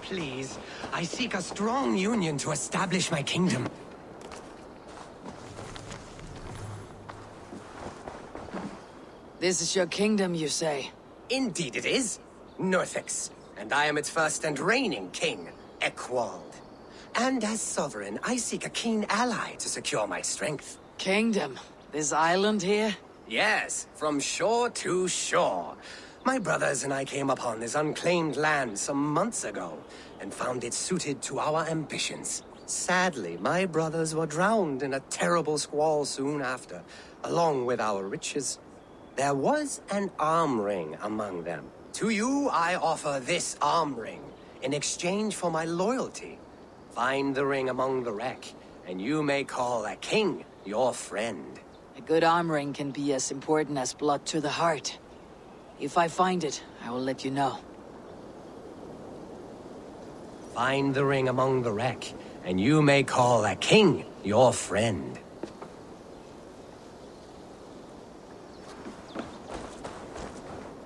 please. I seek a strong union to establish my kingdom. This is your kingdom, you say? Indeed it is. Northix. And I am its first and reigning king, Eckwald. And as sovereign, I seek a keen ally to secure my strength. Kingdom? This island here? Yes, from shore to shore. My brothers and I came upon this unclaimed land some months ago, and found it suited to our ambitions. Sadly, my brothers were drowned in a terrible squall soon after, along with our riches. There was an arm ring among them. To you, I offer this arm ring, in exchange for my loyalty. Find the ring among the wreck, and you may call a king your friend. A good arm ring can be as important as blood to the heart. If I find it, I will let you know. Find the ring among the wreck, and you may call a king your friend.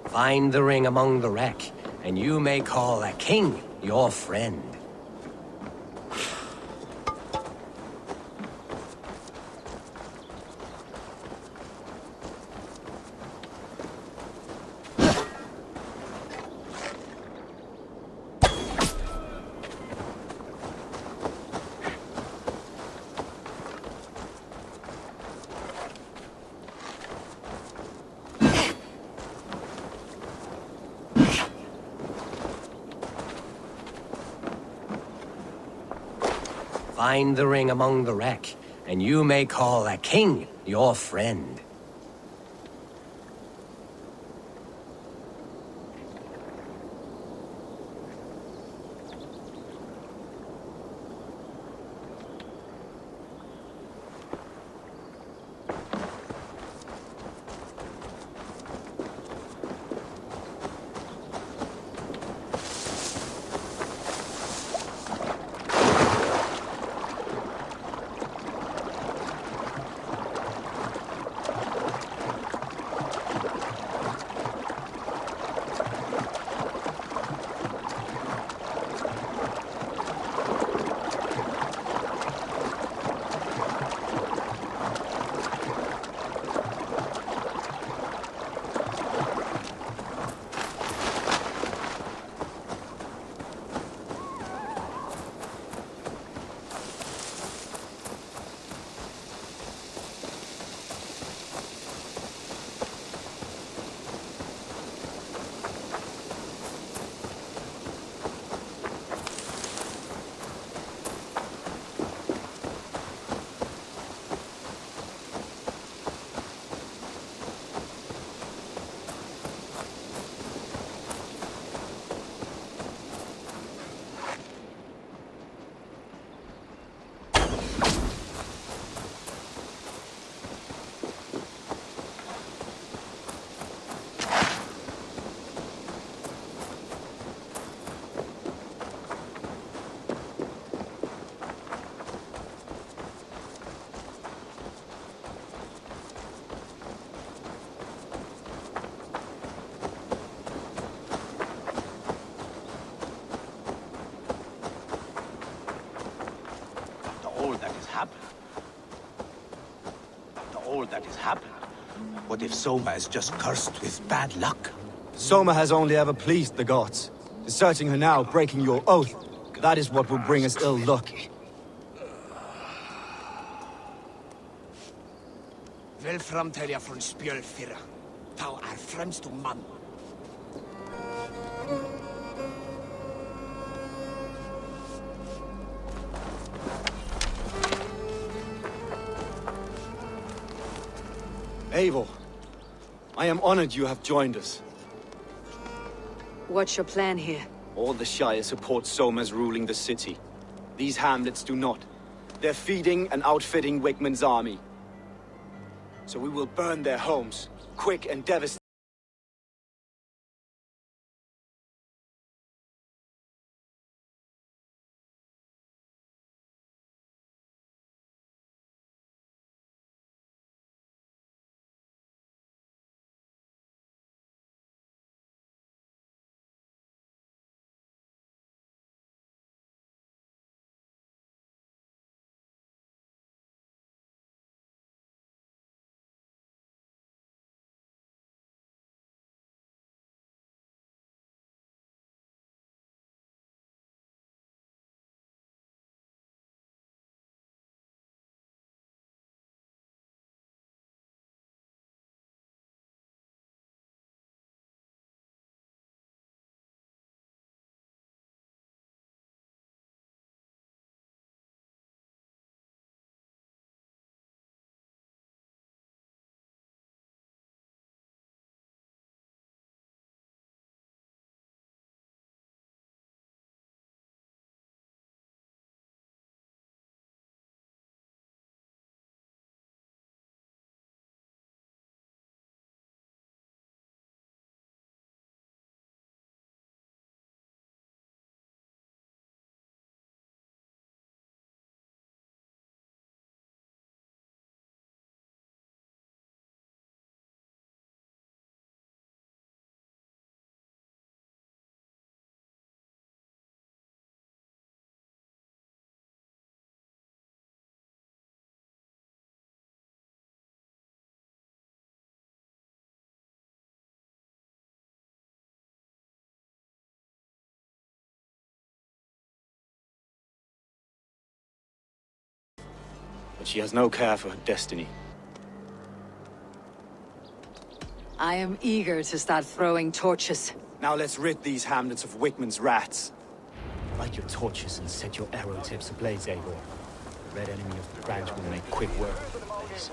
Find the ring among the wreck, and you may call a king your friend. Find the ring among the wreck, and you may call a king your friend. What if Soma is just cursed with bad luck? Soma has only ever pleased the gods. Deserting her now, breaking your oath, that is what will bring us ill luck. Vel framtelja från spjölfyrra. Thou är främst to man. Eivor, I am honored you have joined us. What's your plan here? All the Shire support Soma's ruling the city. These hamlets do not. They're feeding and outfitting Wigmund's army. So we will burn their homes, quick and devastating. She has no care for her destiny. I am eager to start throwing torches. Now let's rid these hamlets of Wickman's rats. Light your torches and set your arrow tips ablaze, Eivor. The red enemy of the branch will make quick work of the place.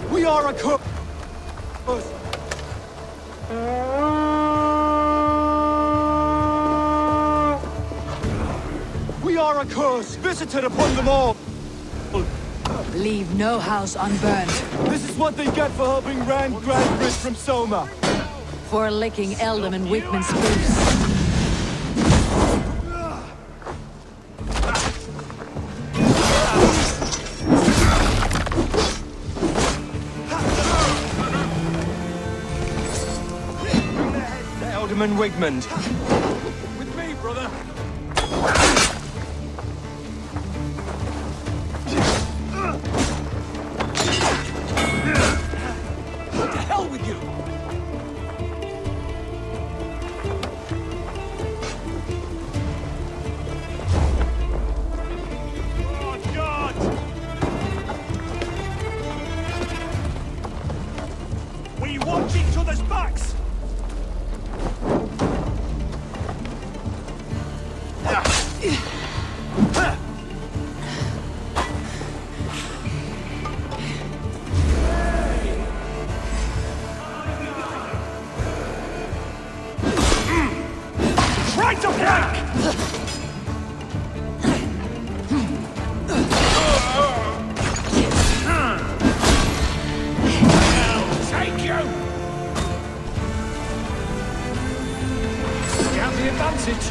We are a curse! We are a curse visited upon them all! Leave no house unburned. This is what they get for helping Rand Grandbridge from Soma! For licking Eldom and Wickman's boots. Alderman Wigmund. With me, brother. What the hell with you? Oh, God! We watch each other's backs! Right to flank! I'll take you! You have the advantage.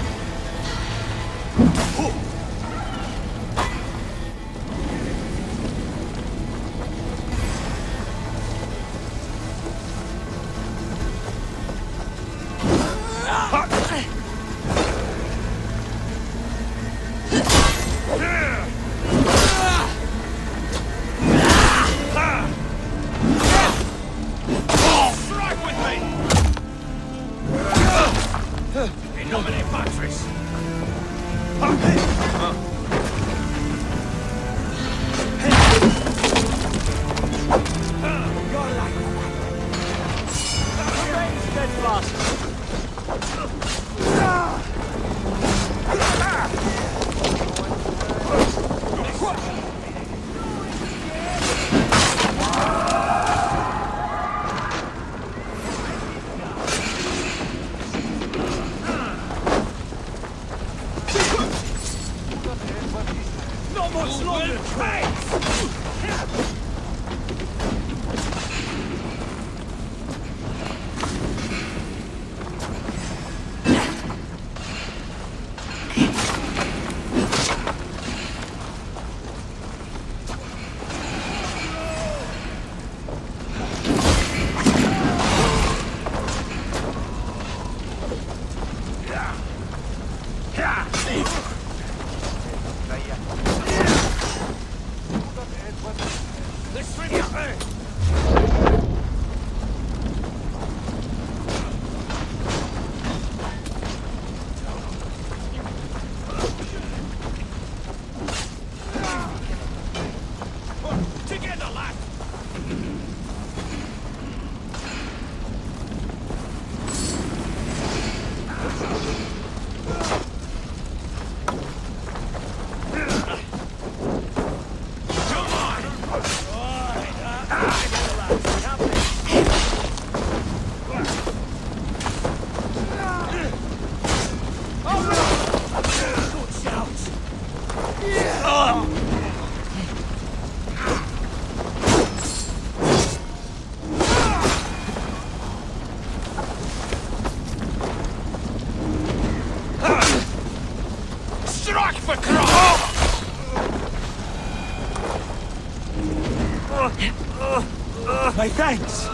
My thanks!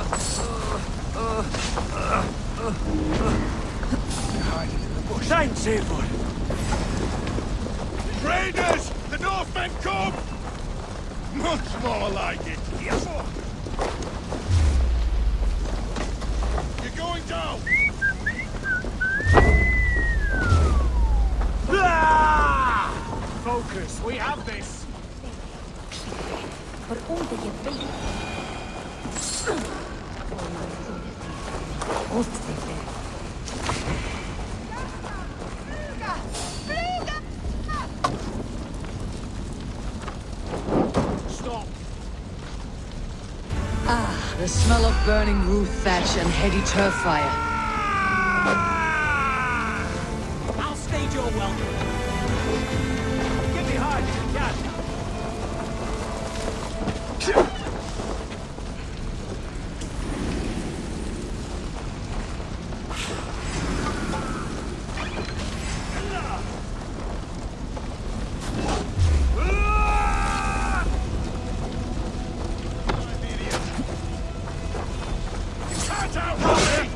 Hiding in the bush. Thanks, Eivor. Raiders! The Northmen come! Much more like it. Yes. You're going down! Focus, we have this. Stop! Ah, the smell of burning roof thatch and heady turf fire. I'll stage your welcome. Get behind, Cat. Cut out, Harry!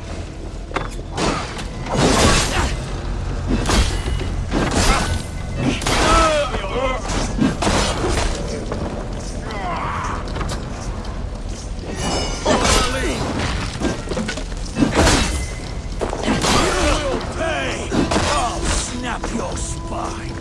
I'll snap your spine.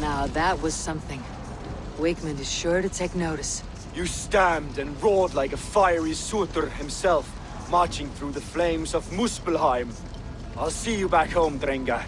Now that was something. Wakeman is sure to take notice. You stamped and roared like a fiery Surtur himself, marching through the flames of Muspelheim. I'll see you back home, Drenga.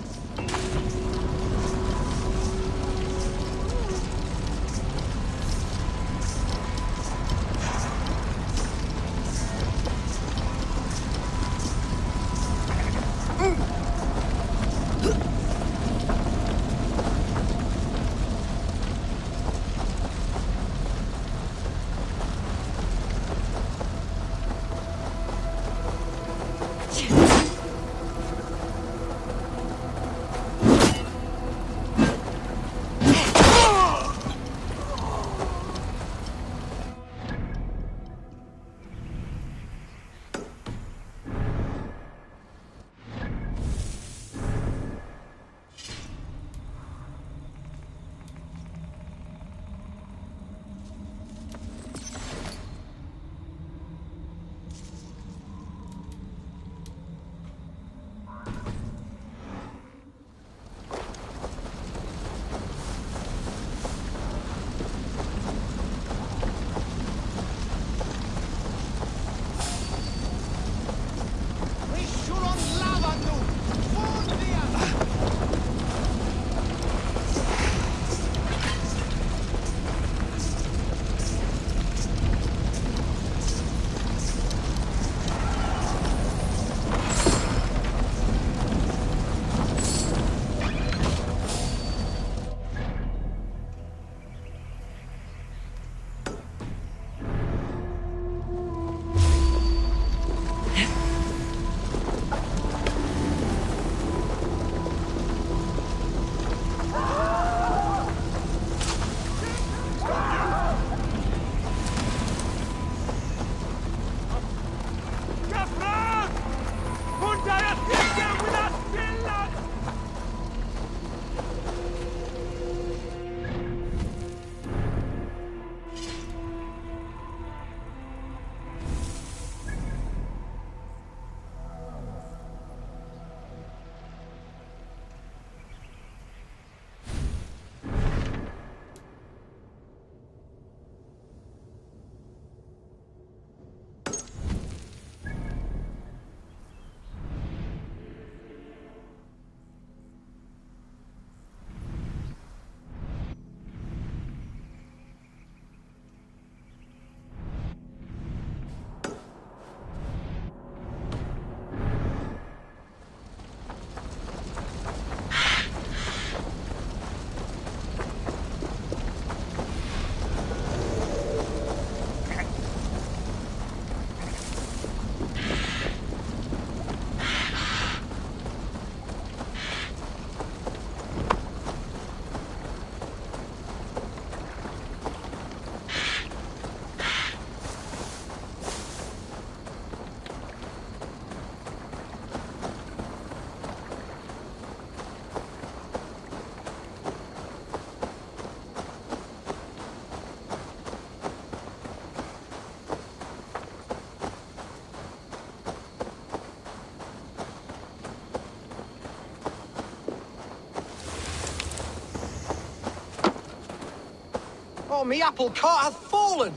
Oh, me apple cart hath fallen!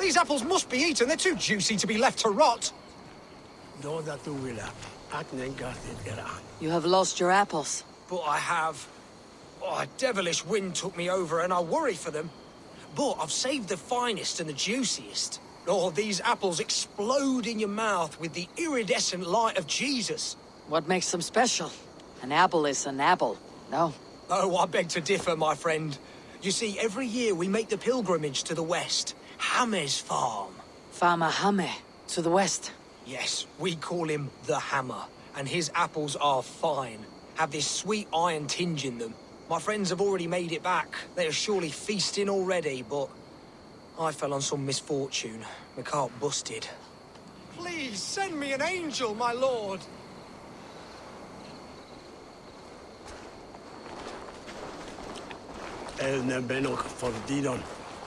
These apples must be eaten, they're too juicy to be left to rot. You have lost your apples. But I have. Oh, a devilish wind took me over and I worry for them. But I've saved the finest and the juiciest. Oh, these apples explode in your mouth with the iridescent light of Jesus. What makes them special? An apple is an apple, no? Oh, I beg to differ, my friend. You see, every year we make the pilgrimage to the west. Hammer's farm. Farmer Hame, to the west. Yes, we call him the Hammer. And his apples are fine. Have this sweet iron tinge in them. My friends have already made it back. They are surely feasting already, but I fell on some misfortune. My cart busted. Please, send me an angel, my lord!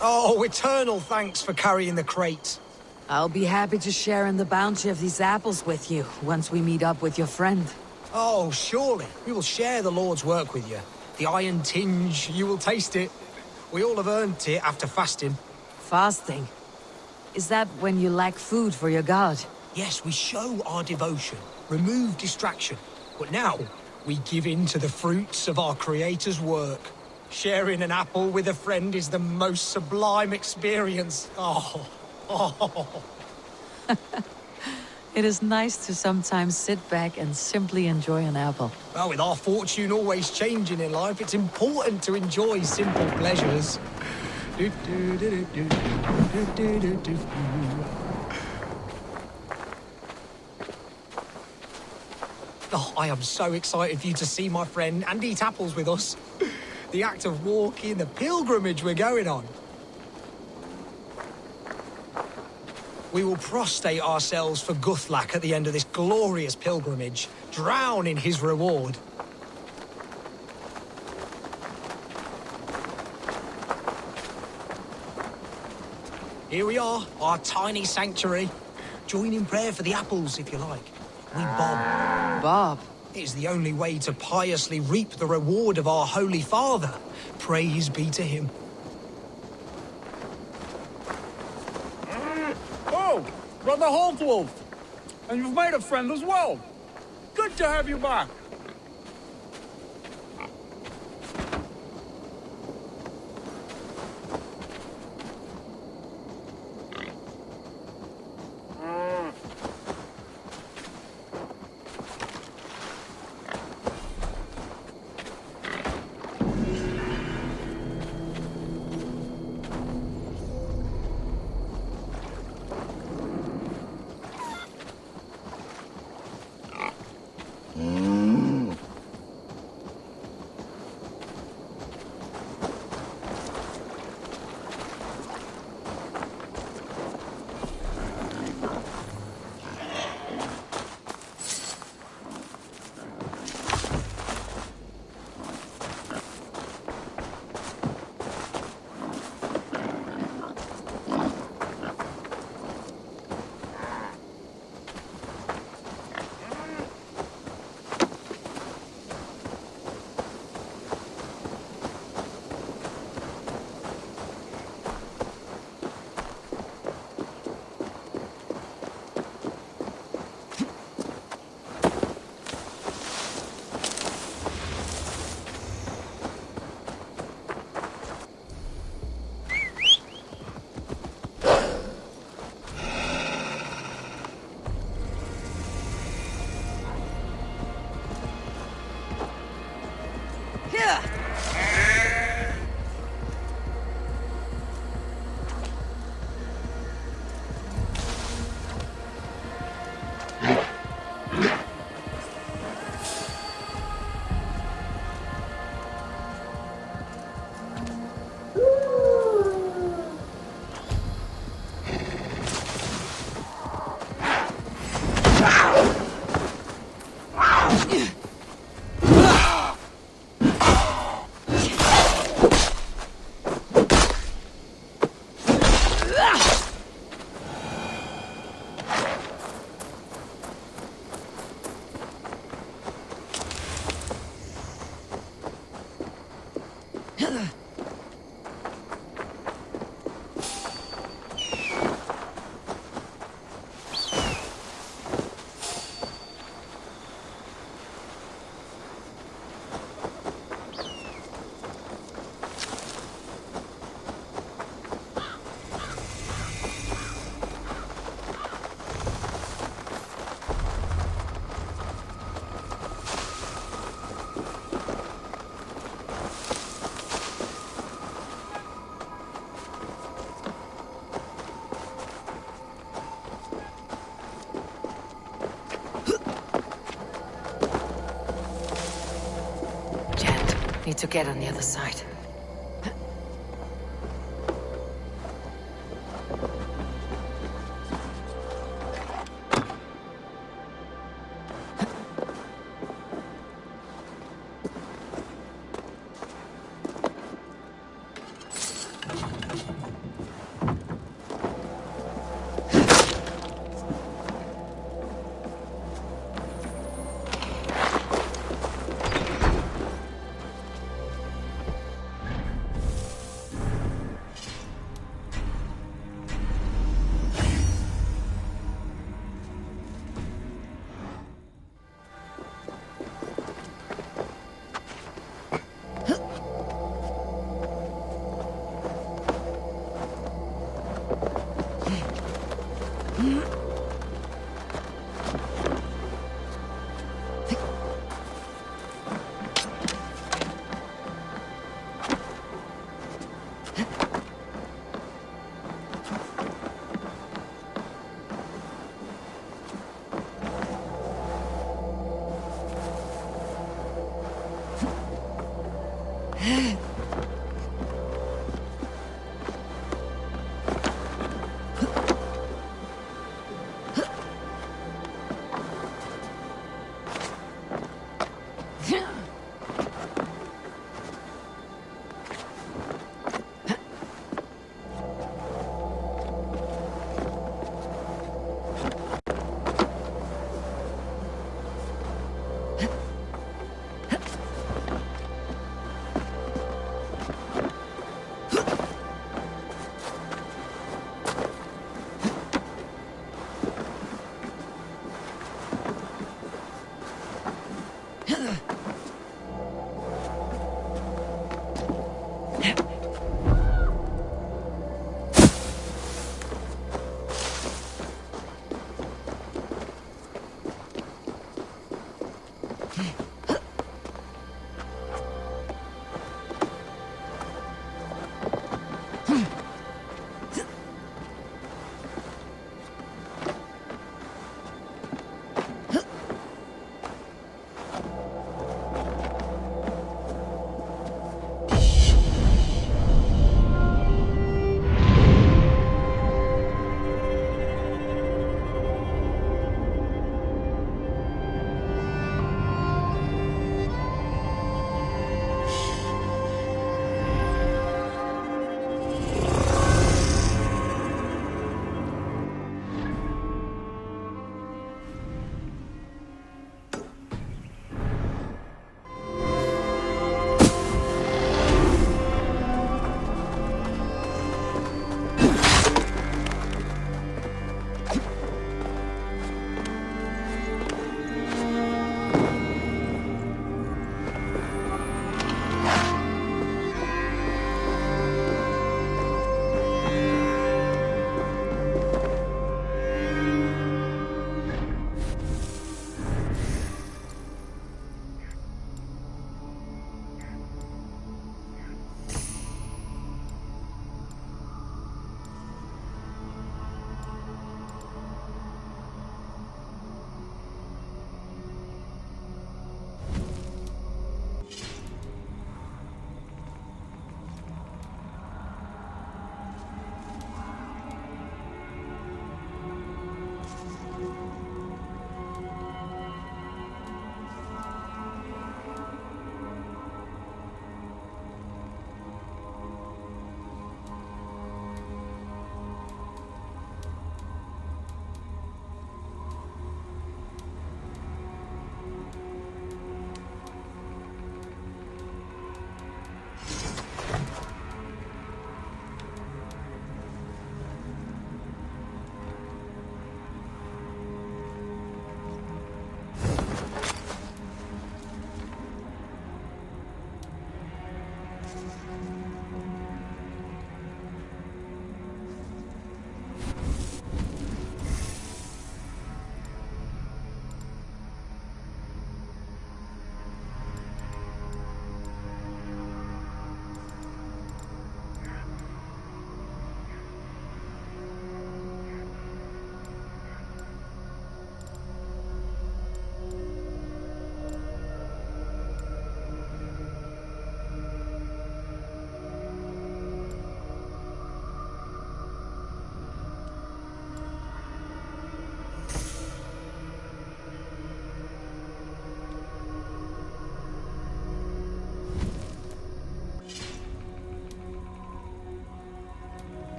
Oh, eternal thanks for carrying the crate. I'll be happy to share in the bounty of these apples with you, once we meet up with your friend. Oh, surely. We will share the Lord's work with you. The iron tinge, you will taste it. We all have earned it after fasting. Fasting? Is that when you lack food for your god? Yes, we show our devotion, remove distraction. But now, we give in to the fruits of our Creator's work. Sharing an apple with a friend is the most sublime experience. Oh. It is nice to sometimes sit back and simply enjoy an apple. Well, with our fortune always changing in life, it's important to enjoy simple pleasures. Oh, I am so excited for you to see my friend and eat apples with us. The act of walking, the pilgrimage we're going on. We will prostrate ourselves for Guthlak at the end of this glorious pilgrimage, drown in his reward. Here we are, our tiny sanctuary. Join in prayer for the apples, if you like. We bob. Bob? It is the only way to piously reap the reward of our Holy Father. Praise be to him. Oh, Brother Holtwolf! And you've made a friend as well. Good to have you back. Need to get on the other side.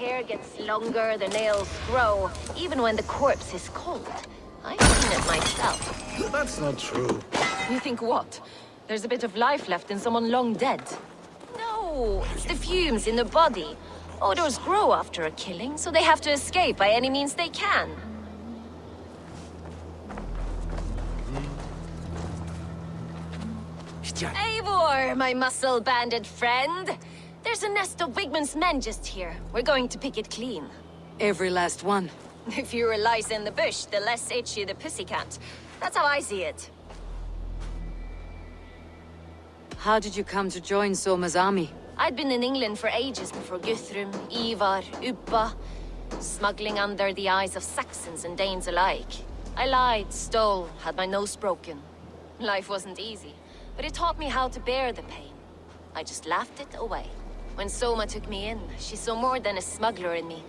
hair gets longer, the nails grow, even when the corpse is cold. I've seen it myself. That's not true. You think what? There's a bit of life left in someone long dead? No, it's the fumes in the body. Odors grow after a killing, so they have to escape by any means they can. Eivor, my muscle-banded friend! There's a nest of Wigman's men just here. We're going to pick it clean. Every last one. The fewer lice in the bush, the less itchy the pussycat. That's how I see it. How did you come to join Soma's army? I'd been in England for ages before Guthrum, Eivor, Uppa, smuggling under the eyes of Saxons and Danes alike. I lied, stole, had my nose broken. Life wasn't easy, but it taught me how to bear the pain. I just laughed it away. When Soma took me in, she saw more than a smuggler in me.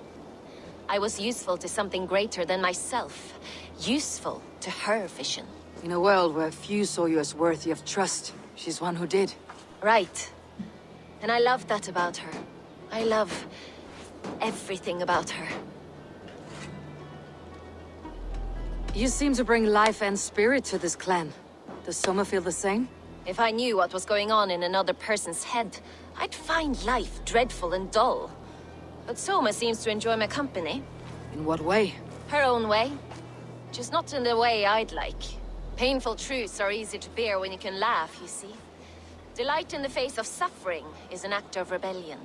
I was useful to something greater than myself. Useful to her vision. In a world where few saw you as worthy of trust, she's one who did. Right. And I love that about her. I love everything about her. You seem to bring life and spirit to this clan. Does Soma feel the same? If I knew what was going on in another person's head, I'd find life dreadful and dull. But Soma seems to enjoy my company. In what way? Her own way. Just not in the way I'd like. Painful truths are easy to bear when you can laugh, you see. Delight in the face of suffering is an act of rebellion.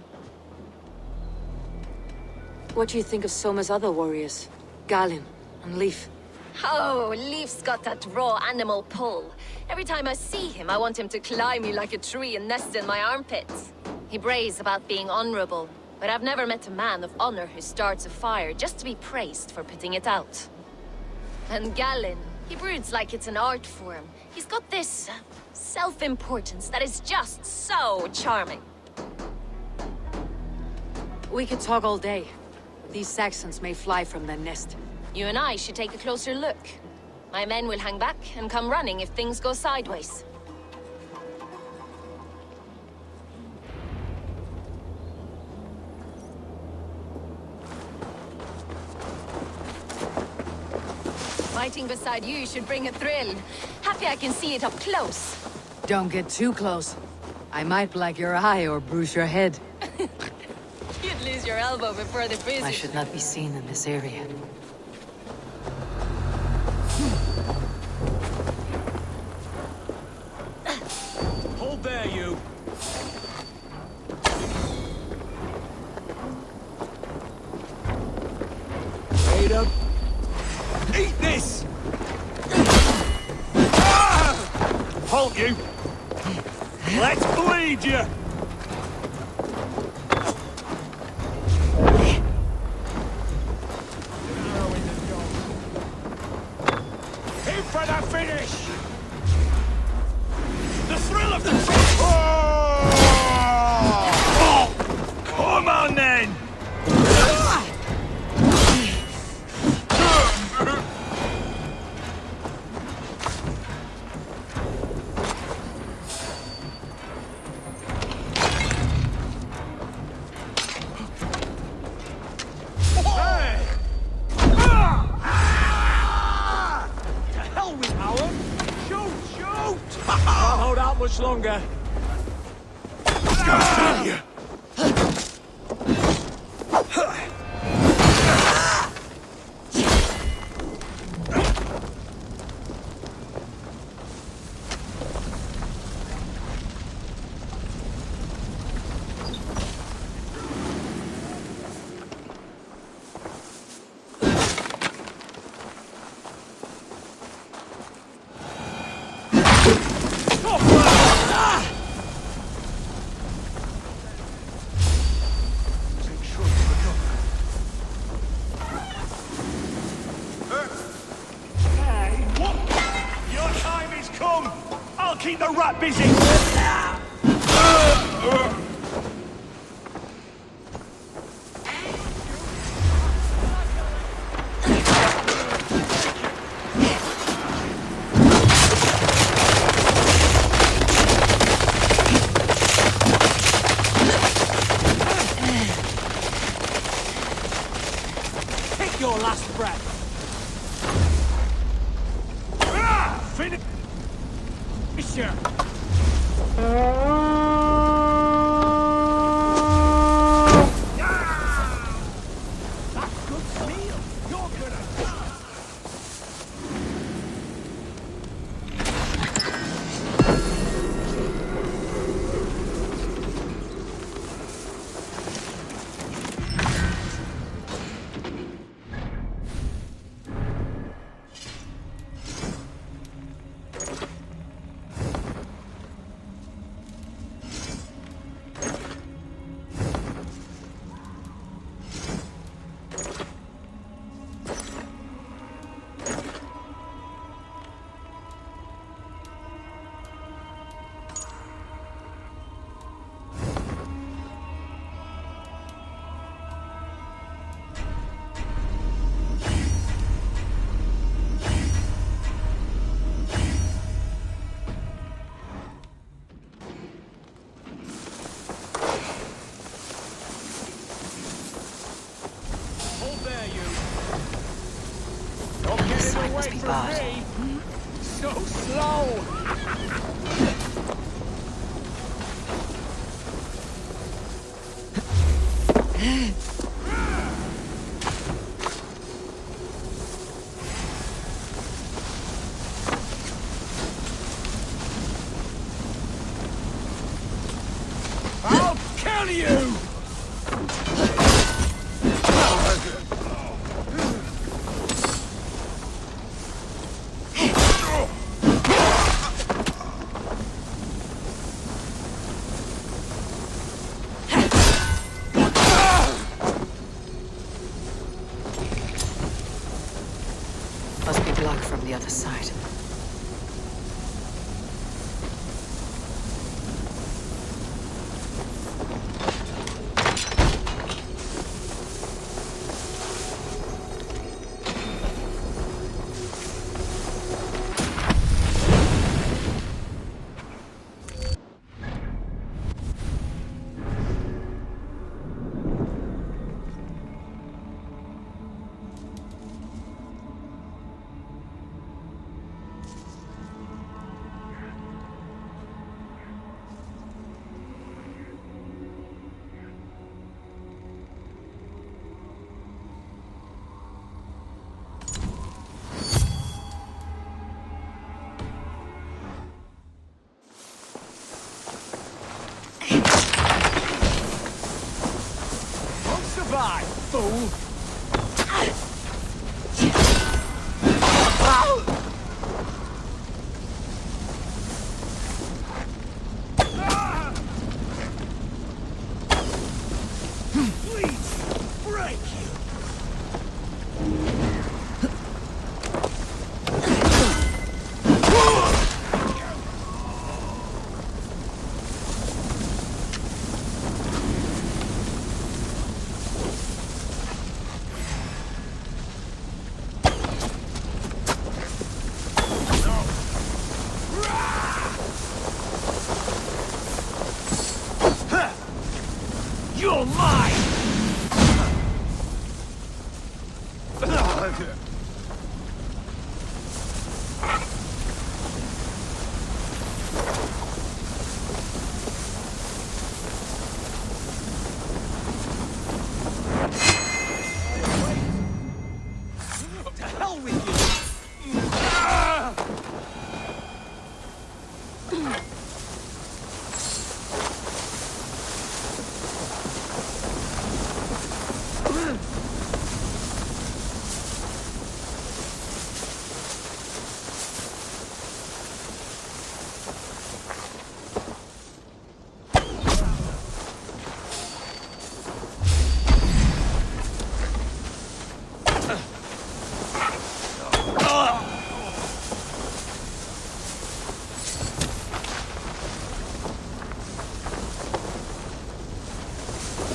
What do you think of Soma's other warriors? Galin and Leif? Oh, Leif's got that raw animal pull. Every time I see him, I want him to climb me like a tree and nest in my armpits. He brays about being honorable, but I've never met a man of honor who starts a fire just to be praised for putting it out. And Galin, he broods like it's an art form. He's got this self-importance that is just so charming. We could talk all day. These Saxons may fly from their nest. You and I should take a closer look. My men will hang back and come running if things go sideways. Fighting beside you should bring a thrill. Happy I can see it up close. Don't get too close. I might black your eye or bruise your head. You'd lose your elbow before the visit. I should not be seen in this area. Hold there, you! Wait up! Eat this! Ah! Halt you! Let's bleed you! Arrow in the on then! Much longer. Keep the rat busy! Take your last breath. Finish! Sure. Must be bad. So slow! I'll kill you! Must be blocked from the other side. Fool! Please, break!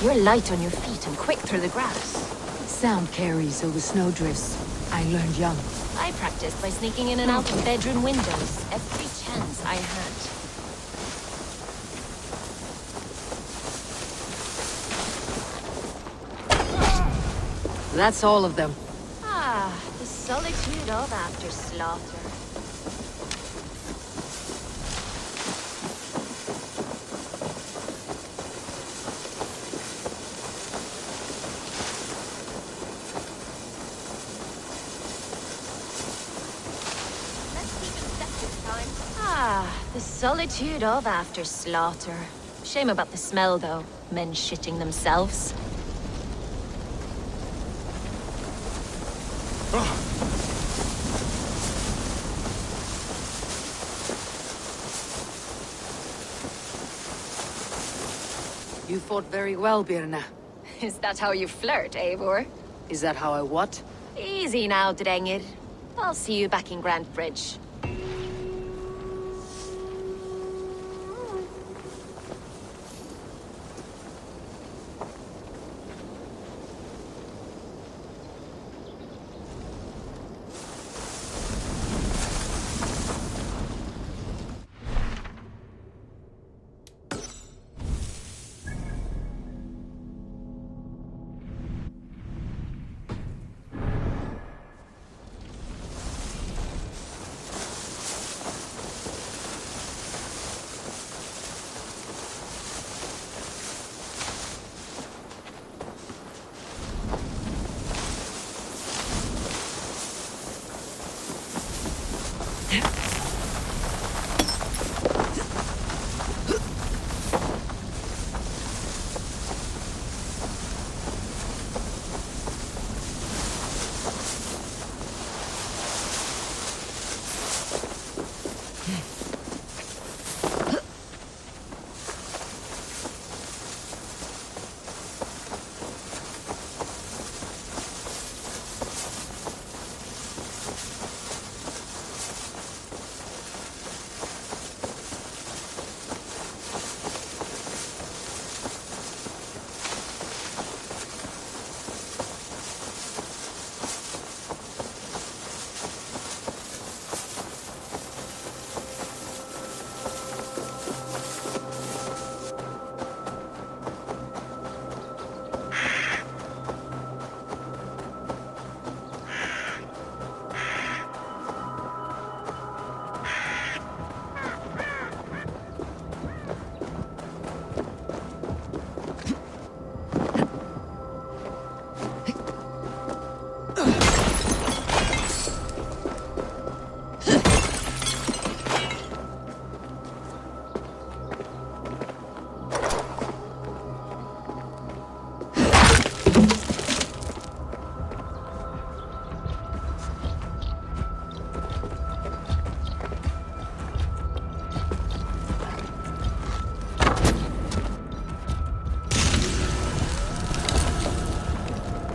You're light on your feet and quick through the grass. Sound carries over snowdrifts. I learned young. I practiced by sneaking in and out of bedroom windows every chance I had. That's all of them. Ah, the solitude of after slaughter. The solitude of after slaughter. Shame about the smell, though. Men shitting themselves. You fought very well, Birna. Is that how you flirt, Eivor? Is that how I what? Easy now, Drengir. I'll see you back in Grand Bridge.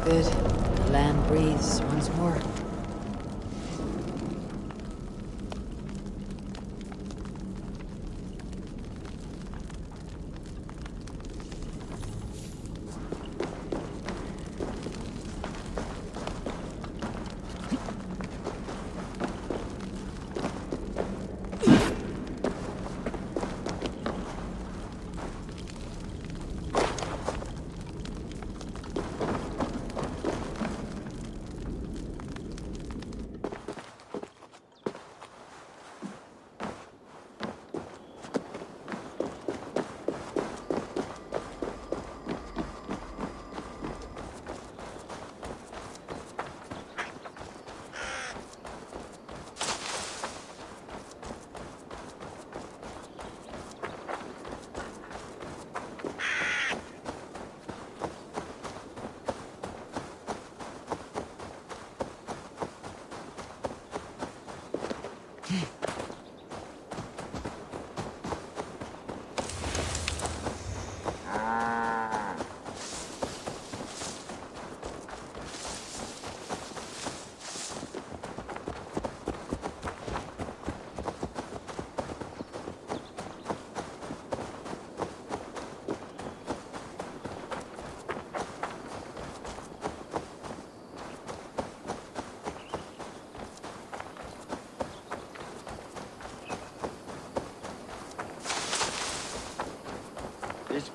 Good. The land breathes once more.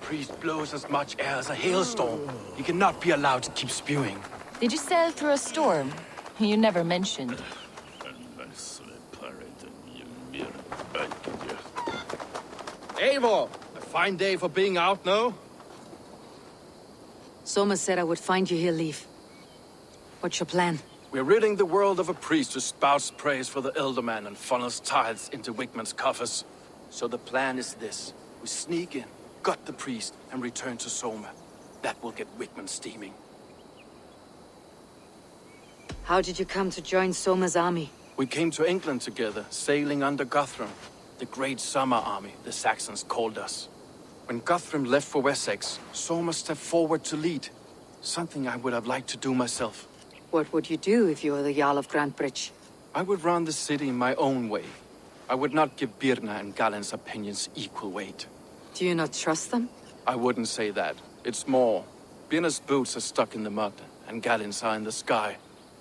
priest blows as much air as a hailstorm. He cannot be allowed to keep spewing. Did you sail through a storm? You never mentioned. Eivor! A fine day for being out, no? Soma said I would find you here, Leif. What's your plan? We're ridding the world of a priest who spouts praise for the elder man and funnels tithes into Wigman's coffers. So the plan is this. We sneak in, gut the priest, and return to Soma. That will get Wigman steaming. How did you come to join Soma's army? We came to England together, sailing under Guthrum. The Great Summer Army, the Saxons called us. When Guthrum left for Wessex, Soma stepped forward to lead. Something I would have liked to do myself. What would you do if you were the Jarl of Grantebridge? I would run the city in my own way. I would not give Birna and Galen's opinions equal weight. Do you not trust them? I wouldn't say that. It's more. Birna's boots are stuck in the mud, and Galen's are in the sky.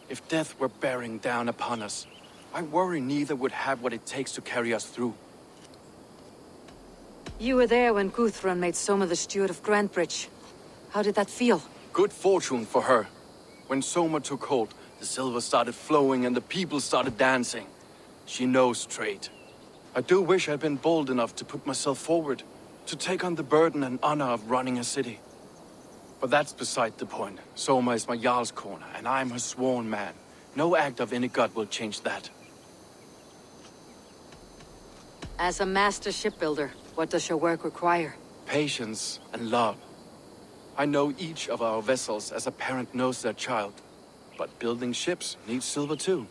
If death were bearing down upon us, I worry neither would have what it takes to carry us through. You were there when Guthrum made Soma the steward of Grantebridge. How did that feel? Good fortune for her. When Soma took hold, the silver started flowing and the people started dancing. She knows trade. I do wish I'd been bold enough to put myself forward, to take on the burden and honor of running a city. But that's beside the point. Soma is my Jarl's corner, and I'm her sworn man. No act of any god will change that. As a master shipbuilder, what does your work require? Patience and love. I know each of our vessels as a parent knows their child. But building ships needs silver too.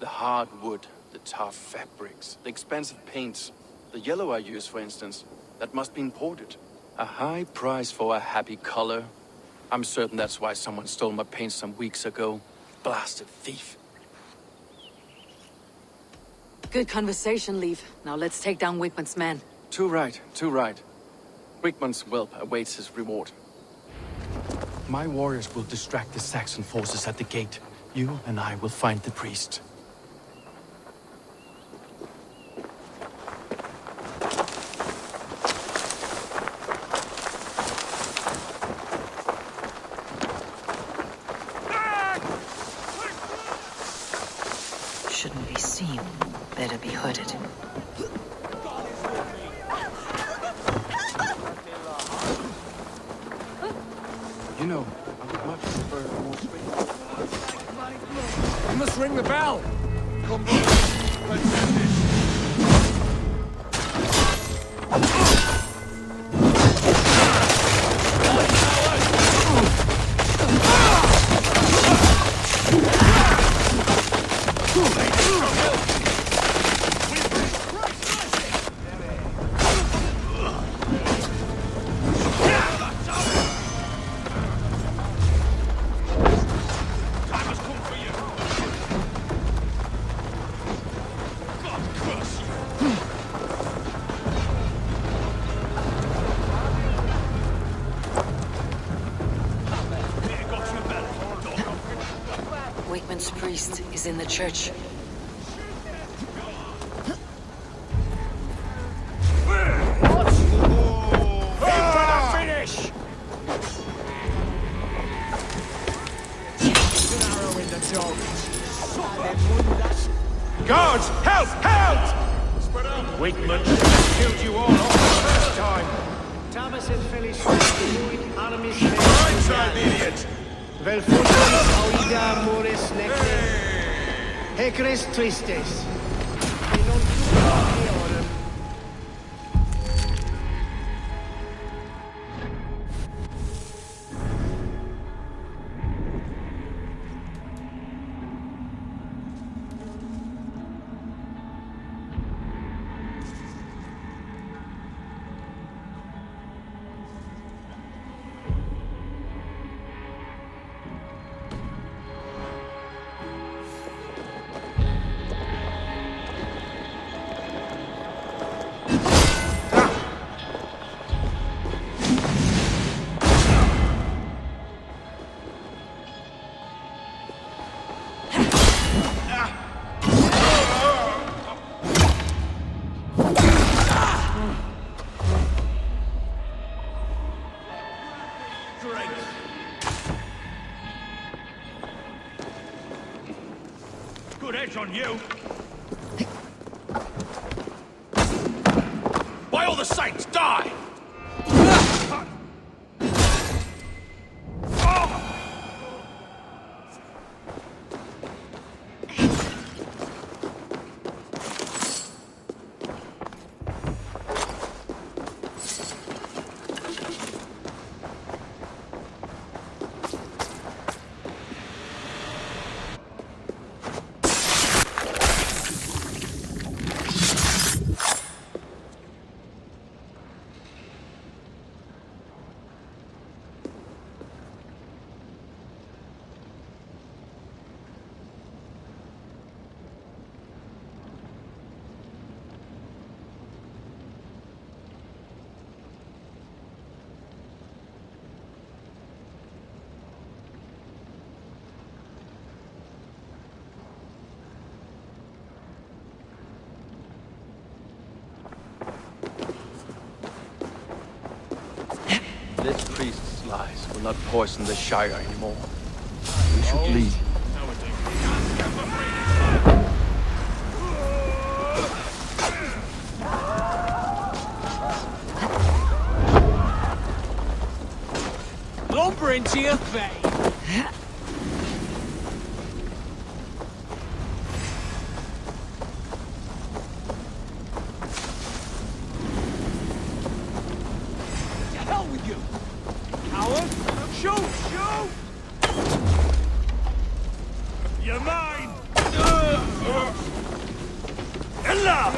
The hard wood, the tough fabrics, the expensive paints. The yellow I use, for instance, that must be imported. A high price for a happy color. I'm certain that's why someone stole my paint some weeks ago. Blasted thief. Good conversation, Leif. Now let's take down Wigman's men. Too right, too right. Wigman's whelp awaits his reward. My warriors will distract the Saxon forces at the gate. You and I will find the priest. Shouldn't be seen. Better be hooded. You know, I would much prefer more space. You must ring the bell! Come on, let's do this. Wigman's priest is in the church. Finish! Guards, help! Help! Wigman killed you all off the first time. Thomas and Felix armies Blindside, idiot! Vel futuris auida mores necte. Hecres tristes. E non eorum. Good edge on you. By all the saints, die! This priest's lies will not poison the Shire anymore. We should leave. Lumber into your face! You're mine! Ella!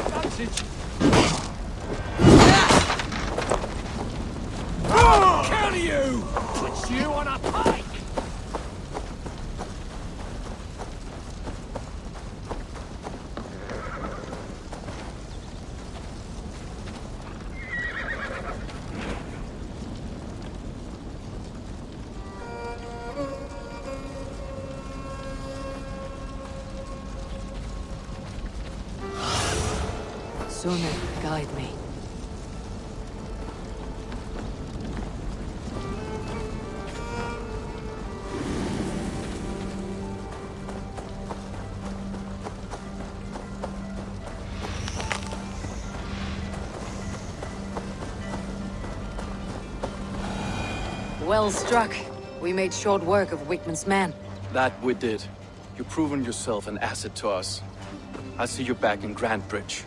Kill you! Put you on a pike! Sooner, guide me. Well struck. We made short work of Wickman's men. That we did. You've proven yourself an asset to us. I'll see you back in Grantbridge.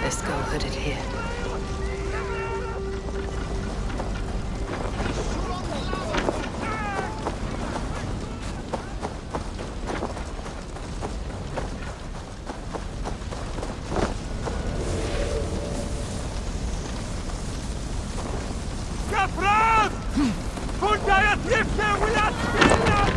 Let's go hooded here. Kaplan! Kunde jag trycka och vilja spela!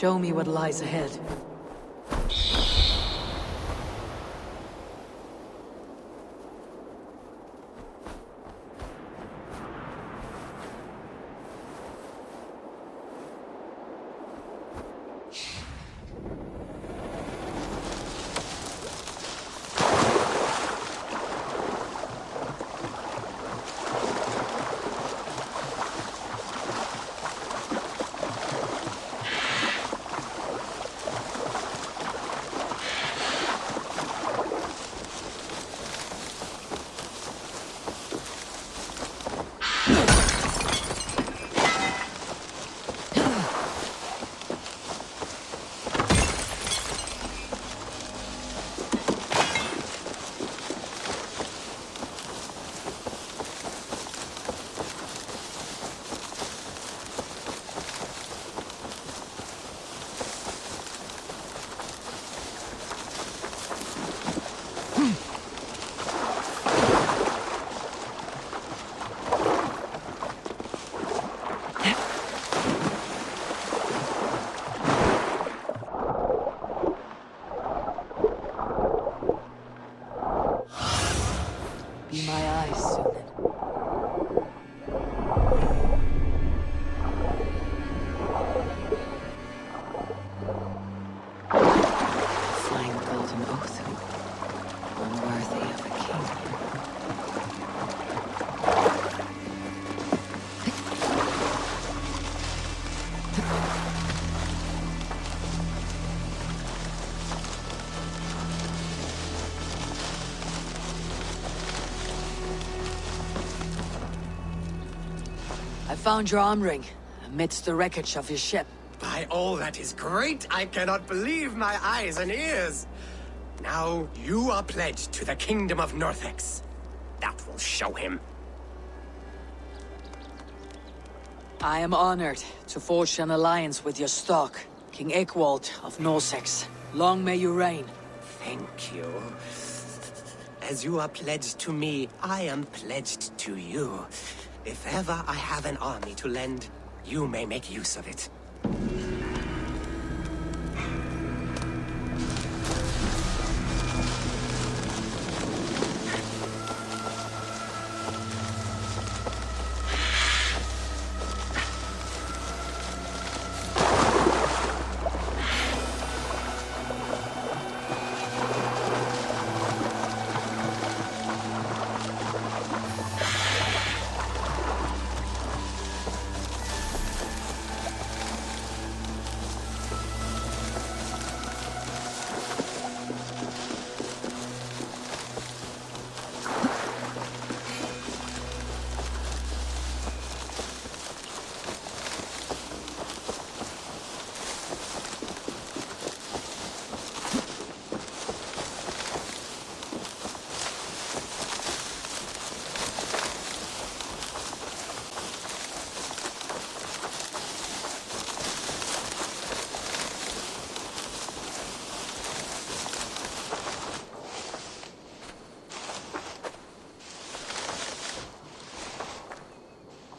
Show me what lies ahead. Be my eyes, Sunan. Fine golden oath, unworthy of a king. I found your arm ring amidst the wreckage of your ship. By all that is great, I cannot believe my eyes and ears. Now you are pledged to the kingdom of Northex. That will show him. I am honored to forge an alliance with your stock, King Ekwald of Norsex. Long may you reign. Thank you. As you are pledged to me, I am pledged to you. If ever I have an army to lend, you may make use of it.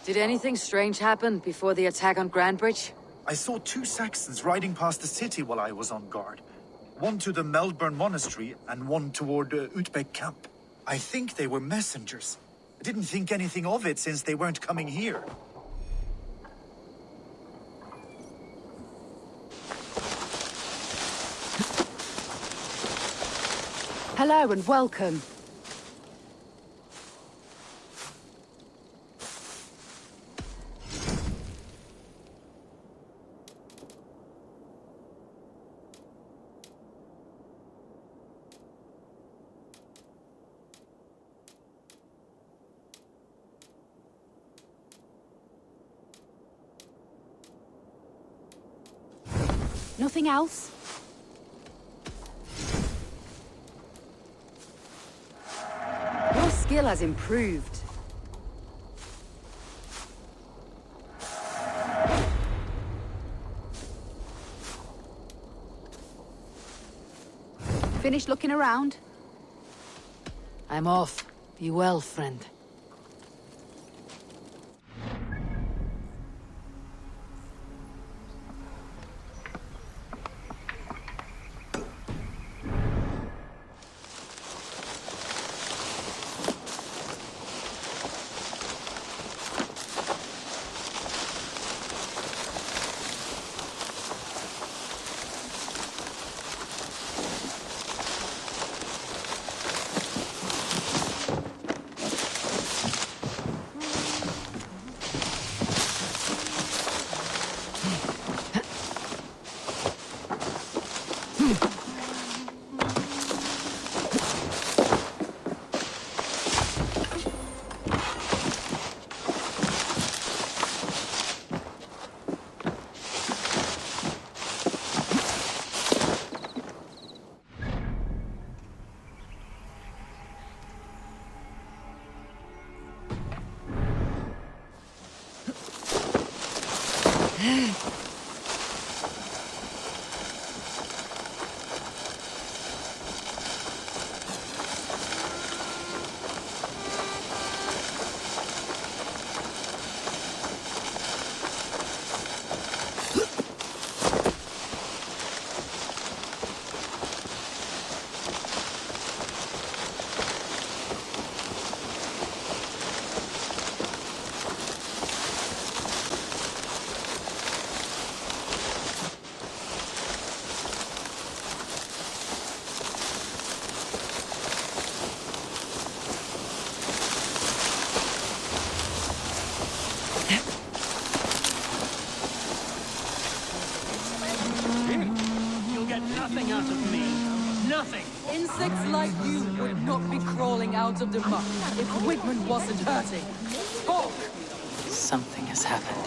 Did anything strange happen before the attack on Grandbridge? I saw 2 Saxons riding past the city while I was on guard. One to the Melbourne Monastery and one toward Utbeck camp. I think they were messengers. I didn't think anything of it since they weren't coming here. Hello and welcome. Nothing else? Your skill has improved. Finished looking around? I'm off. Be well, friend. Nothing out of me. Nothing. Insects like you would not be crawling out of the muck if Wigman wasn't hurting. Talk! Something has happened.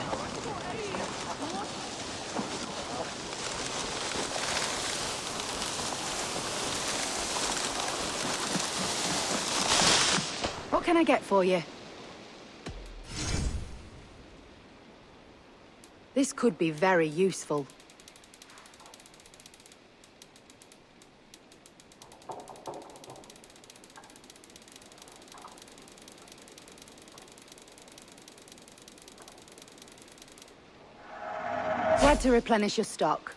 What can I get for you? This could be very useful. Glad to replenish your stock.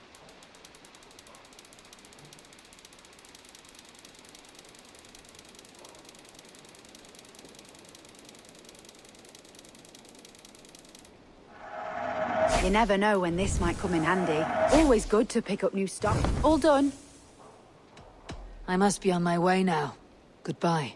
You never know when this might come in handy. Always good to pick up new stock. All done. I must be on my way now. Goodbye.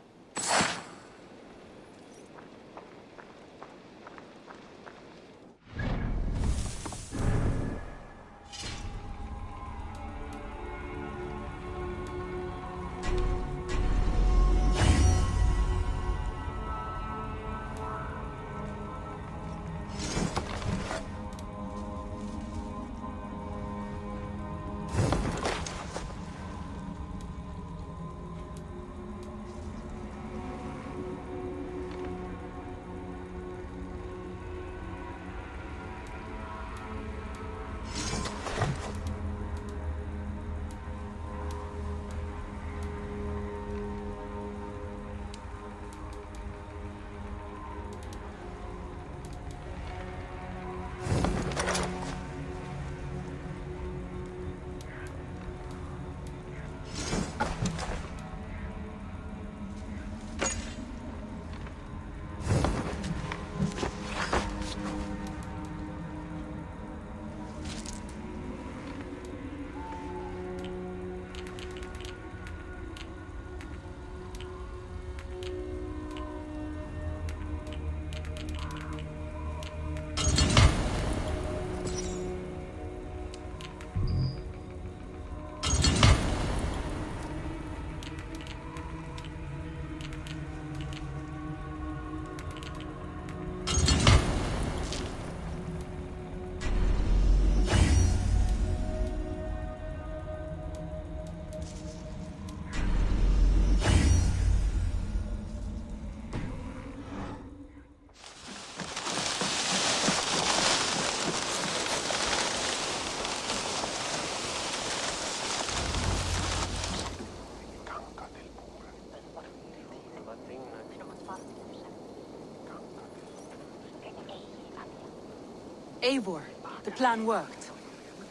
Eivor, the plan worked.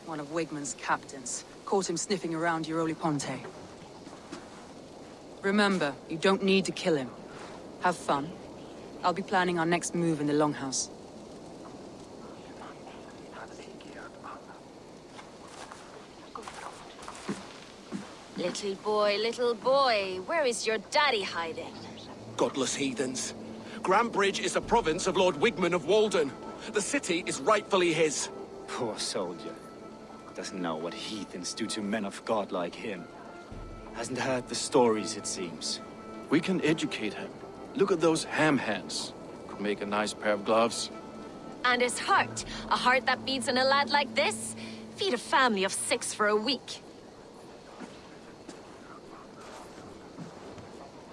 One of Wigman's captains caught him sniffing around Euroli Ponte. Remember, you don't need to kill him. Have fun. I'll be planning our next move in the Longhouse. Little boy, where is your daddy hiding? Godless heathens. Grantbridge is a province of Lord Wigman of Walden. The city is rightfully his. Poor soldier. Doesn't know what heathens do to men of God like him. Hasn't heard the stories, it seems. We can educate him. Look at those ham hands. Could make a nice pair of gloves. And his heart. A heart that beats in a lad like this. Feed a family of 6 for a week.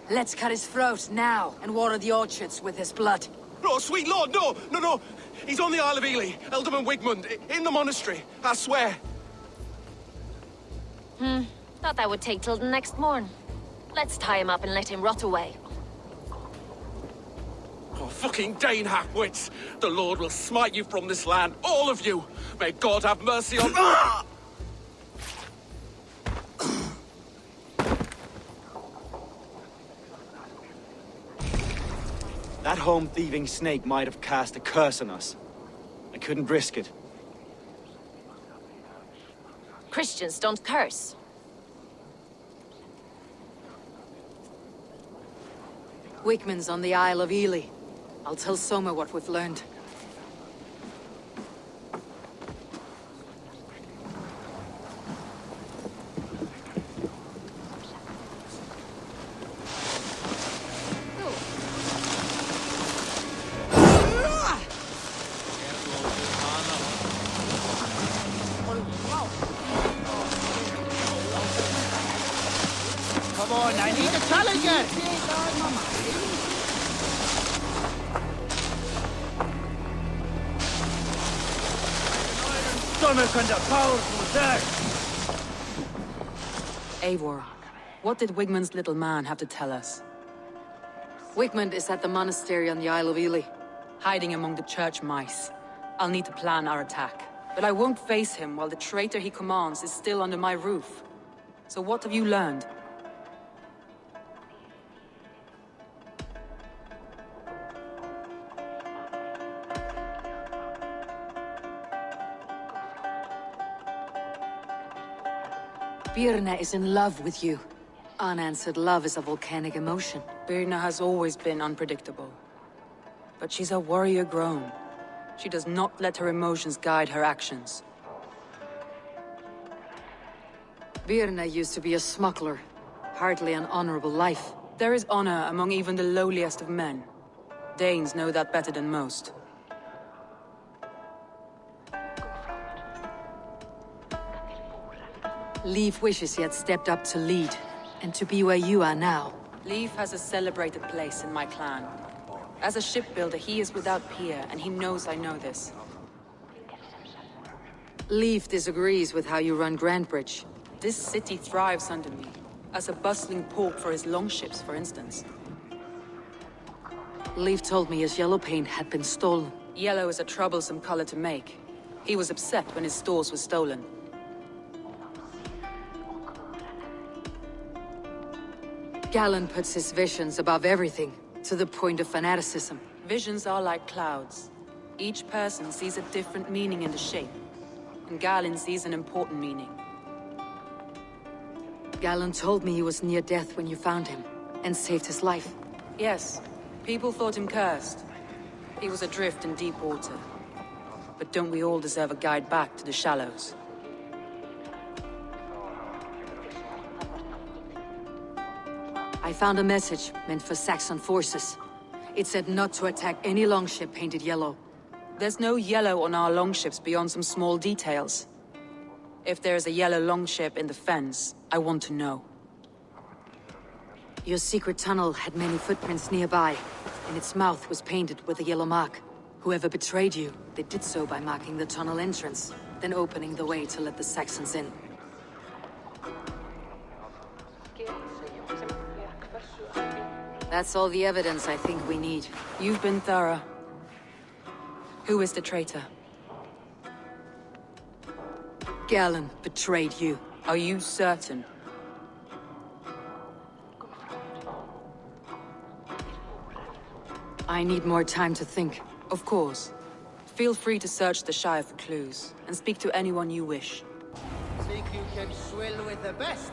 Let's cut his throat now and water the orchards with his blood. No, sweet lord, no, no, no. He's on the Isle of Ely, Ealdorman Wigmund, in the monastery, I swear. Thought that would take till the next morn. Let's tie him up and let him rot away. Oh, fucking Dane half-wits! The Lord will smite you from this land, all of you! May God have mercy on... That home-thieving snake might have cast a curse on us. I couldn't risk it. Christians don't curse. Wigman's on the Isle of Ely. I'll tell Soma what we've learned. Come on, I need a challenger! Stomach and a powerful deck! Eivor, what did Wigmund's little man have to tell us? Wigmund is at the monastery on the Isle of Ely, hiding among the church mice. I'll need to plan our attack. But I won't face him while the traitor he commands is still under my roof. So what have you learned? Birna is in love with you. Unanswered love is a volcanic emotion. Birna has always been unpredictable. But she's a warrior grown. She does not let her emotions guide her actions. Birna used to be a smuggler. Hardly an honorable life. There is honor among even the lowliest of men. Danes know that better than most. Leif wishes he had stepped up to lead, and to be where you are now. Leif has a celebrated place in my clan. As a shipbuilder, he is without peer, and he knows I know this. Leif disagrees with how you run Grandbridge. This city thrives under me, as a bustling port for his longships, for instance. Leif told me his yellow paint had been stolen. Yellow is a troublesome color to make. He was upset when his stores were stolen. Galen puts his visions above everything, to the point of fanaticism. Visions are like clouds. Each person sees a different meaning in the shape, and Galen sees an important meaning. Galen told me he was near death when you found him, and saved his life. Yes, people thought him cursed. He was adrift in deep water. But don't we all deserve a guide back to the shallows? I found a message meant for Saxon forces. It said not to attack any longship painted yellow. There's no yellow on our longships beyond some small details. If there's a yellow longship in the fens, I want to know. Your secret tunnel had many footprints nearby, and its mouth was painted with a yellow mark. Whoever betrayed you, they did so by marking the tunnel entrance, then opening the way to let the Saxons in. That's all the evidence I think we need. You've been thorough. Who is the traitor? Galen betrayed you. Are you certain? I need more time to think. Of course. Feel free to search the Shire for clues, and speak to anyone you wish. Think you can swill with the best?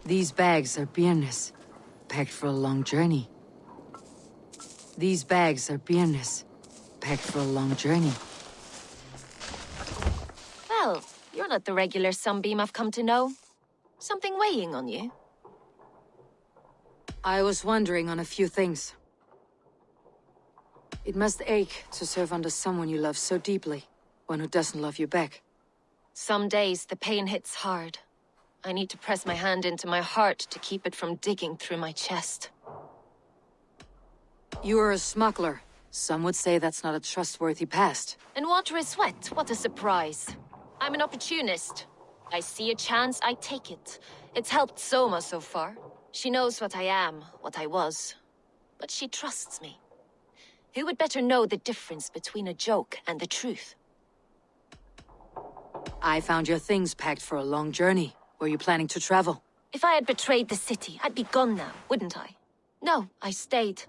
These bags are beerness, packed for a long journey. These bags are beerness, packed for a long journey. Well, you're not the regular sunbeam I've come to know. Something weighing on you? I was wondering on a few things. It must ache to serve under someone you love so deeply, one who doesn't love you back. Some days the pain hits hard. I need to press my hand into my heart to keep it from digging through my chest. You are a smuggler. Some would say that's not a trustworthy past. And water is wet, what a surprise. I'm an opportunist. I see a chance, I take it. It's helped Soma so far. She knows what I am, what I was. But she trusts me. Who would better know the difference between a joke and the truth? I found your things packed for a long journey. Were you planning to travel? If I had betrayed the city, I'd be gone now, wouldn't I? No, I stayed.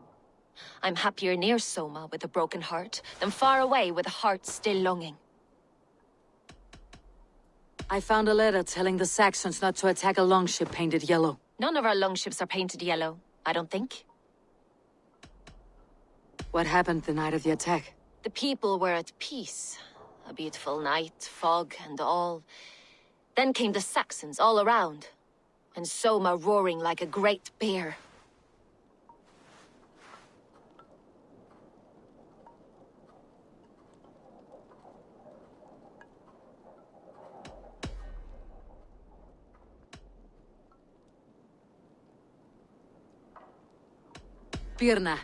I'm happier near Soma with a broken heart than far away with a heart still longing. I found a letter telling the Saxons not to attack a longship painted yellow. None of our longships are painted yellow, I don't think. What happened the night of the attack? The people were at peace. A beautiful night, fog and all. Then came the Saxons all around, and Soma roaring like a great bear. Birna,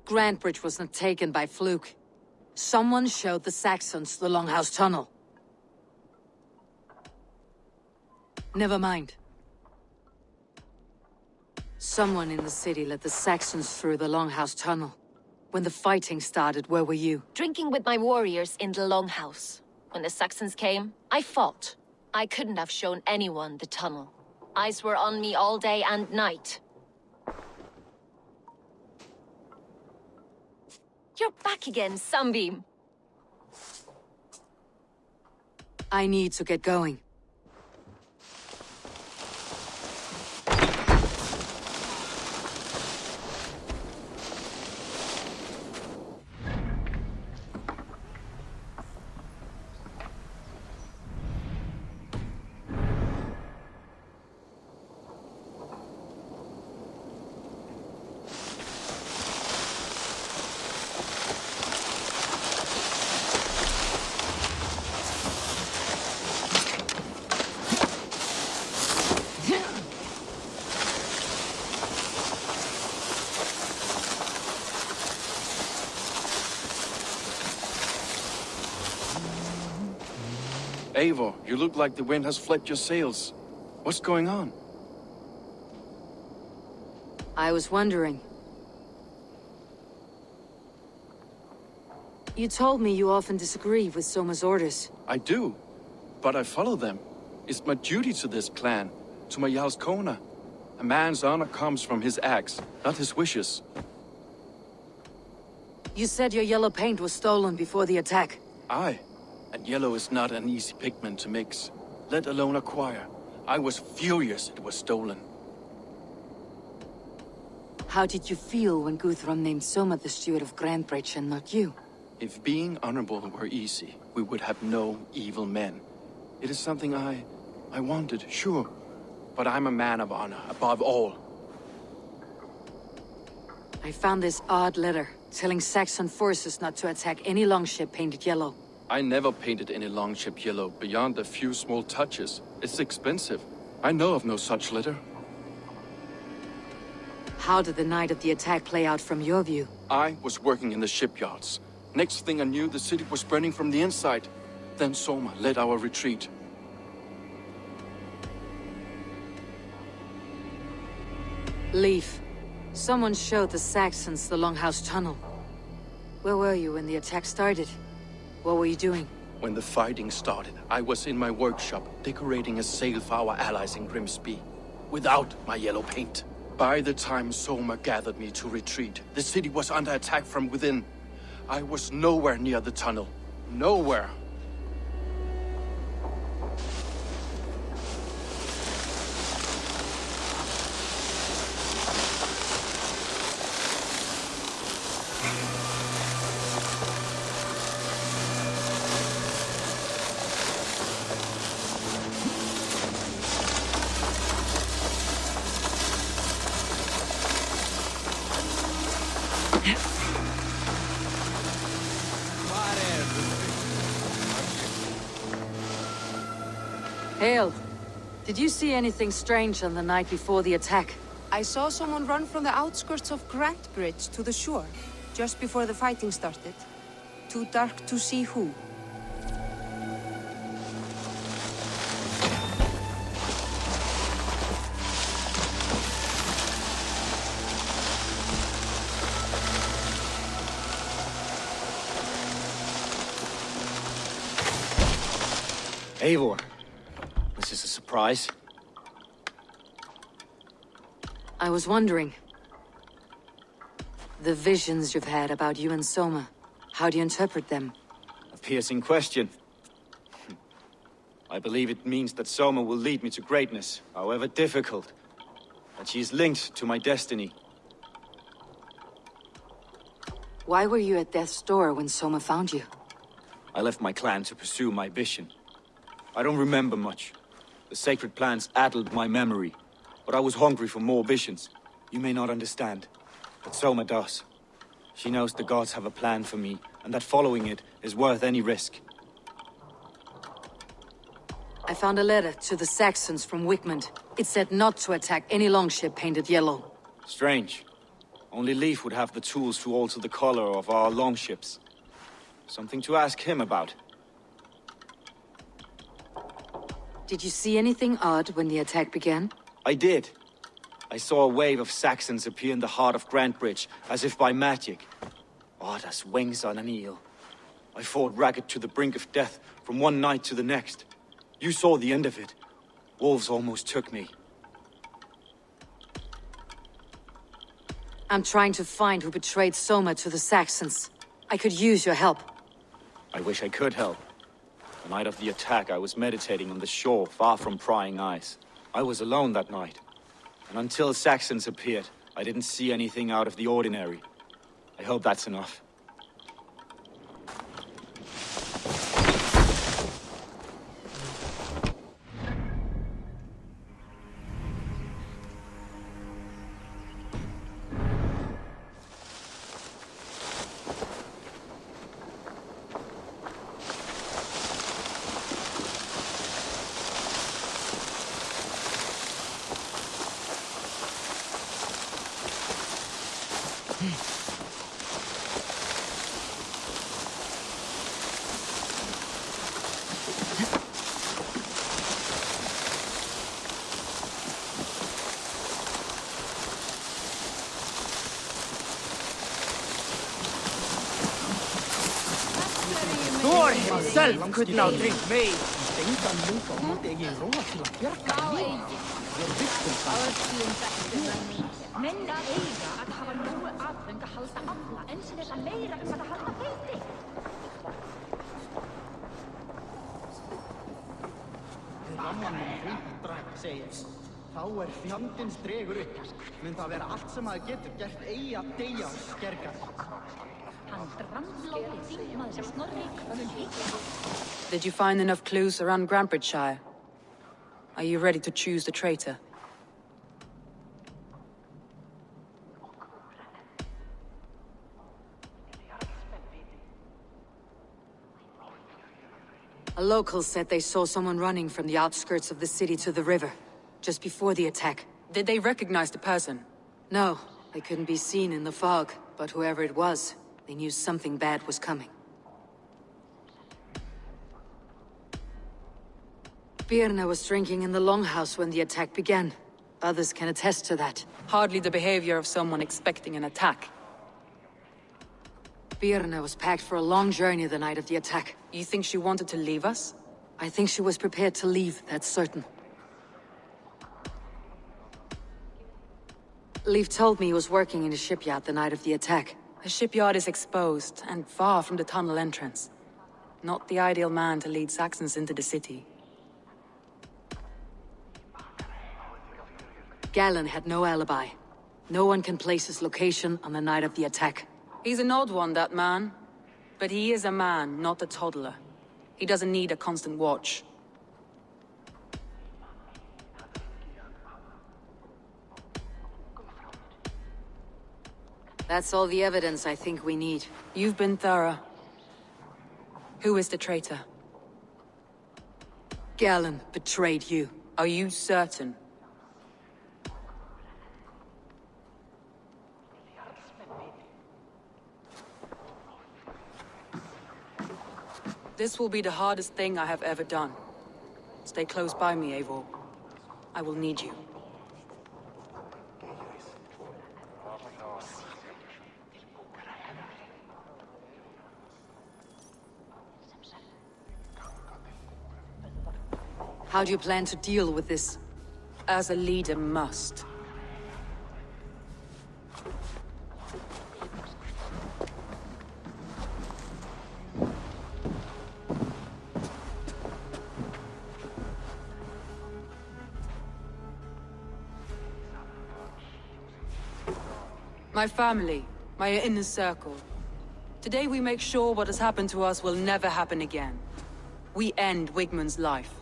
Grantbridge was not taken by fluke. Someone showed the Saxons the Longhouse Tunnel. Never mind. Someone in the city let the Saxons through the Longhouse Tunnel. When the fighting started, where were you? Drinking with my warriors in the Longhouse. When the Saxons came, I fought. I couldn't have shown anyone the tunnel. Eyes were on me all day and night. You're back again, Sunbeam. I need to get going. Eivor, you look like the wind has flecked your sails. What's going on? I was wondering. You told me you often disagree with Soma's orders. I do, but I follow them. It's my duty to this clan, to my Jarl's Kona. A man's honor comes from his acts, not his wishes. You said your yellow paint was stolen before the attack. Aye, and yellow is not an easy pigment to mix, let alone acquire. I was furious it was stolen. How did you feel when Guthrum named Soma the steward of Grantbridge and not you? If being honorable were easy, we would have no evil men. It is something I wanted, sure. But I'm a man of honor, above all. I found this odd letter, telling Saxon forces not to attack any longship painted yellow. I never painted any longship yellow beyond a few small touches. It's expensive. I know of no such letter. How did the night of the attack play out from your view? I was working in the shipyards. Next thing I knew, the city was burning from the inside. Then Soma led our retreat. Leaf. Someone showed the Saxons the Longhouse Tunnel. Where were you when the attack started? What were you doing? When the fighting started, I was in my workshop, decorating a sail for our allies in Grimsby, without my yellow paint. By the time Soma gathered me to retreat, the city was under attack from within. I was nowhere near the tunnel. Nowhere. Hail. Did you see anything strange on the night before the attack? I saw someone run from the outskirts of Grant Bridge to the shore, just before the fighting started. Too dark to see who. Eivor, this is a surprise. I was wondering. The visions you've had about you and Soma, how do you interpret them? A piercing question. I believe it means that Soma will lead me to greatness, however difficult. That she is linked to my destiny. Why were you at death's door when Soma found you? I left my clan to pursue my vision. I don't remember much. The sacred plants addled my memory. But I was hungry for more visions. You may not understand, but Soma does. She knows the gods have a plan for me, and that following it is worth any risk. I found a letter to the Saxons from Wickman. It said not to attack any longship painted yellow. Strange. Only Leif would have the tools to alter the color of our longships. Something to ask him about. Did you see anything odd when the attack began? I did. I saw a wave of Saxons appear in the heart of Grant Bridge, as if by magic. Odd as wings on an eel. I fought ragged to the brink of death from one night to the next. You saw the end of it. Wolves almost took me. I'm trying to find who betrayed Soma to the Saxons. I could use your help. I wish I could help. The night of the attack, I was meditating on the shore, far from prying eyes. I was alone that night. And until Saxons appeared, I didn't see anything out of the ordinary. I hope that's enough. Thor himself could not drink me. Þá fjandinn stregur upp. Mun það vera allt sem maður getur gert eigi að deyja og skerga. Did you find enough clues around Grantbridgeshire? Are you ready to choose the traitor? A local said they saw someone running from the outskirts of the city to the river, just before the attack. Did they recognize the person? No, they couldn't be seen in the fog, but whoever it was, they knew something bad was coming. Birna was drinking in the longhouse when the attack began. Others can attest to that. Hardly the behavior of someone expecting an attack. Birna was packed for a long journey the night of the attack. You think she wanted to leave us? I think she was prepared to leave, that's certain. Leif told me he was working in a shipyard the night of the attack. The shipyard is exposed, and far from the tunnel entrance. Not the ideal man to lead Saxons into the city. Galen had no alibi. No one can place his location on the night of the attack. He's an odd one, that man. But he is a man, not a toddler. He doesn't need a constant watch. That's all the evidence I think we need. You've been thorough. Who is the traitor? Galen betrayed you. Are you certain? This will be the hardest thing I have ever done. Stay close by me, Eivor. I will need you. How do you plan to deal with this, as a leader must? My family, my inner circle. Today we make sure what has happened to us will never happen again. We end Wigmund's life.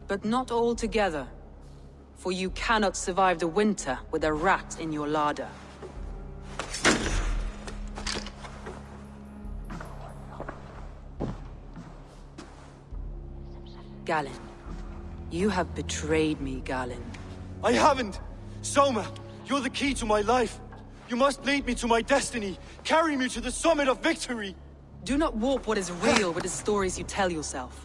But not all together. For you cannot survive the winter with a rat in your larder. Galen. You have betrayed me, Galen. I haven't! Soma, you're the key to my life. You must lead me to my destiny. Carry me to the summit of victory. Do not warp what is real with the stories you tell yourself.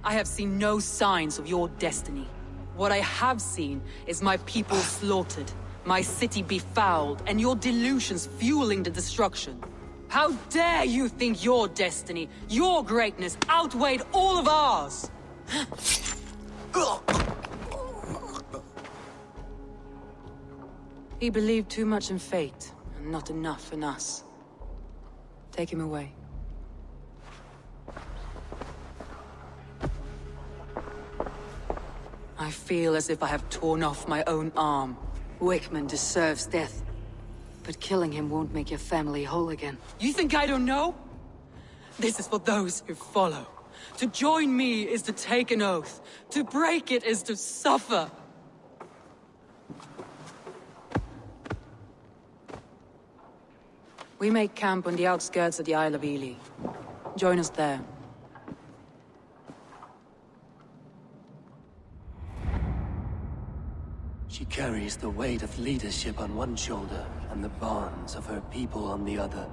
I have seen no signs of your destiny. What I have seen is my people slaughtered, my city befouled, and your delusions fueling the destruction. How dare you think your destiny, your greatness, outweighed all of ours? He believed too much in fate, and not enough in us. Take him away. I feel as if I have torn off my own arm. Wigmund deserves death. But killing him won't make your family whole again. You think I don't know? This is for those who follow. To join me is to take an oath. To break it is to suffer. We make camp on the outskirts of the Isle of Ely. Join us there. She carries the weight of leadership on one shoulder and the bonds of her people on the other.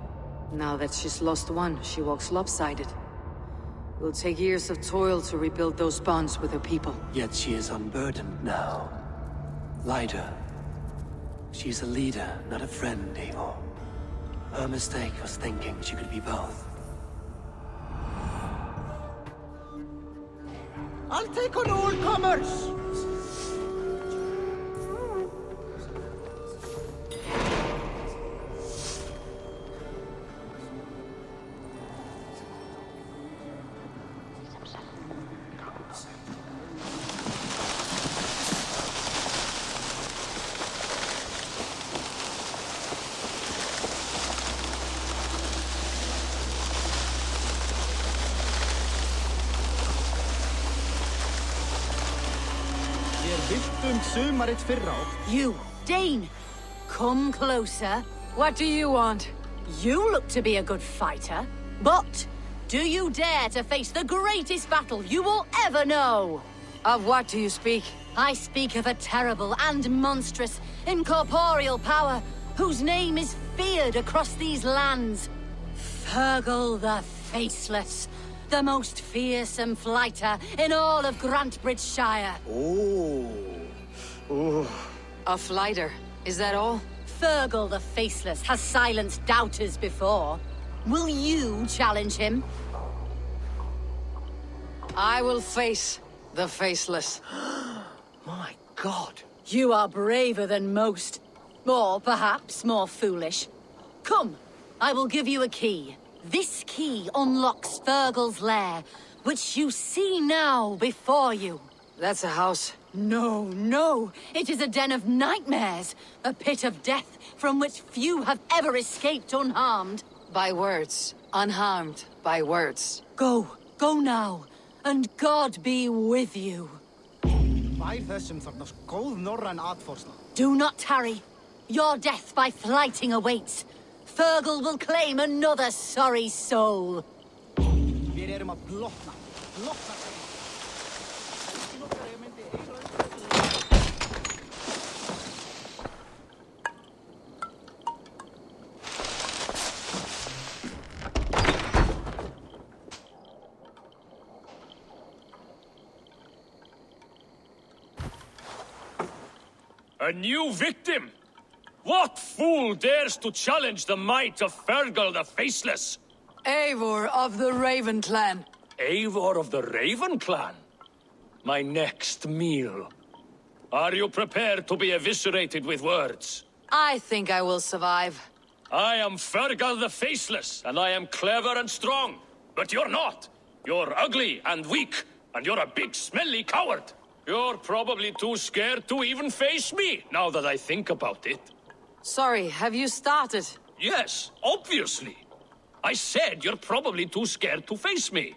Now that she's lost one, she walks lopsided. It will take years of toil to rebuild those bonds with her people. Yet she is unburdened now. Lighter. She's a leader, not a friend, Eivor. Her mistake was thinking she could be both. I'll take on all comers! You, Dane! Come closer. What do you want? You look to be a good fighter, but do you dare to face the greatest battle you will ever know? Of what do you speak? I speak of a terrible and monstrous, incorporeal power whose name is feared across these lands. Fergal the Faceless, the most fearsome fighter in all of Grantebridgeshire. A flighter, is that all? Fergal the Faceless has silenced doubters before. Will you challenge him? I will face the Faceless. My God! You are braver than most. Or perhaps more foolish. Come, I will give you a key. This key unlocks Fergal's lair, which you see now before you. That's a house. No, no. It is a den of nightmares. A pit of death from which few have ever escaped unharmed. By words. Unharmed by words. Go. Go now. And God be with you. Do not tarry. Your death by flighting awaits. Fergal will claim another sorry soul. Við erum að blotna. Blotna. A new victim? What fool dares to challenge the might of Fergal the Faceless? Eivor of the Raven Clan. Eivor of the Raven Clan? My next meal. Are you prepared to be eviscerated with words? I think I will survive. I am Fergal the Faceless, and I am clever and strong. But you're not. You're ugly and weak, and you're a big smelly coward. You're probably too scared to even face me, now that I think about it. Sorry, have you started? Yes, obviously. I said you're probably too scared to face me.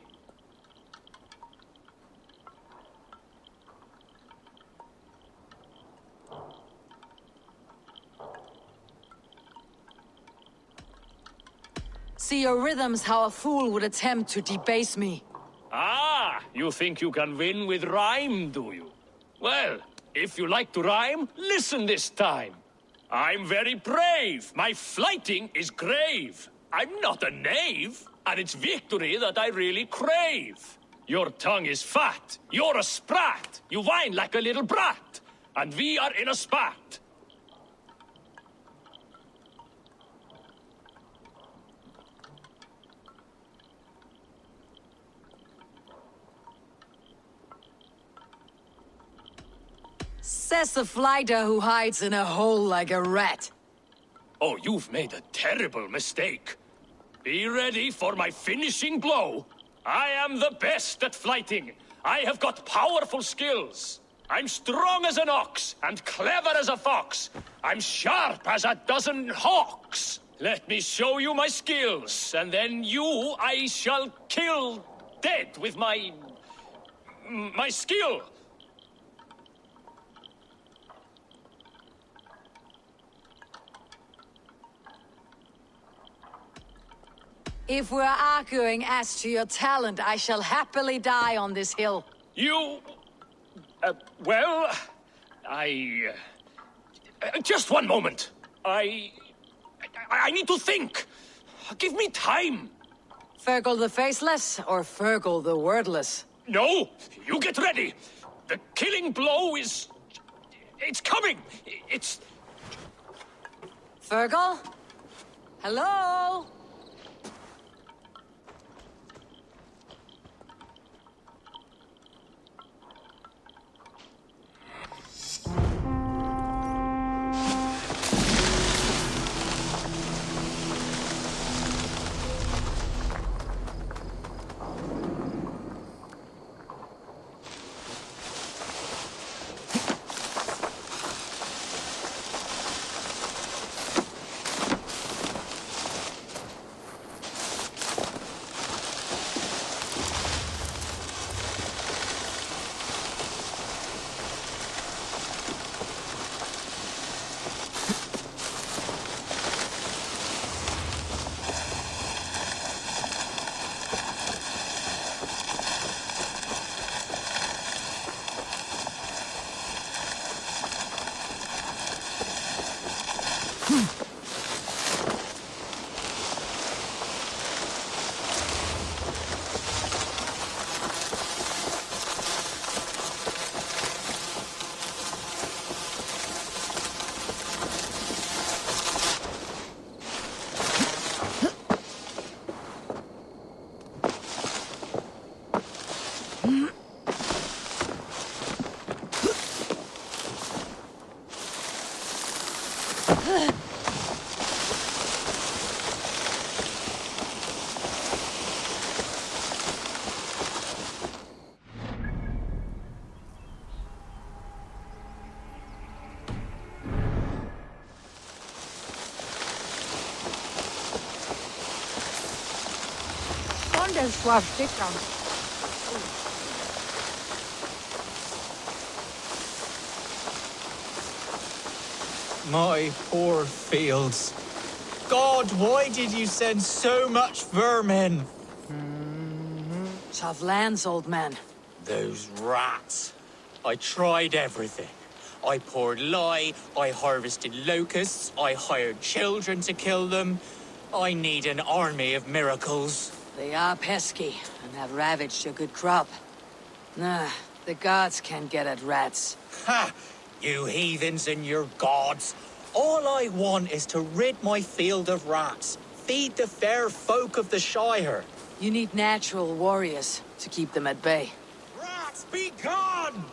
See your rhythms how a fool would attempt to debase me. Ah, you think you can win with rhyme, do you? Well, if you like to rhyme, listen this time. I'm very brave. My flighting is grave. I'm not a knave, and it's victory that I really crave. Your tongue is fat. You're a sprat. You whine like a little brat. And we are in a spat. Says a flighter who hides in a hole like a rat. Oh, you've made a terrible mistake. Be ready for my finishing blow. I am the best at flighting. I have got powerful skills. I'm strong as an ox and clever as a fox. I'm sharp as a dozen hawks. Let me show you my skills, and then you I shall kill dead with my skill. If we're arguing as to your talent, I shall happily die on this hill. You... well... just one moment. I need to think. Give me time. Fergal the Faceless or Fergal the Wordless? No! You get ready! The killing blow is... it's coming! It's... Fergal? Hello? My poor fields. God, why did you send so much vermin? Tough lands, old man. Those rats. I tried everything. I poured lye, I harvested locusts, I hired children to kill them. I need an army of miracles. They are pesky and have ravaged a good crop. Nah, the gods can't get at rats. Ha! You heathens and your gods. All I want is to rid my field of rats. Feed the fair folk of the Shire. You need natural warriors to keep them at bay. Rats, be gone!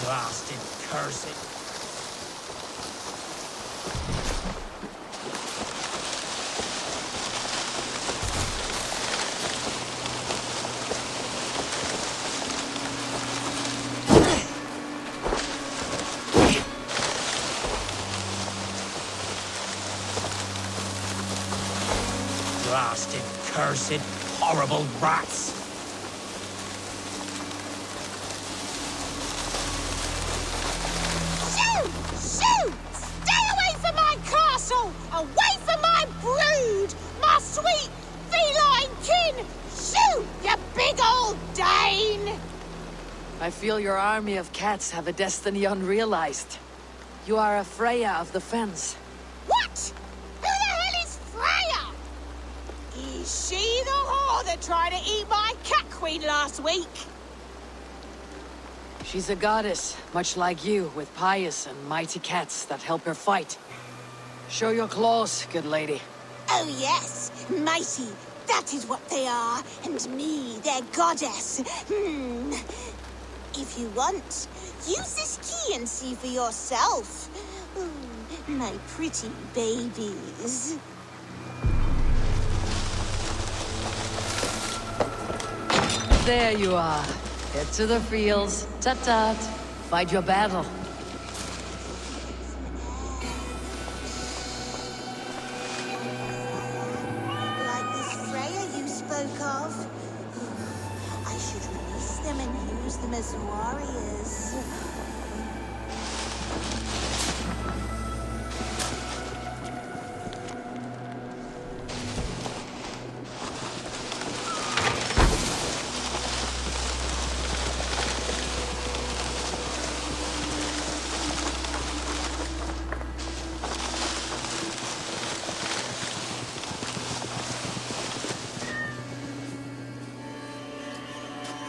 Blasted cursed. Blasted, cursed, horrible rats! Shoot! Shoot! Stay away from my castle! Away from my brood! My sweet feline kin! Shoot, you big old Dane! I feel your army of cats have a destiny unrealized. You are a Freya of the Fens. What? Who the hell is Freya? Is she the whore that tried to eat my cat queen last week? She's a goddess, much like you, with pious and mighty cats that help her fight. Show your claws, good lady. Oh yes, mighty. That is what they are. And me, their goddess. If you want, use this key and see for yourself. Ooh, my pretty babies. There you are. Head to the fields. Tut-tut. Fight your battle. Like this Freya you spoke of. I should release them and use them as warriors.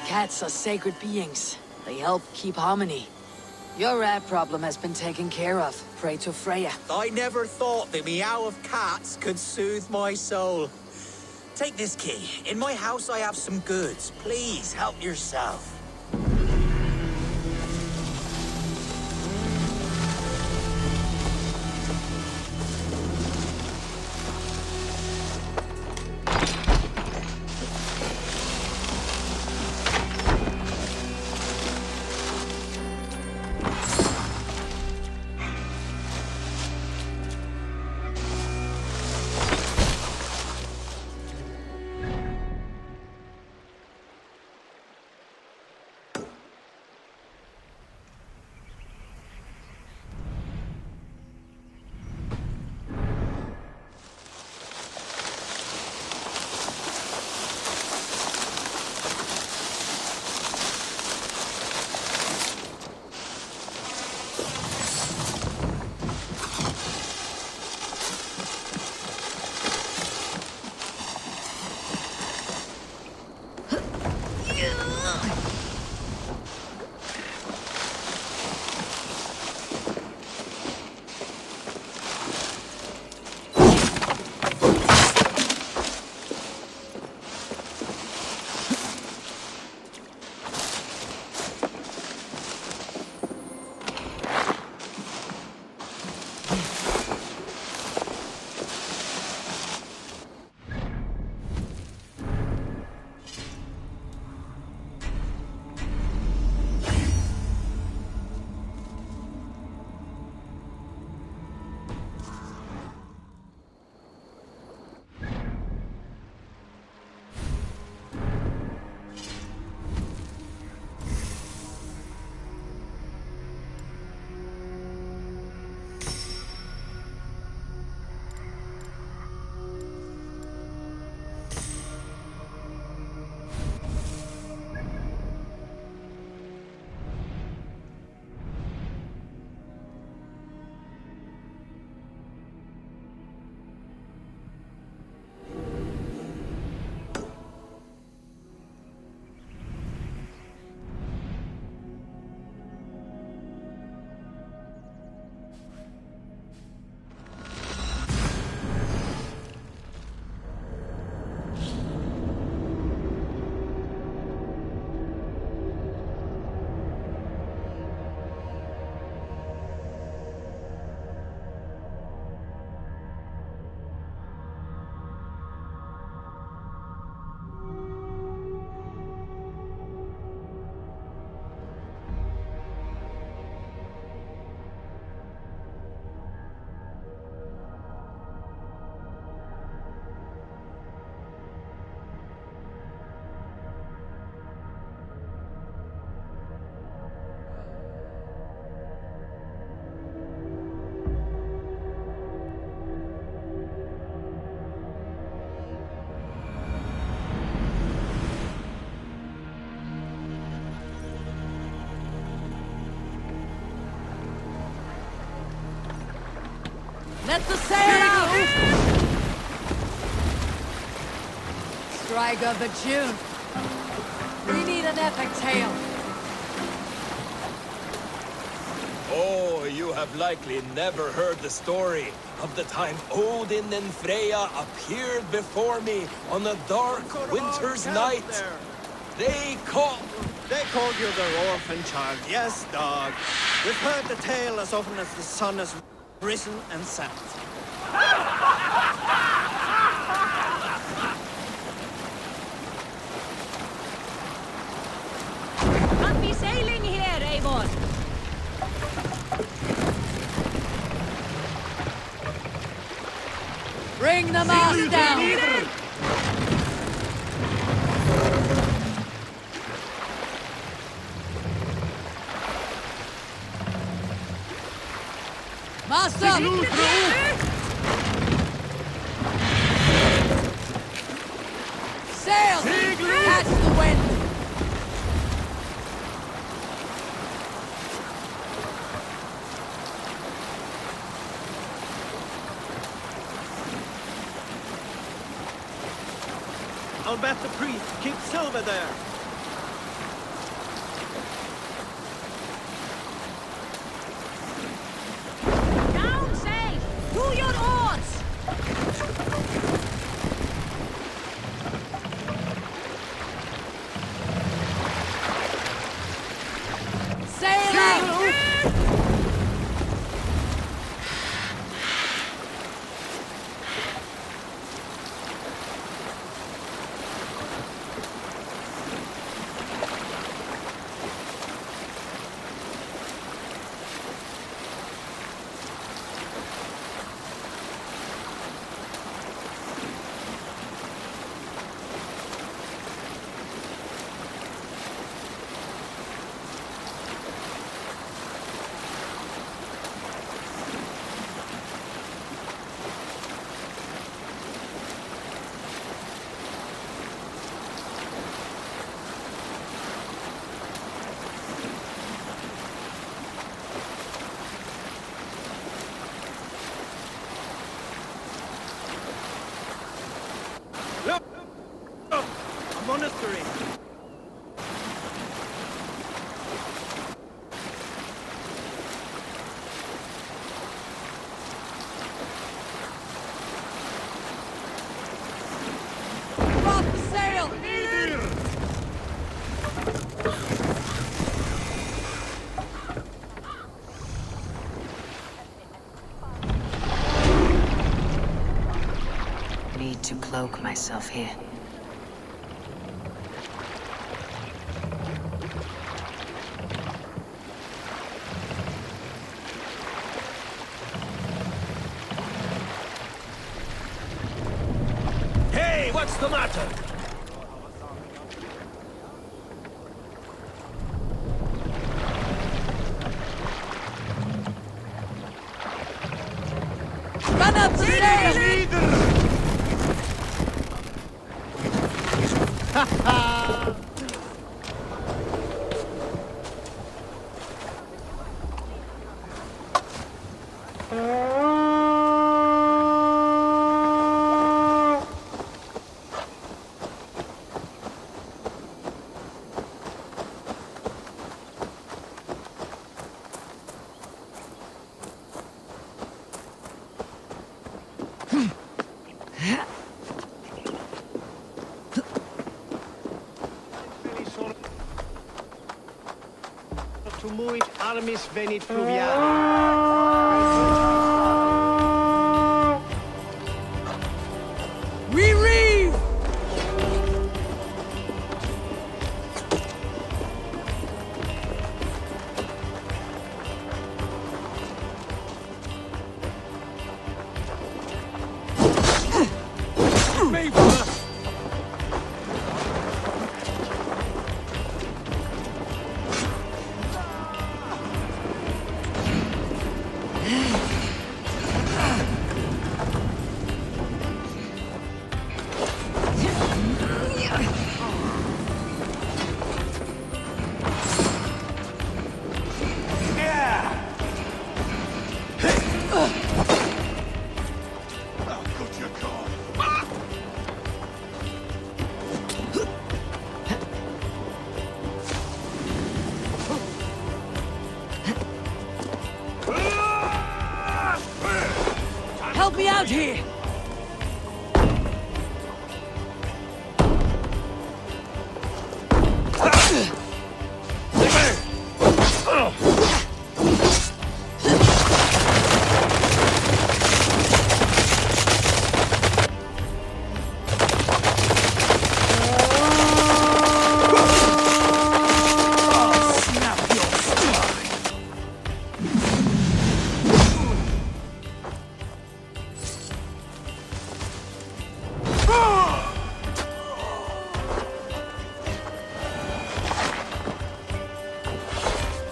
Cats are sacred beings. They help keep harmony. Your rat problem has been taken care of. Pray to Freya. I never thought the meow of cats could soothe my soul. Take this key. In my house I have some goods. Please help yourself. Let the sail out! Strike of the tune. We need an epic tale. Oh, you have likely never heard the story of the time Odin and Freya appeared before me on a dark winter's night. They called you their orphan child. Yes, dog. We've heard the tale as often as the sun has risen and set. Can't be sailing here, Eivor. Bring the mast down! Mast up! Sail! Catch the wind! I'll bet the priest keeps silver there. Down sail! To your oars! Sail out! Look! Oh, a monastery. Drop the sail! Need to cloak myself here. Hey, what's the matter? Run up the sail! Tumuit armis venit fluviali. We reeve! here!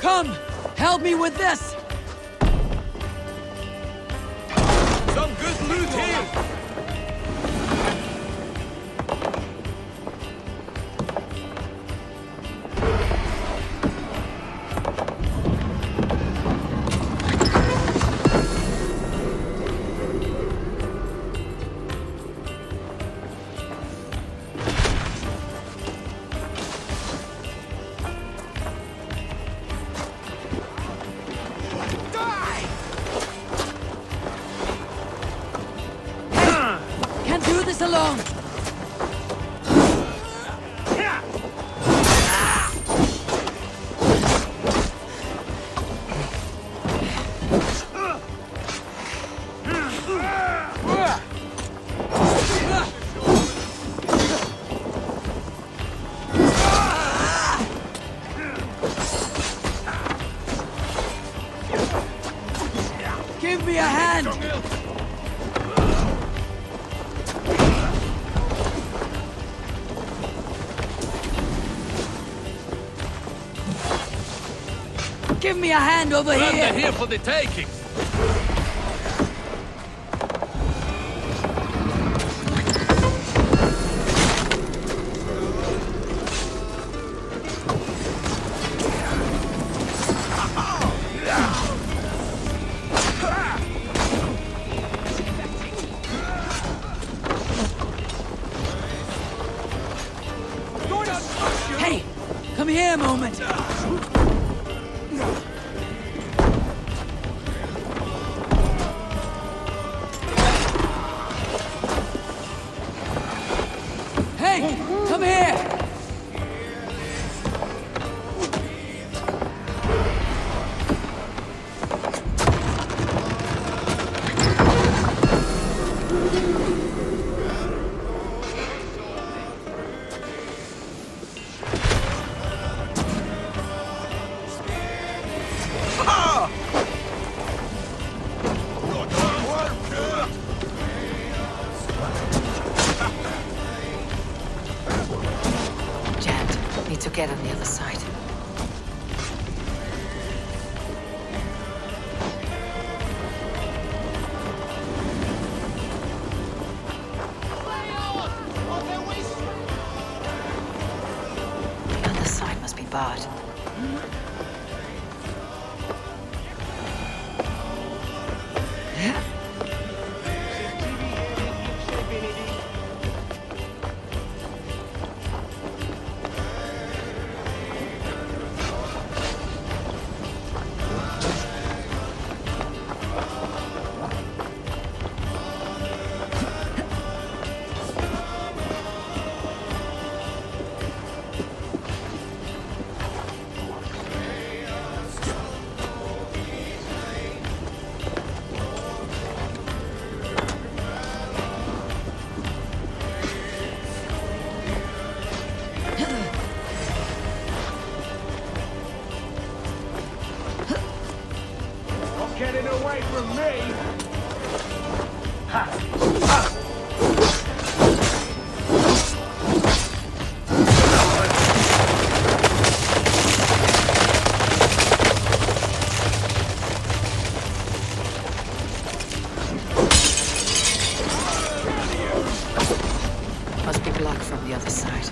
Come! Help me with this! Some good loot here! Can't do this alone! Give me a hand! Give me a hand over Land here! here for the taking! Hey! Come here a moment! Hey! Come here! Need to get on the other side. The other side must be barred. Getting away from me! Must be blocked from the other side.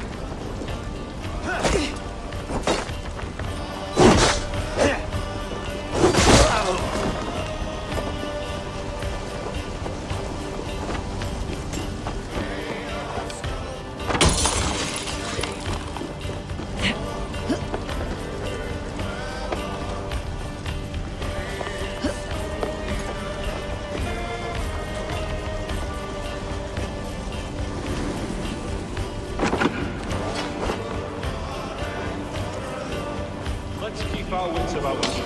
Valwins of ours.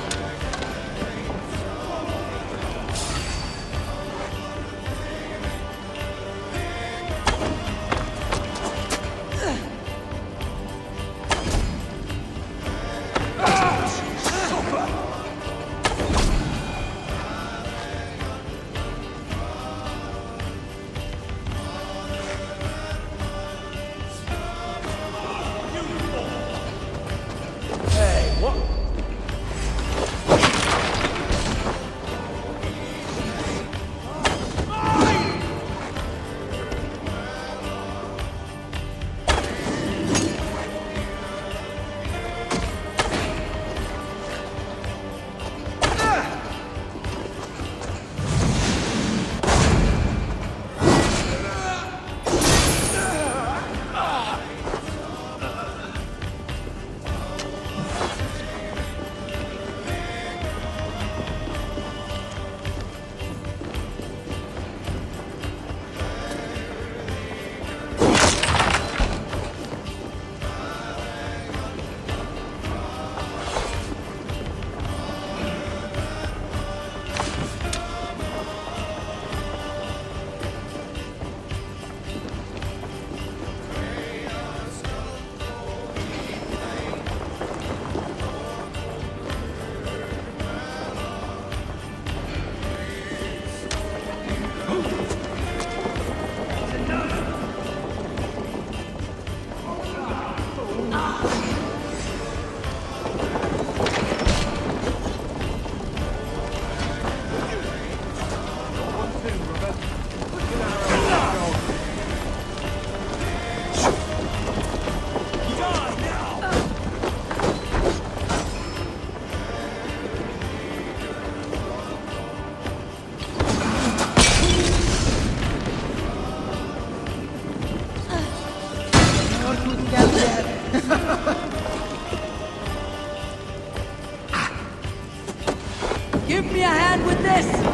Give me a hand with this!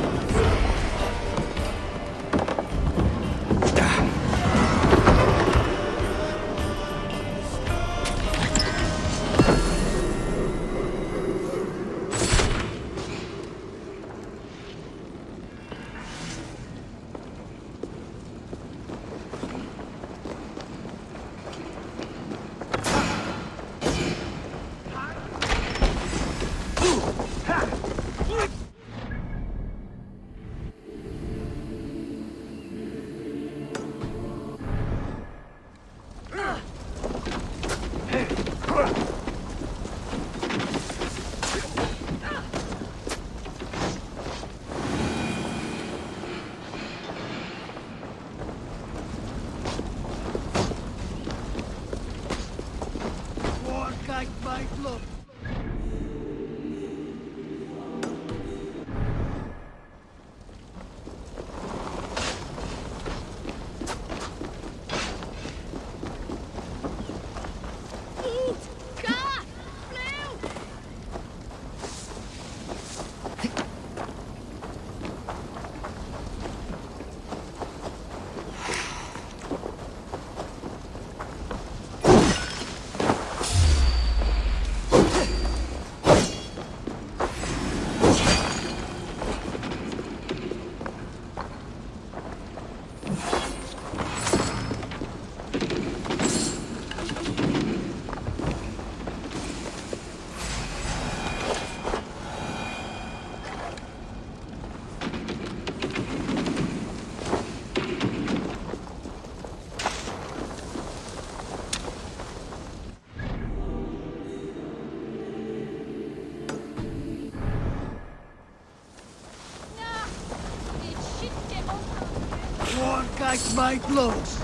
Like my clothes.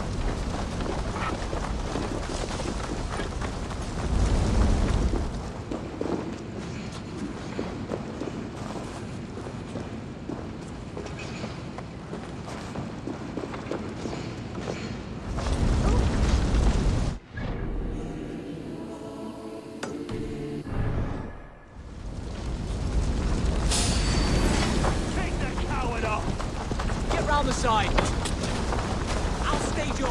Take the coward off! Get round the side! I'll stage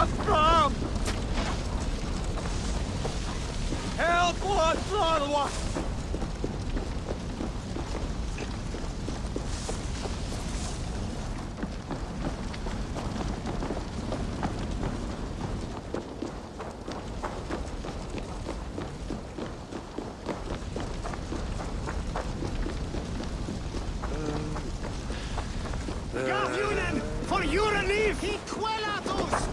us from? Help one, blood one! Gavjunen, for your relief! He quellatus!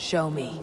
Show me.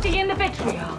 In the vitriol.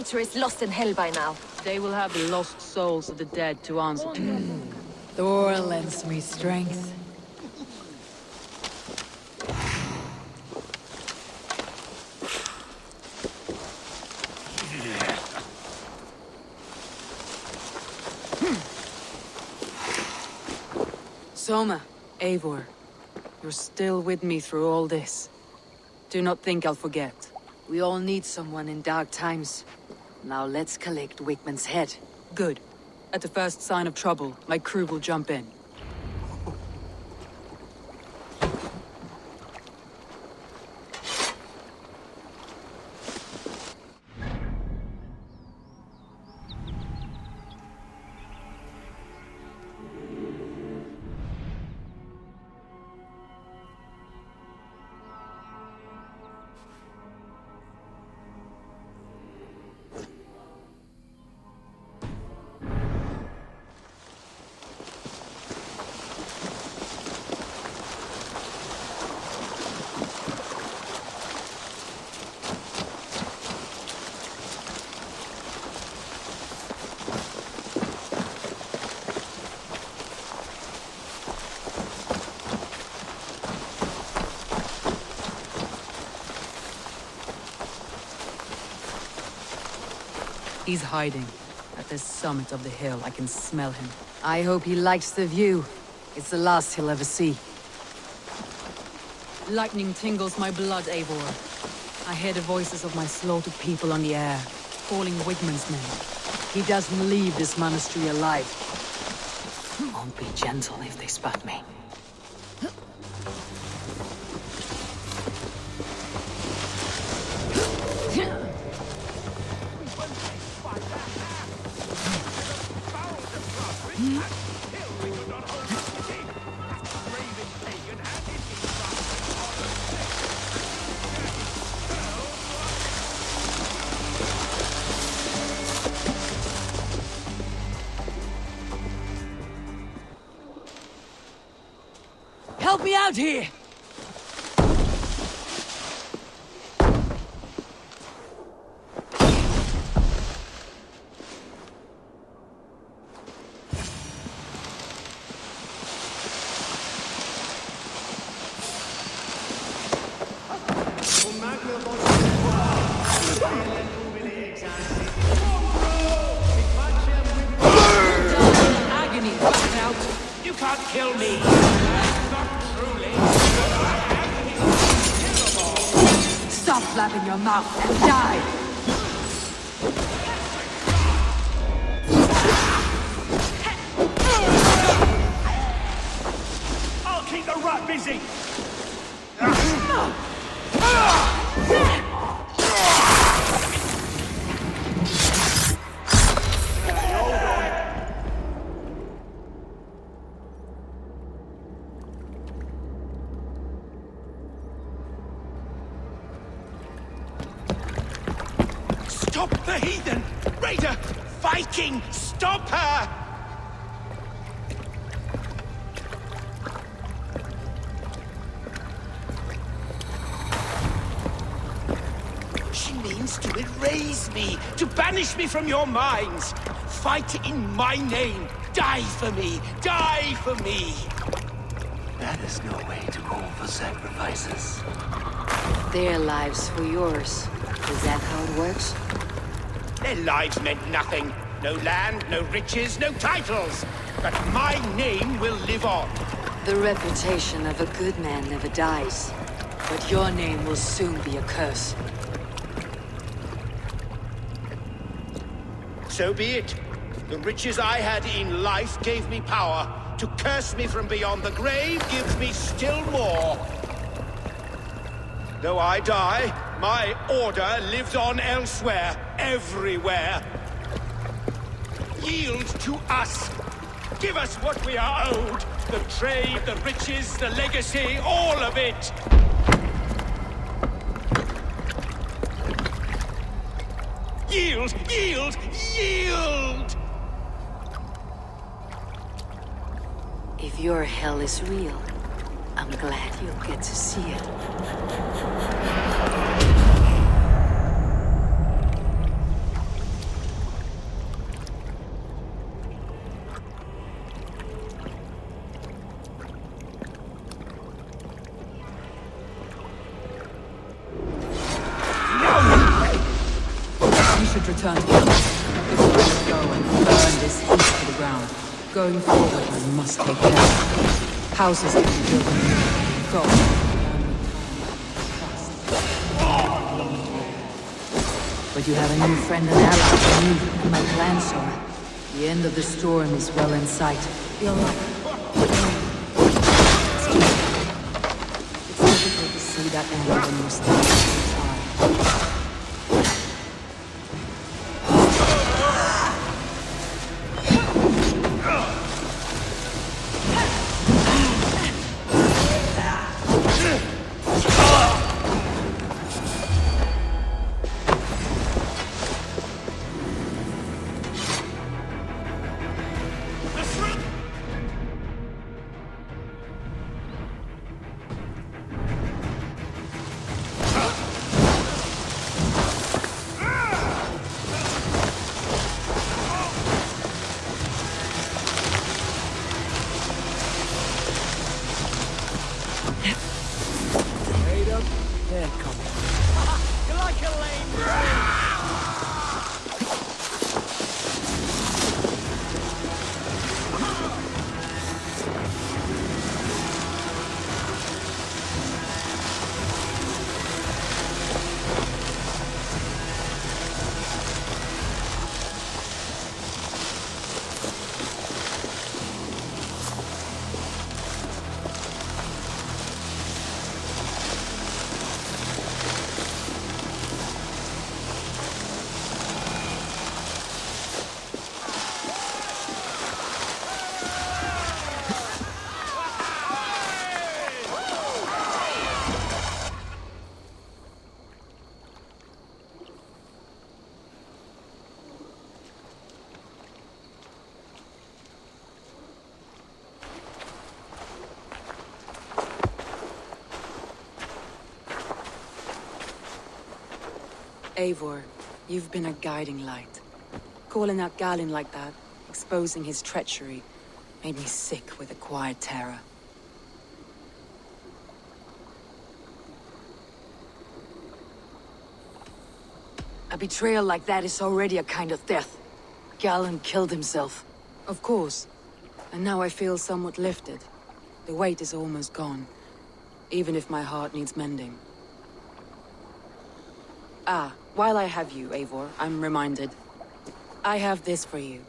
traitor is lost in hell by now. They will have the lost souls of the dead to answer to. Thor lends me strength. Soma, Eivor, you're still with me through all this. Do not think I'll forget. We all need someone in dark times. Now let's collect Wigmund's head. Good. At the first sign of trouble, my crew will jump in. He's hiding. At the summit of the hill, I can smell him. I hope he likes the view. It's the last he'll ever see. Lightning tingles my blood, Eivor. I hear the voices of my slaughtered people on the air, calling Wigmund's name. He doesn't leave this monastery alive. Won't be gentle if they spot me. Help me out here! Agony, back out! You can't kill me! Stop flapping your mouth and die! I'll keep the rat busy! Stop the heathen! Raider! Viking! Stop her! She means to erase me, to banish me from your minds. Fight in my name. Die for me. Die for me. That is no way to call for sacrifices. Their lives for yours. Is that how it works? Their lives meant nothing. No land, no riches, no titles. But my name will live on. The reputation of a good man never dies. But your name will soon be a curse. So be it. The riches I had in life gave me power. To curse me from beyond the grave gives me still more. Though I die, my order lives on elsewhere, everywhere. Yield to us. Give us what we are owed. The trade, the riches, the legacy, all of it. Yield, yield, yield! If your hell is real, I'm glad you'll get to see it. turn to them. If we let go and burn this heap to the ground, going forward I must take care. Houses can be built anew. Crops. But you have a new friend and ally in me and my clan, Sora. The end of the storm is well in sight. You're right. It's difficult to see that end when you're standing inside. Eivor, you've been a guiding light. Calling out Galin like that, exposing his treachery, made me sick with a quiet terror. A betrayal like that is already a kind of death. Galin killed himself. Of course. And now I feel somewhat lifted. The weight is almost gone, even if my heart needs mending. Ah, while I have you, Eivor, I'm reminded. I have this for you.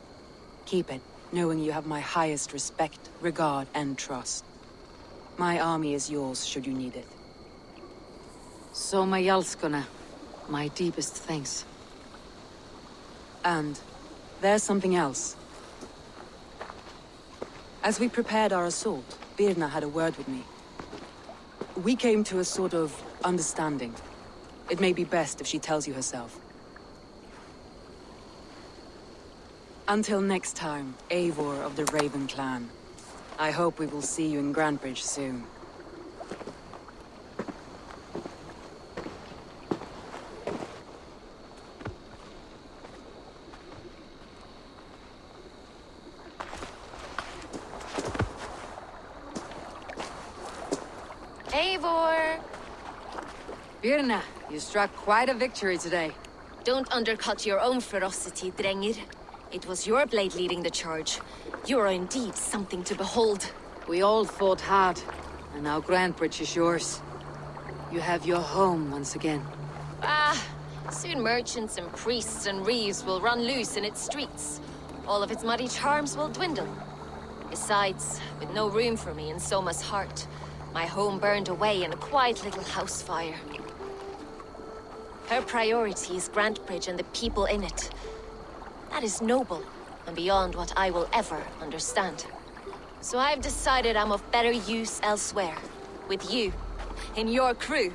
Keep it, knowing you have my highest respect, regard, and trust. My army is yours, should you need it. Soma Jalskona. My deepest thanks. And there's something else. As we prepared our assault, Birna had a word with me. We came to a sort of understanding. It may be best if she tells you herself. Until next time, Eivor of the Raven Clan. I hope we will see you in Grantebridge soon. Eivor! Birna, you struck quite a victory today. Don't undercut your own ferocity, Drengir. It was your blade leading the charge. You are indeed something to behold. We all fought hard, and now Grantebridge is yours. You have your home once again. Soon merchants and priests and reeves will run loose in its streets. All of its muddy charms will dwindle. Besides, with no room for me in Soma's heart, my home burned away in a quiet little house fire. Her priority is Grantebridge and the people in it. That is noble, and beyond what I will ever understand. So I've decided I'm of better use elsewhere. With you, in your crew.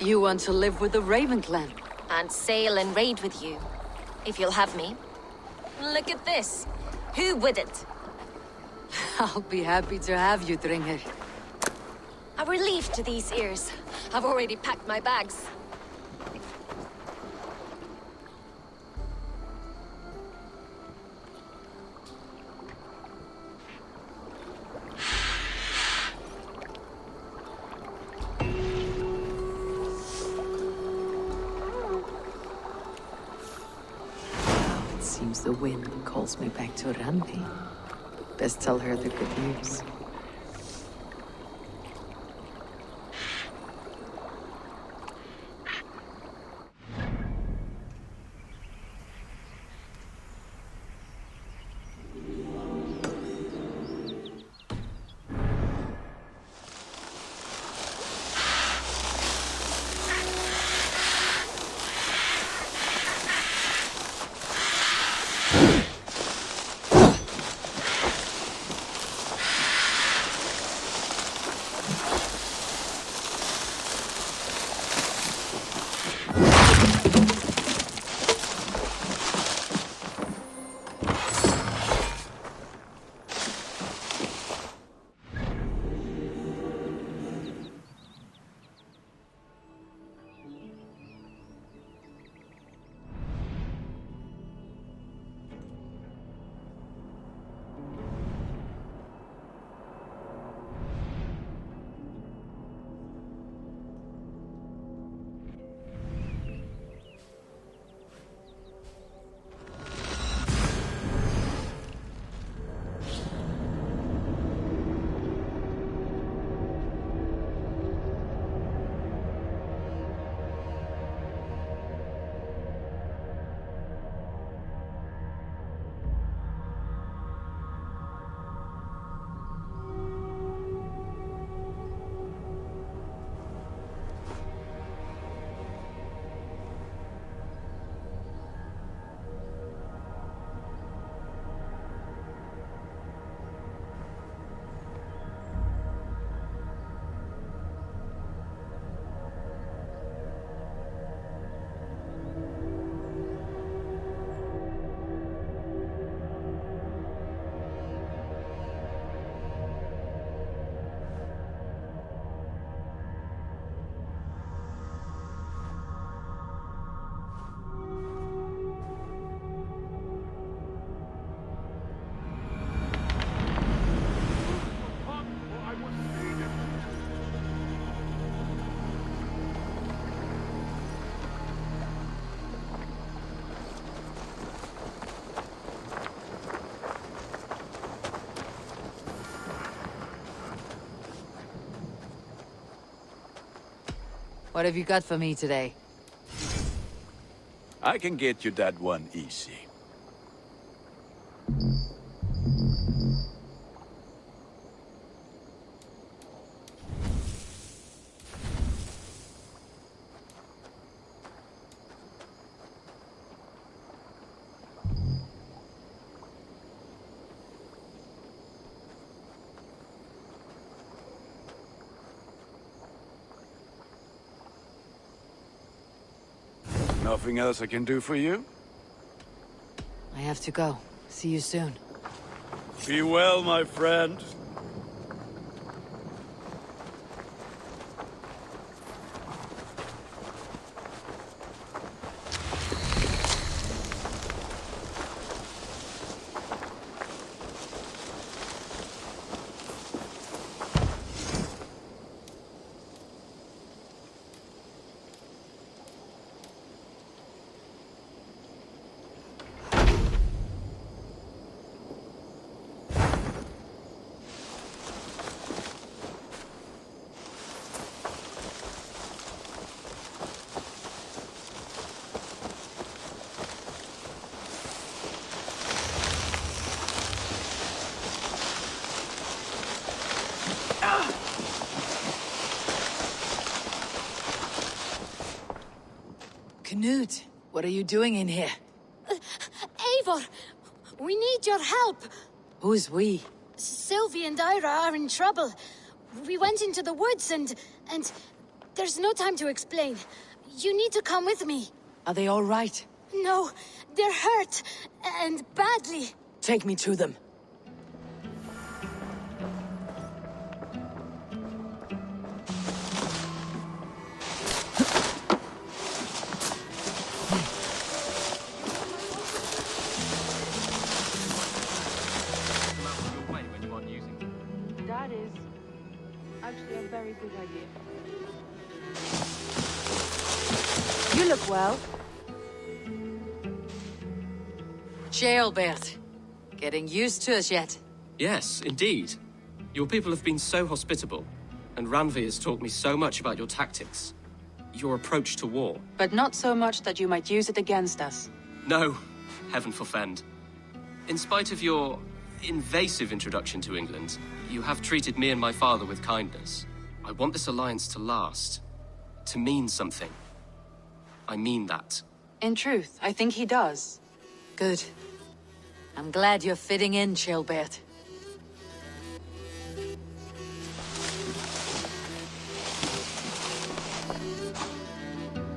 You want to live with the Raven Clan? And sail and raid with you, if you'll have me. Look at this. Who wouldn't? I'll be happy to have you, Drengir. A relief to these ears. I've already packed my bags. Seems the wind calls me back to Randi. Best tell her the good news. What have you got for me today? I can get you that one easy. Nothing else I can do for you? I have to go. See you soon. Be well, my friend. Knut, what are you doing in here? Eivor, we need your help. Who's we? Sylvie and Ira are in trouble. We went into the woods and there's no time to explain. You need to come with me. Are they all right? No, they're hurt, and badly. Take me to them. That is actually a very good idea. You look well. Jailbert. Getting used to us yet? Yes, indeed. Your people have been so hospitable, and Ranvi has taught me so much about your tactics. Your approach to war. But not so much that you might use it against us. No, heaven forfend. In spite of your invasive introduction to England, you have treated me and my father with kindness. I want this alliance to last, to mean something. I mean that. In truth, I think he does. Good. I'm glad you're fitting in, Jailbert.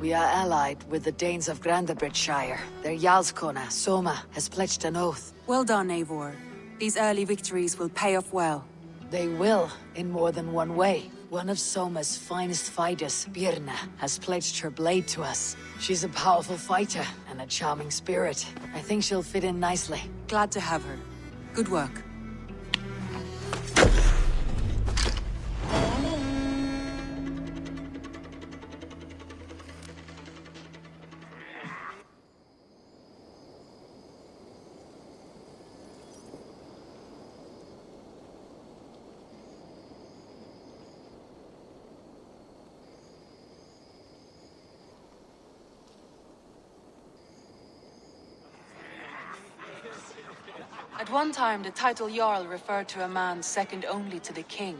We are allied with the Danes of Grandabridgeshire. Their Jarlskona, Soma, has pledged an oath. Well done, Eivor. These early victories will pay off well. They will, in more than one way. One of Soma's finest fighters, Birna, has pledged her blade to us. She's a powerful fighter and a charming spirit. I think she'll fit in nicely. Glad to have her. Good work. At one time, the title Jarl referred to a man second only to the king.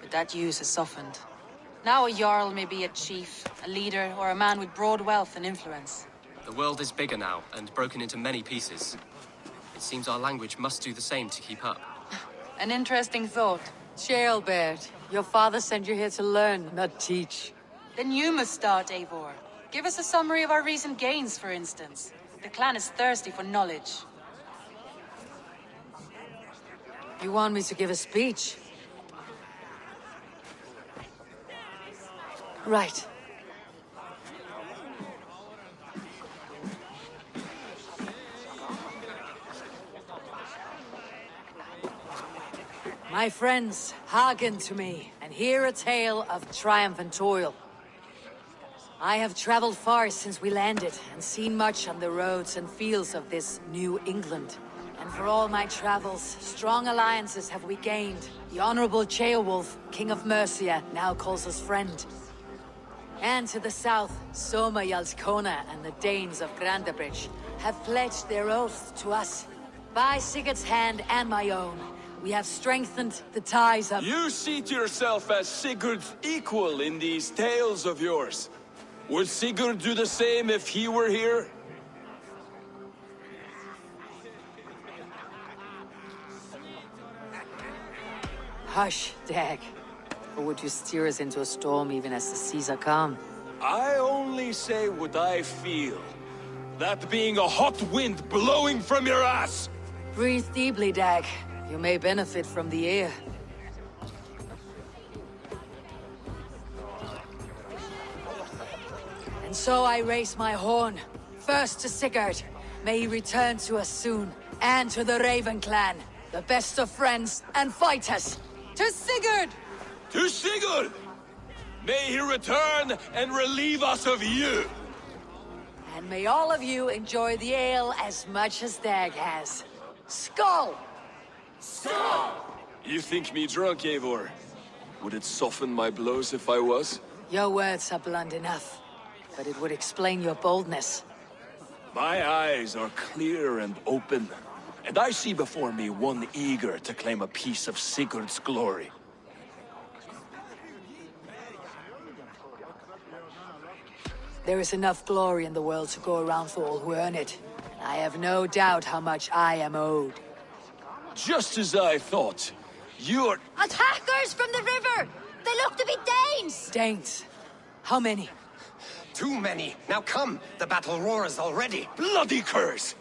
But that use has softened. Now a Jarl may be a chief, a leader, or a man with broad wealth and influence. The world is bigger now, and broken into many pieces. It seems our language must do the same to keep up. An interesting thought. Jailbert, your father sent you here to learn, not teach. Then you must start, Eivor. Give us a summary of our recent gains, for instance. The clan is thirsty for knowledge. You want me to give a speech? Right. My friends, hearken to me, and hear a tale of triumph and toil. I have traveled far since we landed, and seen much on the roads and fields of this New England. And for all my travels, strong alliances have we gained. The Honorable Ceolwulf, King of Mercia, now calls us friend. And to the south, Soma Jarlskona and the Danes of Grandabridge have pledged their oath to us. By Sigurd's hand and my own, we have strengthened the ties of— You seat yourself as Sigurd's equal in these tales of yours. Would Sigurd do the same if he were here? Hush, Dag. Or would you steer us into a storm even as the seas are calm? I only say what I feel. That being a hot wind blowing from your ass! Breathe deeply, Dag. You may benefit from the air. And so I raise my horn. First to Sigurd. May he return to us soon. And to the Raven clan. The best of friends and fighters. To Sigurd! To Sigurd! May he return and relieve us of you! And may all of you enjoy the ale as much as Dag has. Skull! Skull! You think me drunk, Eivor? Would it soften my blows if I was? Your words are blunt enough, but it would explain your boldness. My eyes are clear and open, and I see before me one eager to claim a piece of Sigurd's glory. There is enough glory in the world to go around for all who earn it. And I have no doubt how much I am owed. Just as I thought. You're— Attackers from the river! They look to be Danes! Danes? How many? Too many. Now come! The battle roars already. Bloody curse!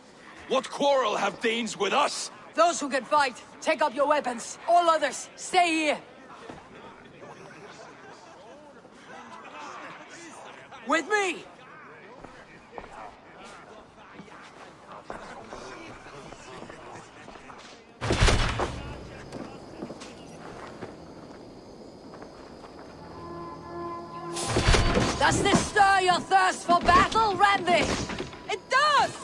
What quarrel have Danes with us? Those who can fight, take up your weapons. All others, stay here. With me! Does this stir your thirst for battle, Randy? It does!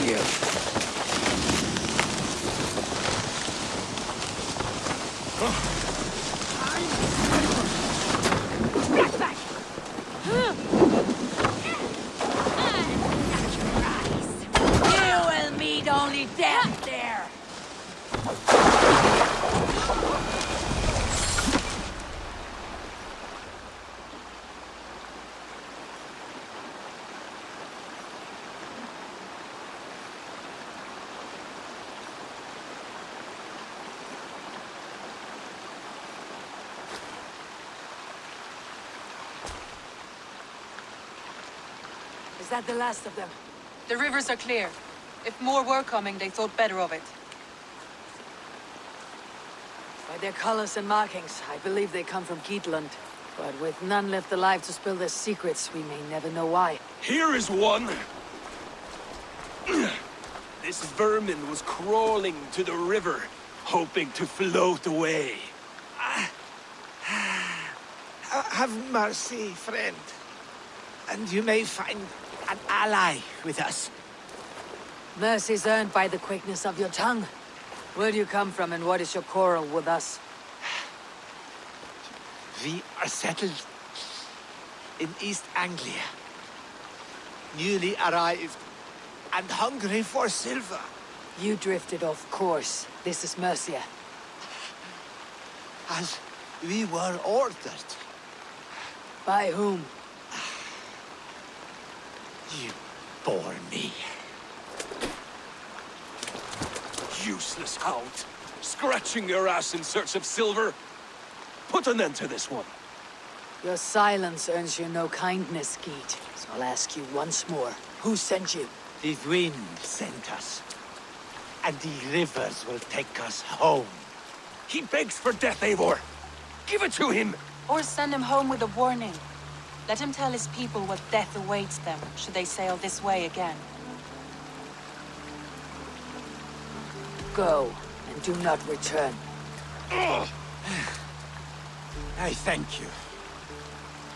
you. You will meet only death there. Is that the last of them? The rivers are clear. If more were coming, they thought better of it. By their colors and markings, I believe they come from Geatland. But with none left alive to spill their secrets, we may never know why. Here is one. This vermin was crawling to the river, hoping to float away. Have mercy, friend. And you may find an ally with us. Mercy's earned by the quickness of your tongue. Where do you come from and what is your quarrel with us? We are settled in East Anglia. Newly arrived and hungry for silver. You drifted off course. This is Mercia. As we were ordered. By whom? You bore me. Useless hound. Scratching your ass in search of silver. Put an end to this one. Your silence earns you no kindness, Geet. So I'll ask you once more. Who sent you? The wind sent us. And the rivers will take us home. He begs for death, Eivor. Give it to him. Or send him home with a warning. Let him tell his people what death awaits them, should they sail this way again. Go, and do not return. I thank you.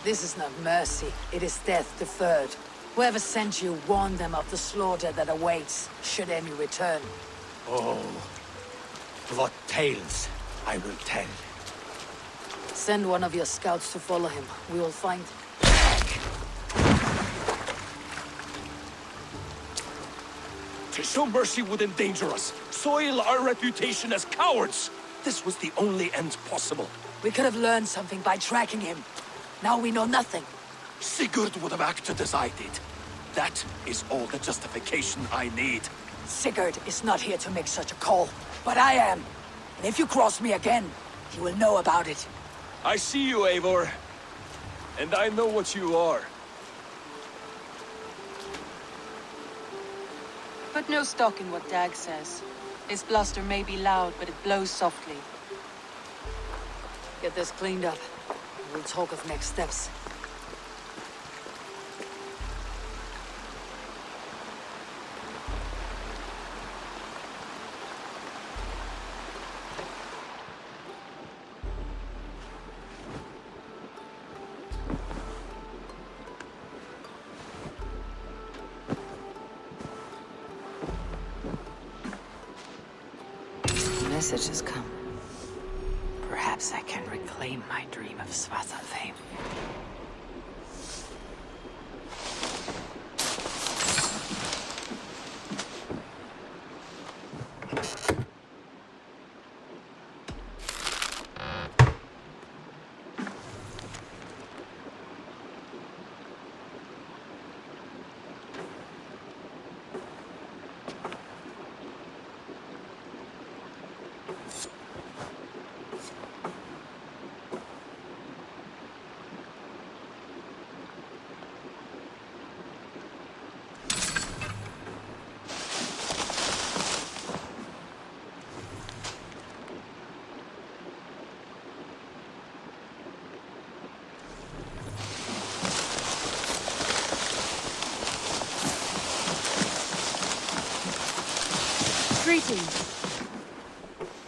This is not mercy, it is death deferred. Whoever sent you warned them of the slaughter that awaits, should any return. Oh, what tales I will tell. Send one of your scouts to follow him. We will find... To show mercy would endanger us, soil our reputation as cowards. This was the only end possible. We could have learned something by tracking him. Now we know nothing. Sigurd would have acted as I did. That is all the justification I need. Sigurd is not here to make such a call, but I am. And if you cross me again, he will know about it. I see you, Eivor. And I know what you are. Put no stock in what Dag says. His bluster may be loud, but it blows softly. Get this cleaned up. We'll talk of next steps. Message has come. Perhaps I can reclaim my dream of Svartalfheim.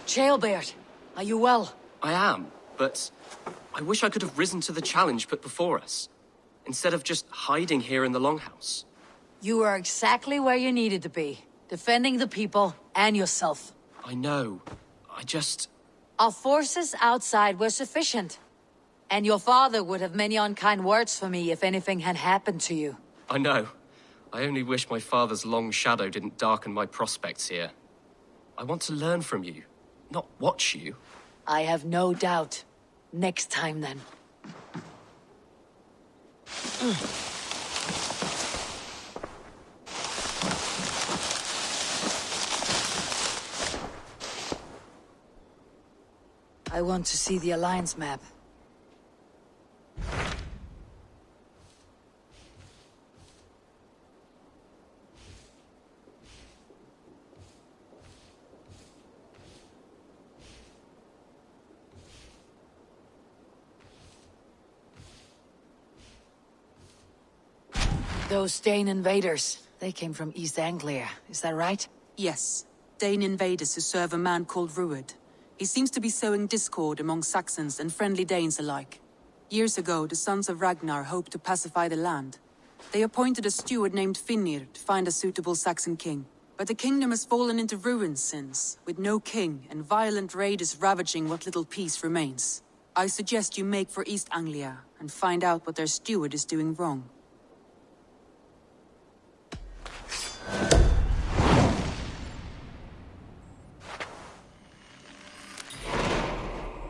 Jailbird, are you well? I am, but I wish I could have risen to the challenge put before us, instead of just hiding here in the Longhouse. You are exactly where you needed to be. Defending the people and yourself. I know. Our forces outside were sufficient. And your father would have many unkind words for me if anything had happened to you. I know. I only wish my father's long shadow didn't darken my prospects here. I want to learn from you, not watch you. I have no doubt. Next time, then. I want to see the Alliance map. Those Dane invaders, they came from East Anglia, is that right? Yes. Dane invaders who serve a man called Ruud. He seems to be sowing discord among Saxons and friendly Danes alike. Years ago, the sons of Ragnar hoped to pacify the land. They appointed a steward named Finnir to find a suitable Saxon king. But the kingdom has fallen into ruins since, with no king and violent raiders ravaging what little peace remains. I suggest you make for East Anglia and find out what their steward is doing wrong.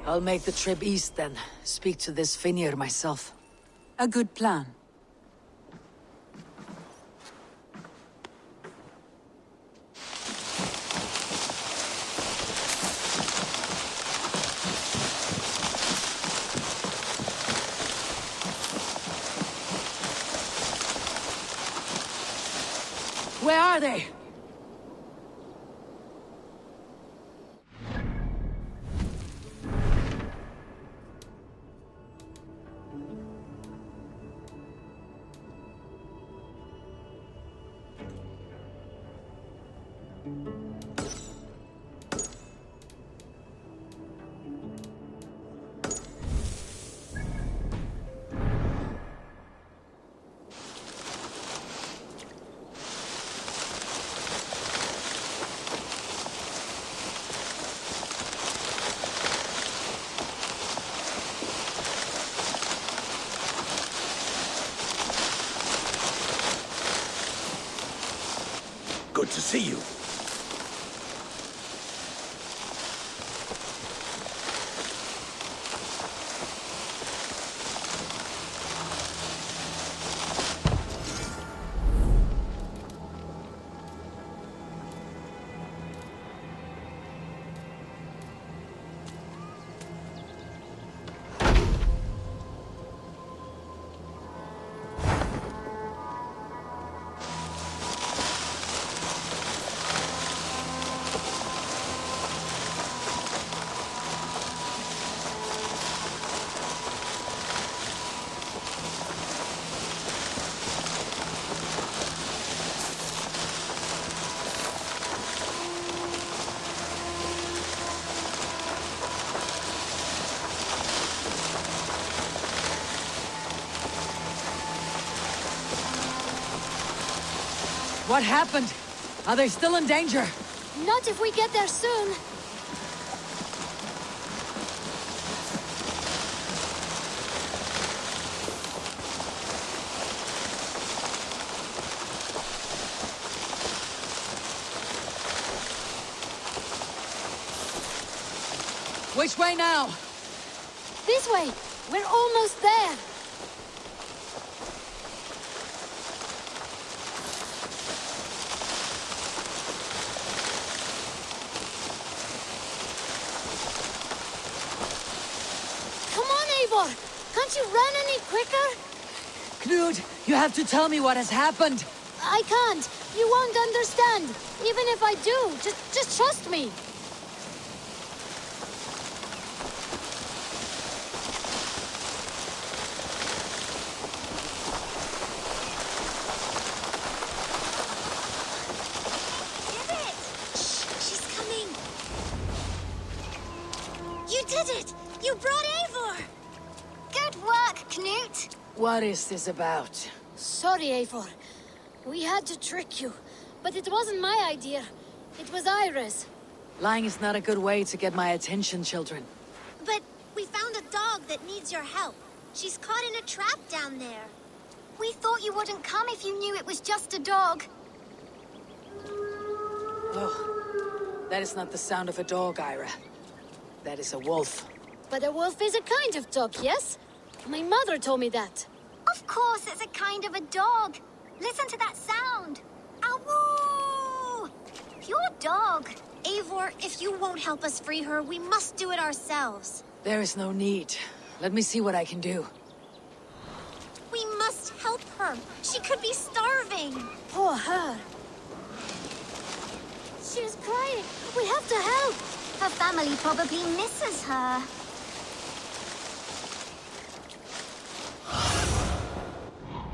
I'll make the trip east then. Speak to this Finnir myself. A good plan. Where are they? Good to see you. What happened? Are they still in danger? Not if we get there soon. Which way now? This way. We're almost there. Can't you run any quicker? Knut, you have to tell me what has happened. I can't. You won't understand. Even if I do, just trust me. Give it! Shh, she's coming. You did it! You brought Eivor! Good work, Knut! What is this about? Sorry, Eivor. We had to trick you. But it wasn't my idea. It was Iris. Lying is not a good way to get my attention, children. But we found a dog that needs your help. She's caught in a trap down there. We thought you wouldn't come if you knew it was just a dog. Oh, that is not the sound of a dog, Ira. That is a wolf. But a wolf is a kind of dog, yes? My mother told me that. Of course it's a kind of a dog. Listen to that sound. Awoo! Pure dog. Eivor, if you won't help us free her, we must do it ourselves. There is no need. Let me see what I can do. We must help her. She could be starving. Poor her. She's crying. We have to help. Her family probably misses her.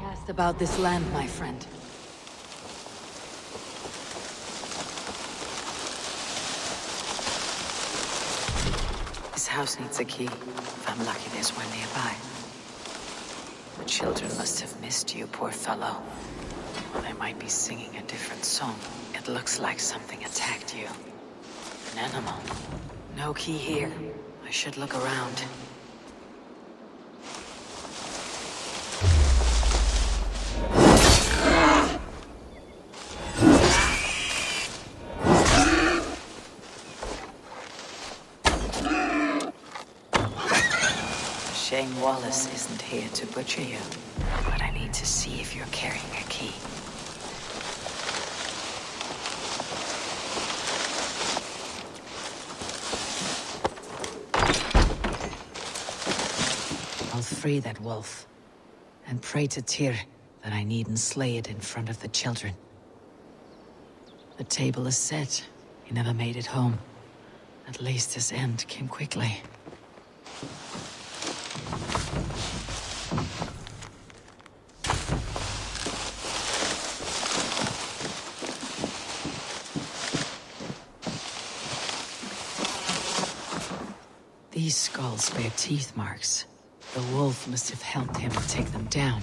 Asked about this land, my friend. This house needs a key. If I'm lucky, there's one nearby. The children must have missed you, poor fellow. They might be singing a different song. It looks like something attacked you. An animal. No key here. I should look around. Shame Wallace isn't here to butcher you, but I need to see if you're carrying a key. I'll free that wolf, and pray to Tyr that I needn't slay it in front of the children. The table is set. He never made it home. At least his end came quickly. These skulls bear teeth marks. The wolf must have helped him take them down.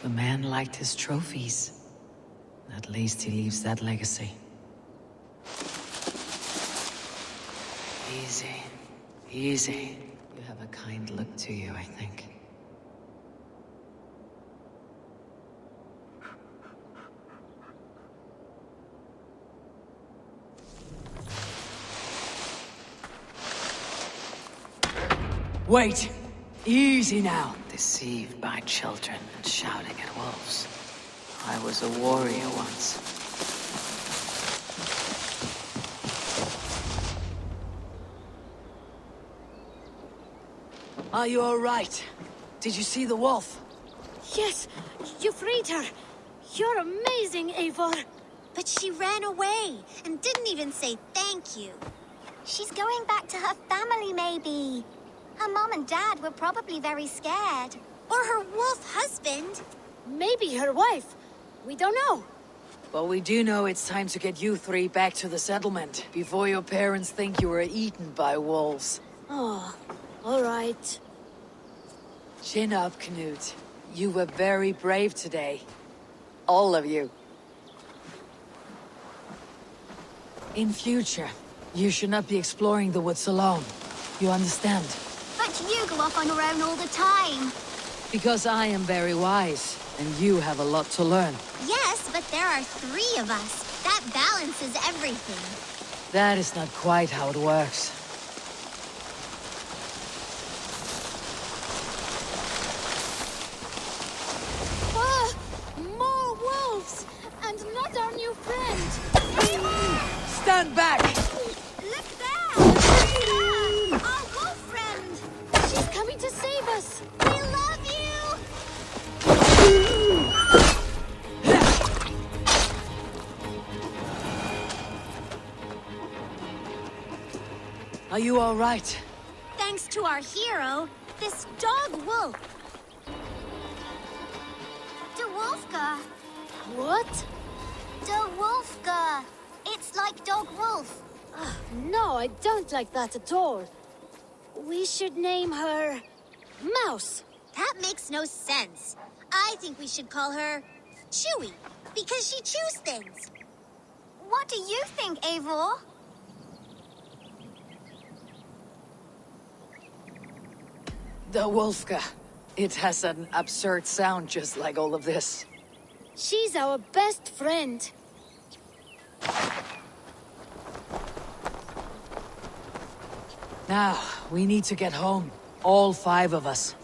The man liked his trophies. At least he leaves that legacy. Easy. Easy. You have a kind look to you, I think. Wait! Easy now! Deceived by children and shouting at wolves. I was a warrior once. Are you all right? Did you see the wolf? Yes, you freed her. You're amazing, Eivor. But she ran away and didn't even say thank you. She's going back to her family, maybe. Her mom and dad were probably very scared. Or her wolf husband. Maybe her wife. We don't know. But we do know it's time to get you three back to the settlement before your parents think you were eaten by wolves. Oh, all right. Chin up, Knut. You were very brave today. All of you. In future, you should not be exploring the woods alone. You understand? But you go off on your own all the time. Because I am very wise, and you have a lot to learn. Yes, but there are 3 of us. That balances everything. That is not quite how it works. Ah! More wolves! And not our new friend! Stand back! Look there! Our wolf friend! She's coming to save us! We love you! Are you all right? Thanks to our hero, this dog wolf. De Wolfka. What? De Wolfka. It's like dog wolf. No, I don't like that at all. We should name her Mouse. That makes no sense. I think we should call her Chewy, because she chews things. What do you think, Eivor? The Wolfka. It has an absurd sound just like all of this. She's our best friend. Now, we need to get home. All 5 of us.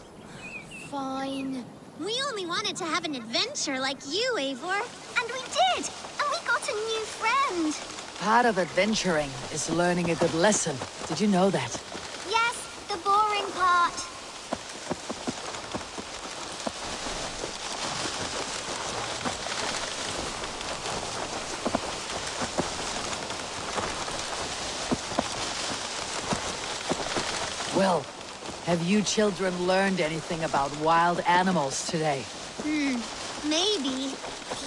Fine. We only wanted to have an adventure like you, Eivor. And we did! And we got a new friend! Part of adventuring is learning a good lesson. Did you know that? Yes, the boring part. Well, have you children learned anything about wild animals today? Maybe.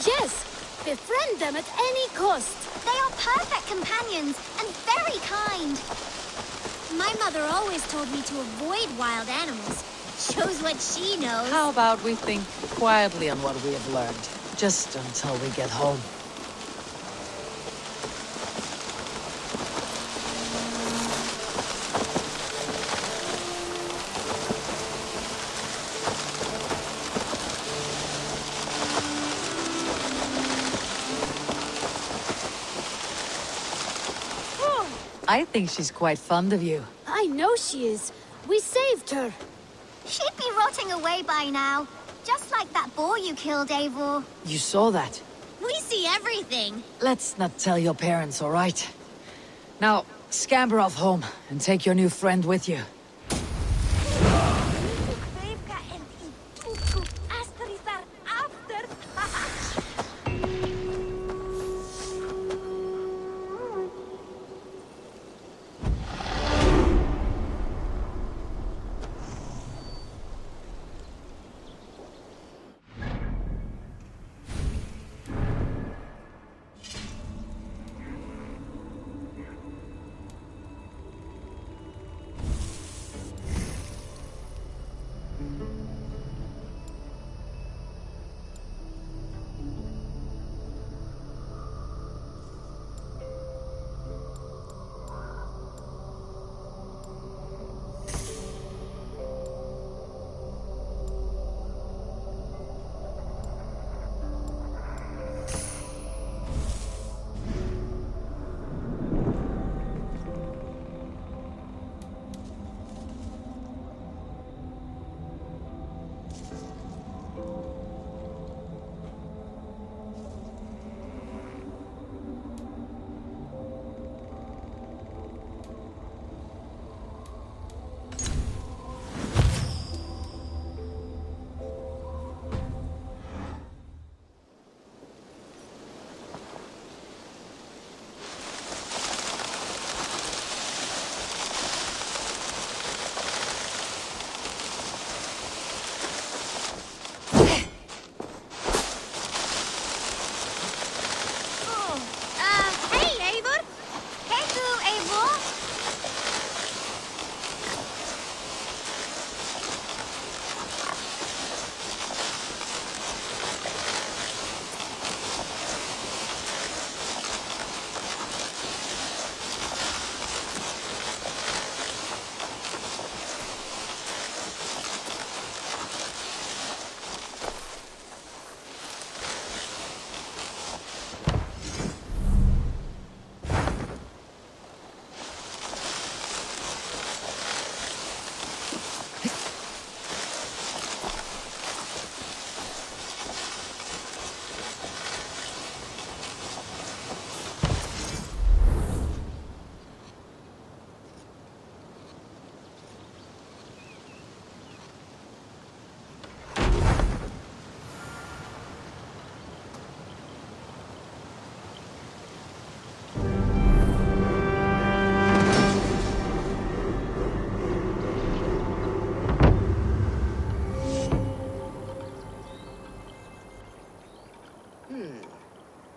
Yes! Befriend them at any cost! They are perfect companions and very kind. My mother always told me to avoid wild animals. Shows what she knows. How about we think quietly on what we have learned, just until we get home? I think she's quite fond of you. I know she is. We saved her. She'd be rotting away by now. Just like that boar you killed, Eivor. You saw that? We see everything. Let's not tell your parents, all right? Now, scamper off home and take your new friend with you.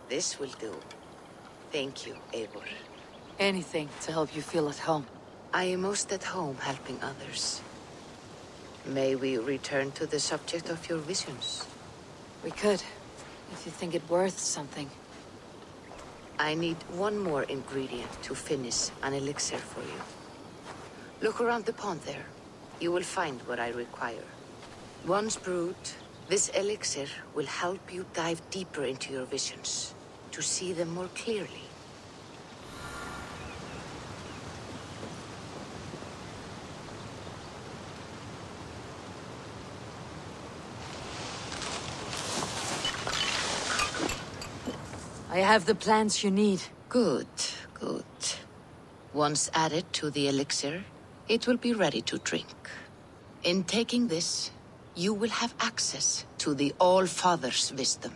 This will do. Thank you, Eivor. Anything to help you feel at home. I am most at home helping others. May we return to the subject of your visions? We could, if you think it worth something. I need one more ingredient to finish an elixir for you. Look around the pond there. You will find what I require. Once brewed, this elixir will help you dive deeper into your visions, to see them more clearly. I have the plants you need. Good, good. Once added to the elixir, it will be ready to drink. In taking this, you will have access to the All-Father's wisdom.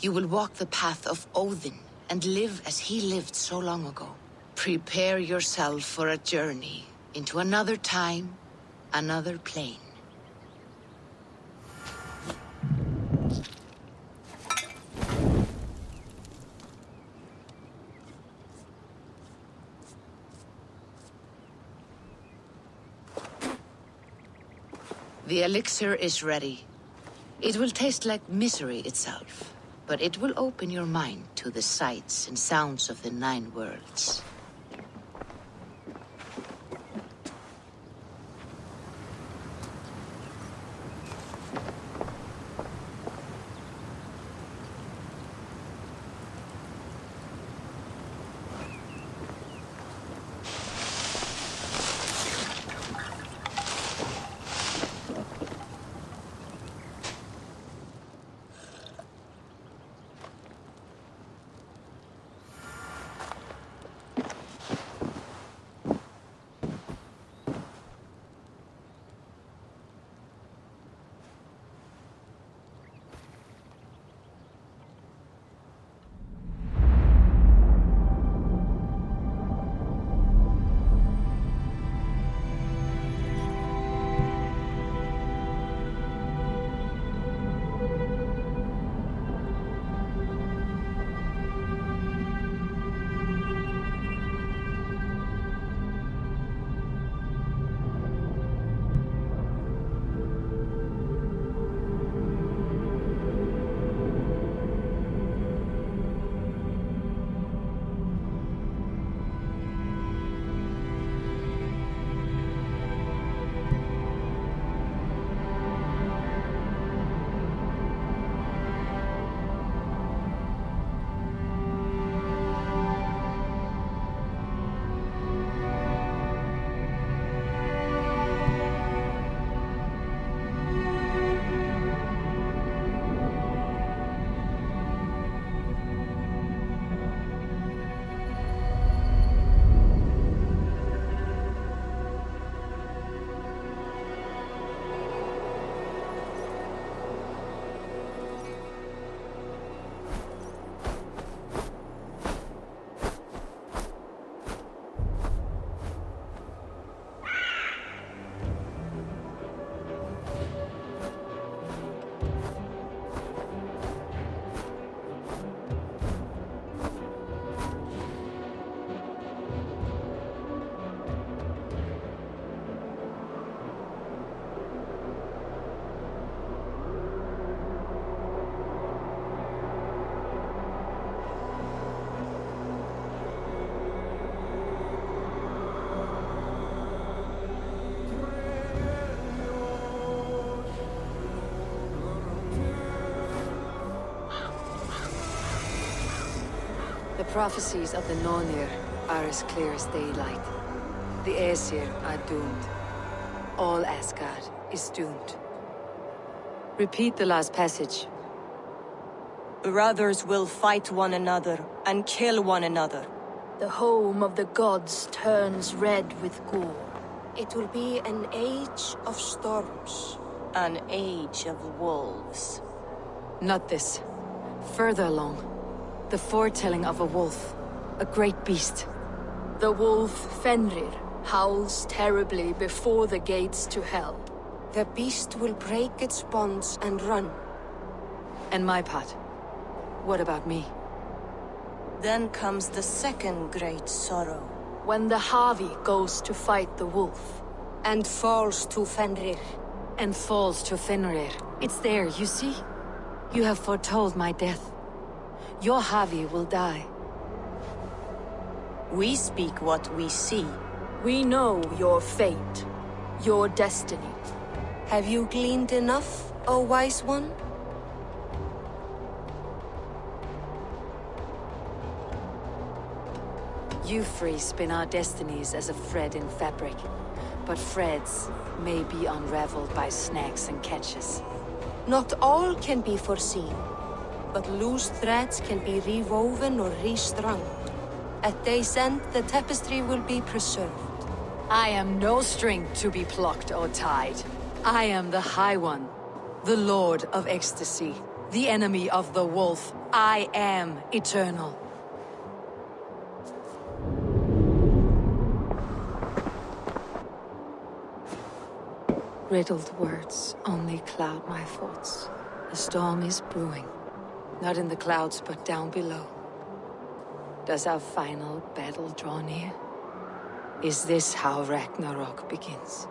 You will walk the path of Odin and live as he lived so long ago. Prepare yourself for a journey into another time, another plane. The elixir is ready. It will taste like misery itself, but it will open your mind to the sights and sounds of the 9 worlds. The prophecies of the Nornir are as clear as daylight. The Aesir are doomed. All Asgard is doomed. Repeat the last passage. Brothers will fight one another and kill one another. The home of the gods turns red with gore. It will be an age of storms. An age of wolves. Not this. Further along. The foretelling of a wolf. A great beast. The wolf Fenrir howls terribly before the gates to hell. The beast will break its bonds and run. And my part? What about me? Then comes the second great sorrow. When the Havi goes to fight the wolf and falls to Fenrir. and falls to Fenrir. It's there, you see? You have foretold my death. Your Havi will die. We speak what we see. We know your fate, your destiny. Have you gleaned enough, O wise one? You three spin our destinies as a thread in fabric. But threads may be unraveled by snags and catches. Not all can be foreseen, but loose threads can be rewoven or restrung. At day's end, the tapestry will be preserved. I am no string to be plucked or tied. I am the High One, the Lord of Ecstasy, the enemy of the wolf. I am eternal. Riddled words only cloud my thoughts. A storm is brewing. Not in the clouds, but down below. Does our final battle draw near? Is this how Ragnarok begins?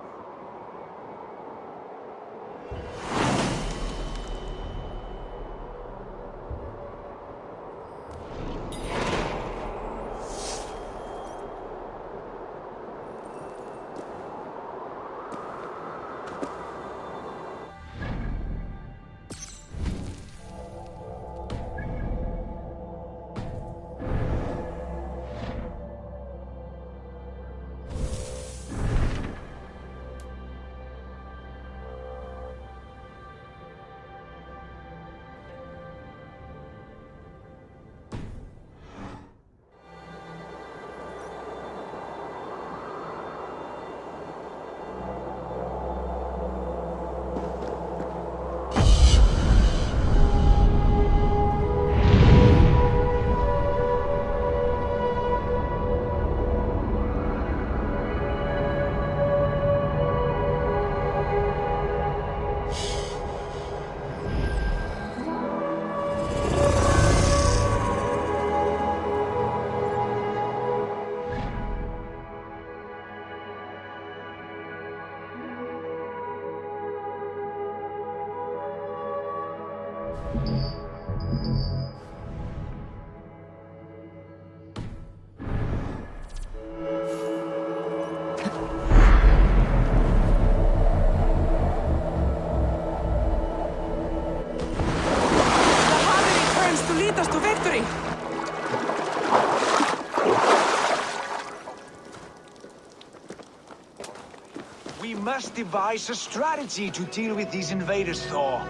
We must devise a strategy to deal with these invaders, Thor.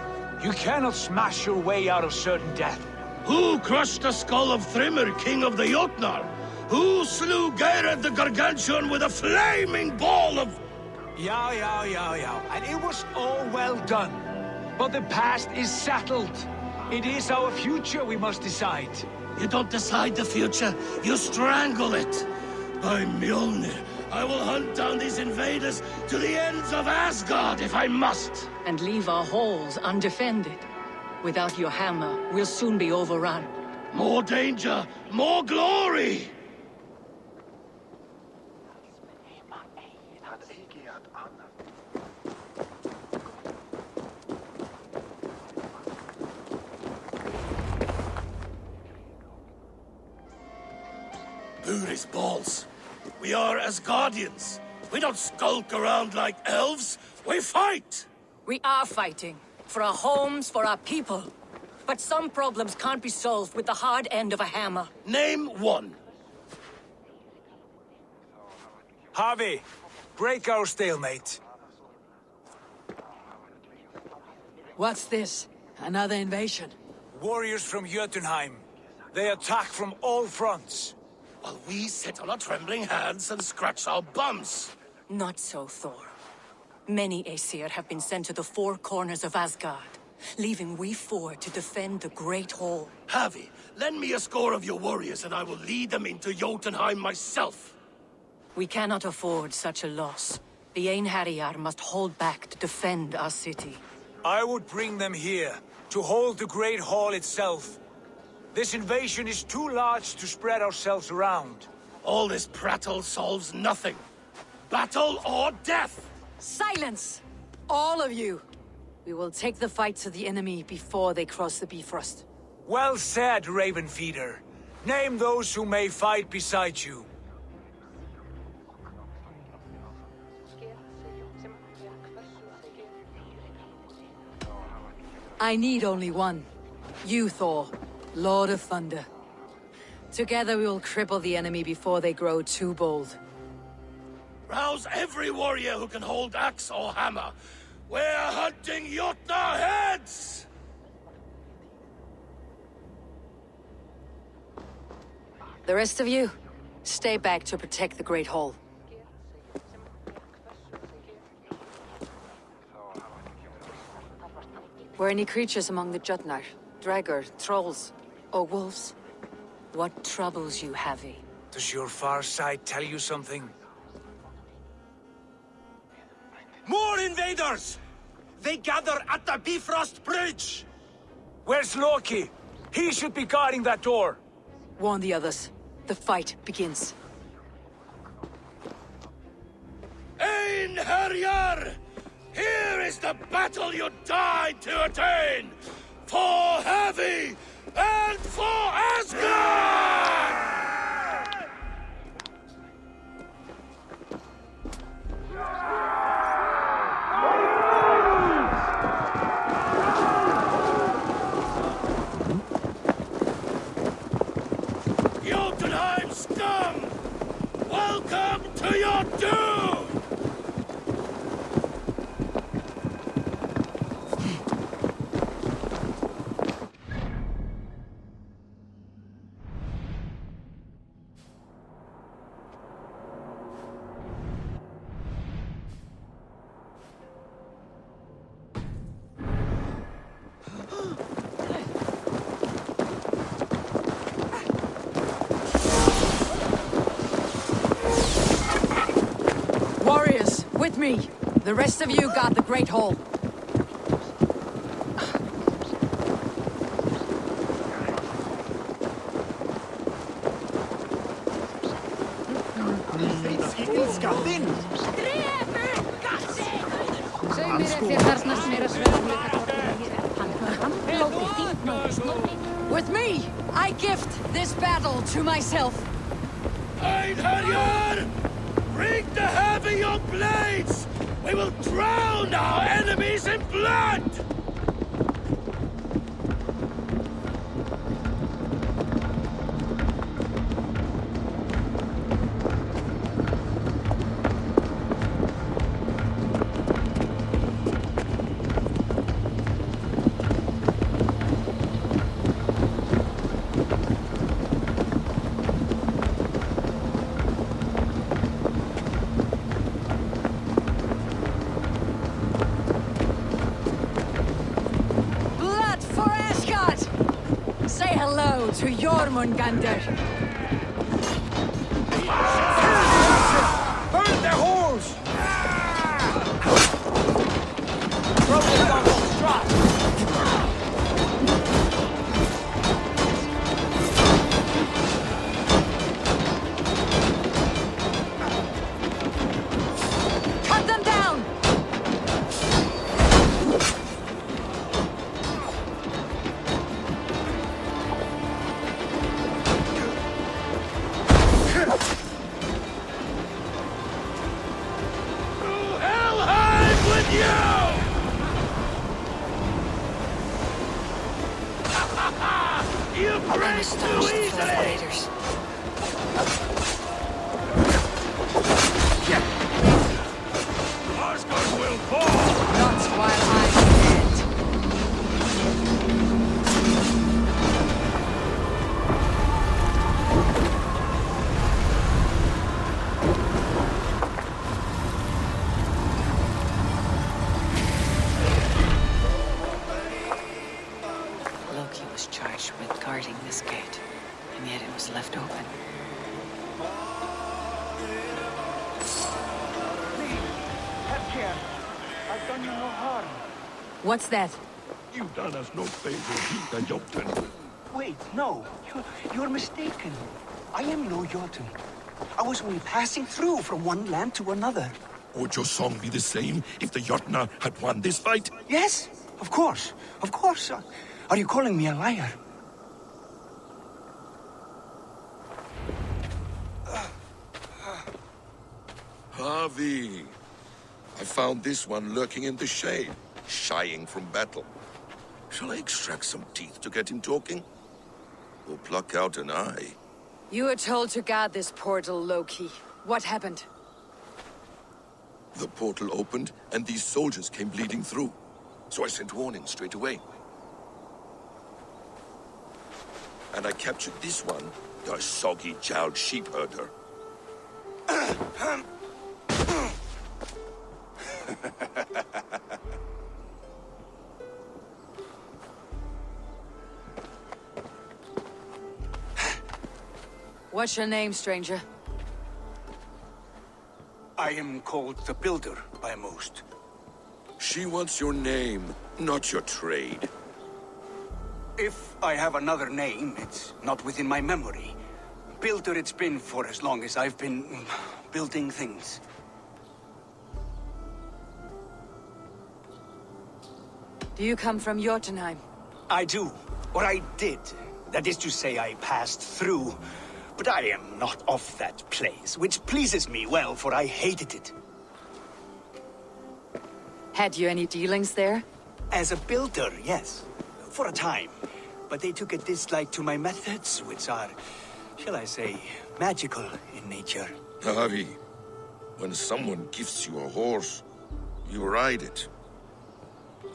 You cannot smash your way out of certain death. Who crushed the skull of Thrymr, king of the Jotnar? Who slew Geirad the Gargantuan with a flaming ball of... Yeah. And it was all well done. But the past is settled. It is our future we must decide. You don't decide the future, you strangle it. I'm Mjolnir. I will hunt down these invaders to the ends of Asgard if I must. And leave our halls undefended. Without your hammer, we'll soon be overrun. More danger, more glory! Booty's balls. We are Asgardians. We don't skulk around like elves. We fight! We are fighting. For our homes, for our people. But some problems can't be solved with the hard end of a hammer. Name one. Harvey, break our stalemate. What's this? Another invasion? Warriors from Jotunheim. They attack from all fronts. While we sit on our trembling hands and scratch our bums. Not so, Thor. Many Aesir have been sent to the four corners of Asgard, leaving we four to defend the Great Hall. Havi, lend me a score of your warriors and I will lead them into Jotunheim myself. We cannot afford such a loss. The Einherjar must hold back to defend our city. I would bring them here, to hold the Great Hall itself. This invasion is too large to spread ourselves around. All this prattle solves nothing. Battle or death! Silence! All of you! We will take the fight to the enemy before they cross the Bifrost. Well said, Ravenfeeder. Name those who may fight beside you. I need only one. You, Thor, Lord of Thunder. Together we will cripple the enemy before they grow too bold. Rouse every warrior who can hold axe or hammer. We're hunting Jotnar heads! The rest of you, stay back to protect the Great Hall. Were any creatures among the Jotnar? Draugr, trolls, or wolves? What troubles you, Havi? Does your far side tell you something? More invaders! They gather at the Bifrost Bridge! Where's Loki? He should be guarding that door. Warn the others. The fight begins. Einherjar! Here is the battle you died to attain! For Havi and for Asgard! Jotunheim scum! Welcome to your doom! Warriors, with me! The rest of you guard the Great Hall. With me, I gift this battle to myself. Einherjar! Bring the heavy your blades! We will drown our enemies in blood! To Jormungandr. Burn their holes! Throw them on the strike! Cut them down! What's that? You've done us no favor, Peter Jotun. Wait, no. You're mistaken. I am no Jotun. I was only passing through from one land to another. Would your song be the same if the Jotnar had won this fight? Yes, of course. Of course. Are you calling me a liar? Harvey, I found this one lurking in the shade, shying from battle. Shall I extract some teeth to get him talking? Or pluck out an eye? You were told to guard this portal, Loki. What happened? The portal opened, and these soldiers came bleeding through. So I sent warning straight away. And I captured this one, the soggy-jowled sheep herder. What's your name, stranger? I am called the Builder by most. She wants your name, not your trade. If I have another name, it's not within my memory. Builder it's been for as long as I've been building things. Do you come from Jotunheim? I do. Or I did. That is to say, I passed through. But I am not of that place, which pleases me well, for I hated it. Had you any dealings there? As a builder, yes. For a time. But they took a dislike to my methods, which are, shall I say, magical in nature. Harvey, when someone gifts you a horse, you ride it.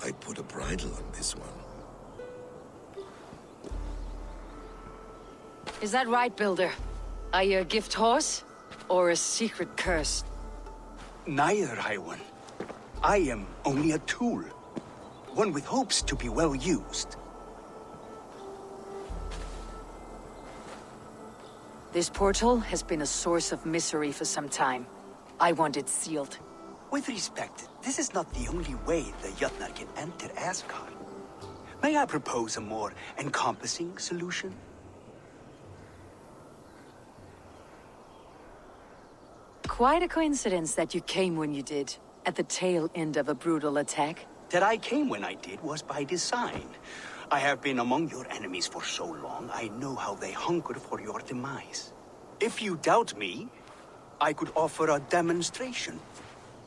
I put a bridle on this one. Is that right, Builder? Are you a gift horse? Or a secret curse? Neither, High One. I am only a tool. One with hopes to be well used. This portal has been a source of misery for some time. I want it sealed. With respect, this is not the only way the Jotnar can enter Asgard. May I propose a more encompassing solution? Quite a coincidence that you came when you did, at the tail end of a brutal attack. That I came when I did was by design. I have been among your enemies for so long, I know how they hungered for your demise. If you doubt me, I could offer a demonstration.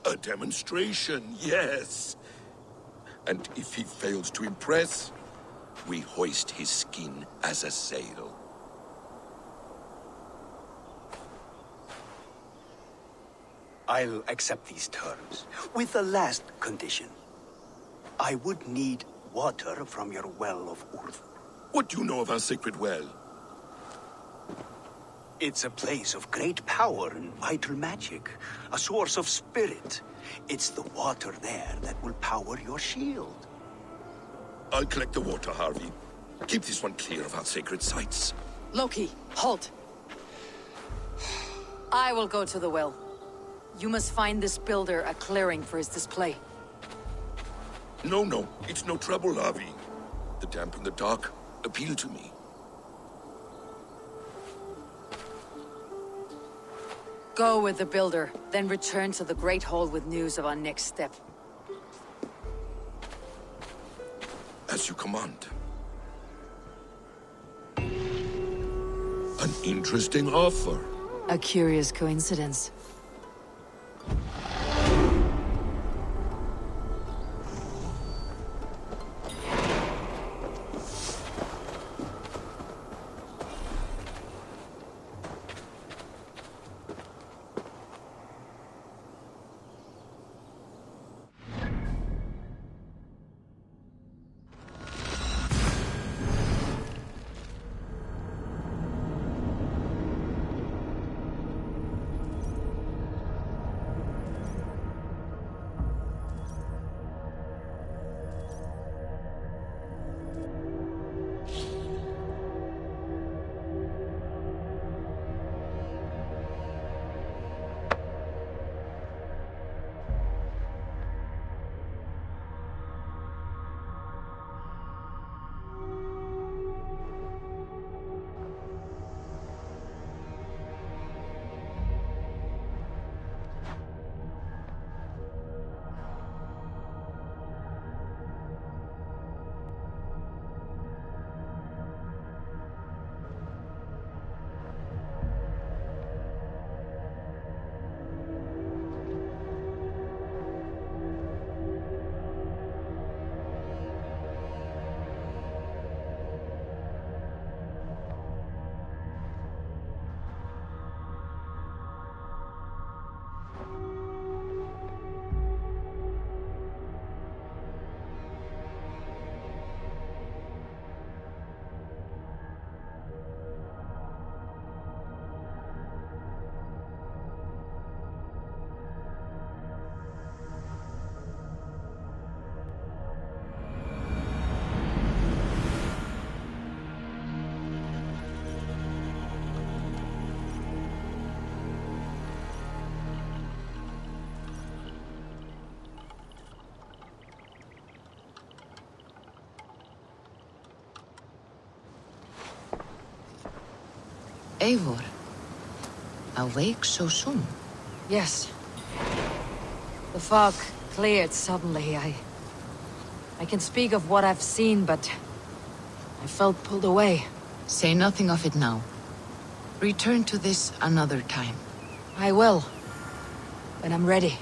A demonstration, yes. And if he fails to impress, we hoist his skin as a sail. I'll accept these terms, with the last condition. I would need water from your well of Urth. What do you know of our sacred well? It's a place of great power and vital magic, a source of spirit. It's the water there that will power your shield. I'll collect the water, Harvey. Keep this one clear of our sacred sites. Loki, halt! I will go to the well. You must find this builder a clearing for his display. No, it's no trouble, Harvey. The damp and the dark appeal to me. Go with the builder, then return to the Great Hall with news of our next step. As you command. An interesting offer. A curious coincidence. Eivor, awake so soon? Yes. The fog cleared suddenly. I can speak of what I've seen, but I felt pulled away. Say nothing of it now. Return to this another time. I will. When I'm ready.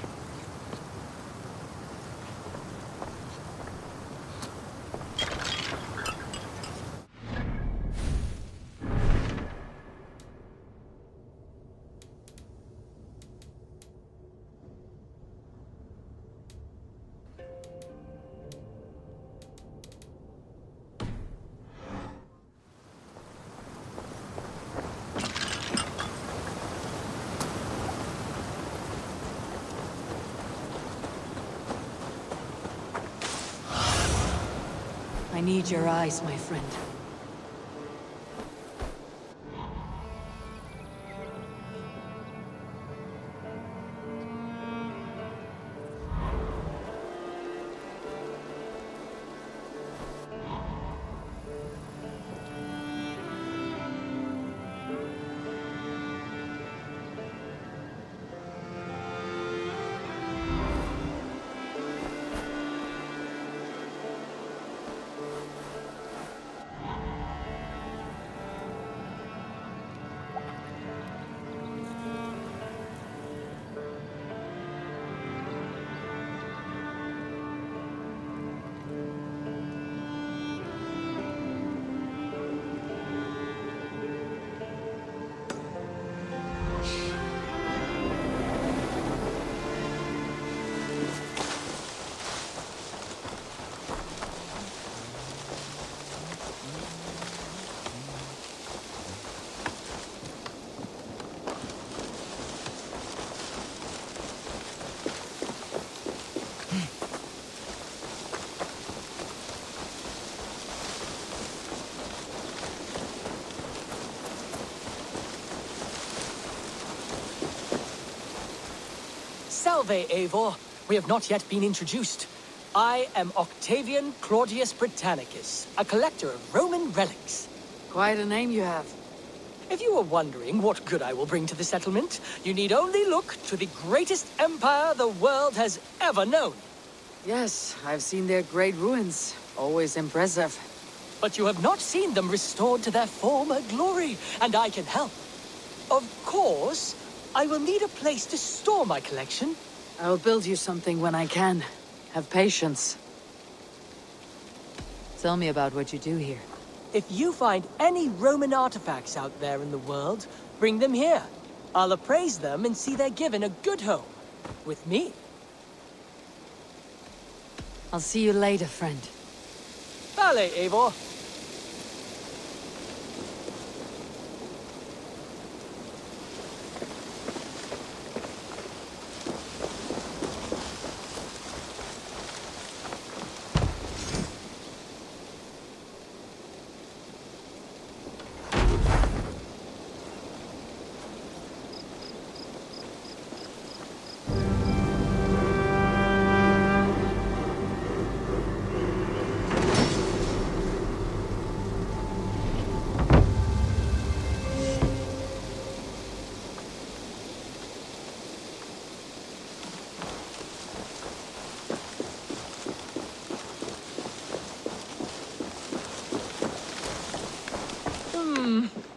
I need your eyes, my friend. Salve, Eivor. We have not yet been introduced. I am Octavian Claudius Britannicus, a collector of Roman relics. Quite a name you have. If you are wondering what good I will bring to the settlement, you need only look to the greatest empire the world has ever known. Yes, I've seen their great ruins. Always impressive. But you have not seen them restored to their former glory, and I can help. Of course, I will need a place to store my collection. I will build you something when I can. Have patience. Tell me about what you do here. If you find any Roman artifacts out there in the world, bring them here. I'll appraise them and see they're given a good home. With me. I'll see you later, friend. Vale, Eivor.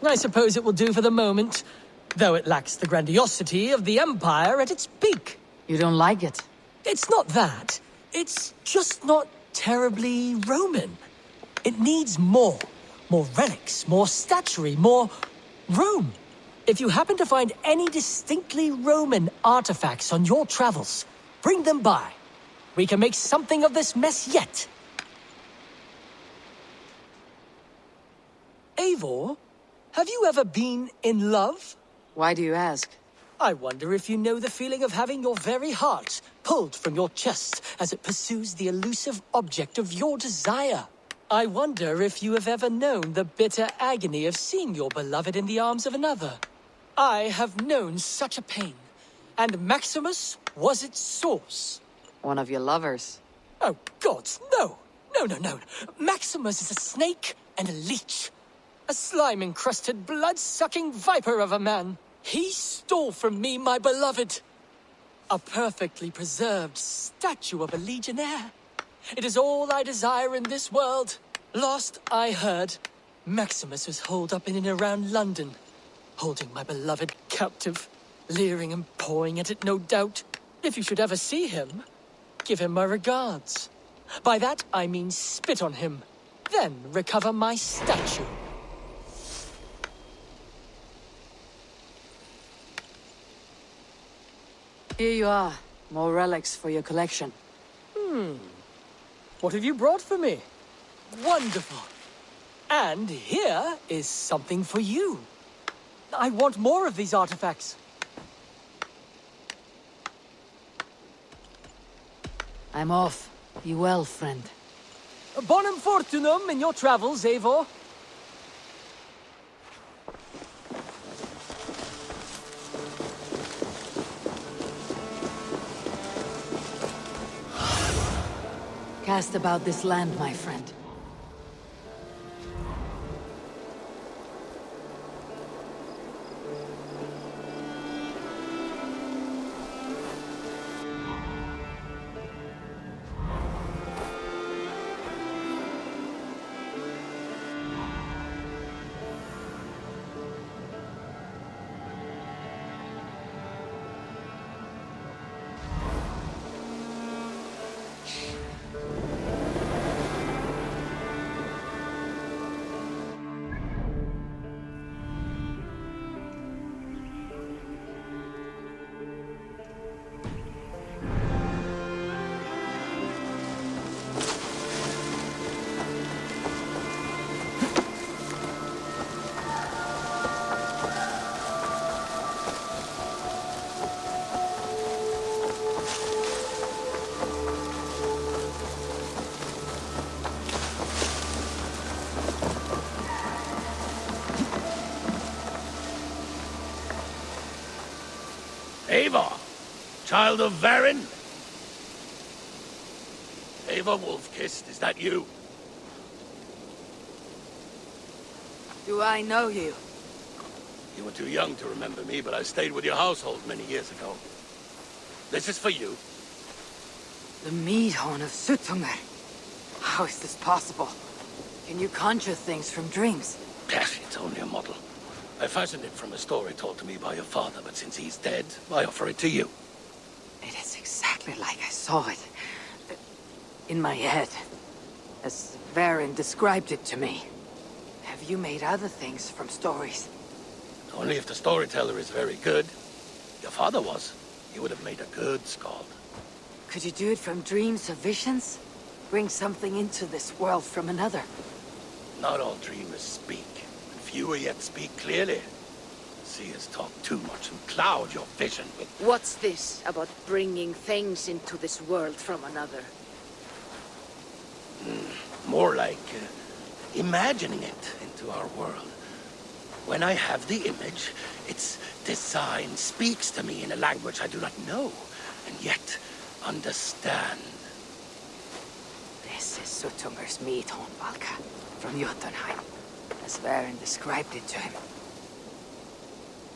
I suppose it will do for the moment, though it lacks the grandiosity of the Empire at its peak. You don't like it? It's not that. It's just not terribly Roman. It needs more. More relics, more statuary, more Rome. If you happen to find any distinctly Roman artifacts on your travels, bring them by. We can make something of this mess yet. Eivor? Have you ever been in love? Why do you ask? I wonder if you know the feeling of having your very heart pulled from your chest as it pursues the elusive object of your desire. I wonder if you have ever known the bitter agony of seeing your beloved in the arms of another. I have known such a pain, and Maximus was its source. One of your lovers? Oh, gods, no! No. Maximus is a snake and a leech. A slime-encrusted, blood-sucking viper of a man. He stole from me my beloved. A perfectly preserved statue of a legionnaire. It is all I desire in this world. Last I heard, Maximus was holed up in and around London, holding my beloved captive, leering and pawing at it, no doubt. If you should ever see him, give him my regards. By that I mean spit on him, then recover my statue. Here you are. More relics for your collection. What have you brought for me? Wonderful. And here is something for you. I want more of these artifacts. I'm off. Be well, friend. Bonum fortunum in your travels, Eivor. Cast about this land, my friend. Eivor, child of Varin? Eivor Wolf-Kissed, is that you? Do I know you? You were too young to remember me, but I stayed with your household many years ago. This is for you. The Meadhorn of Suttungr. How is this possible? Can you conjure things from dreams? Yes, it's only a model. I fashioned it from a story told to me by your father, but since he's dead, I offer it to you. It is exactly like I saw it. In my head. As Varin described it to me. Have you made other things from stories? Only if the storyteller is very good. Your father was. He would have made a good skald. Could you do it from dreams or visions? Bring something into this world from another? Not all dreamers speak. Fewer yet speak clearly. Seers talk too much and cloud your vision with... What's this about bringing things into this world from another? More like imagining it into our world. When I have the image, its design speaks to me in a language I do not know, and yet understand. This is Suttungr's Meadhorn, Valka, from Jotunheim. As Varin described it to him.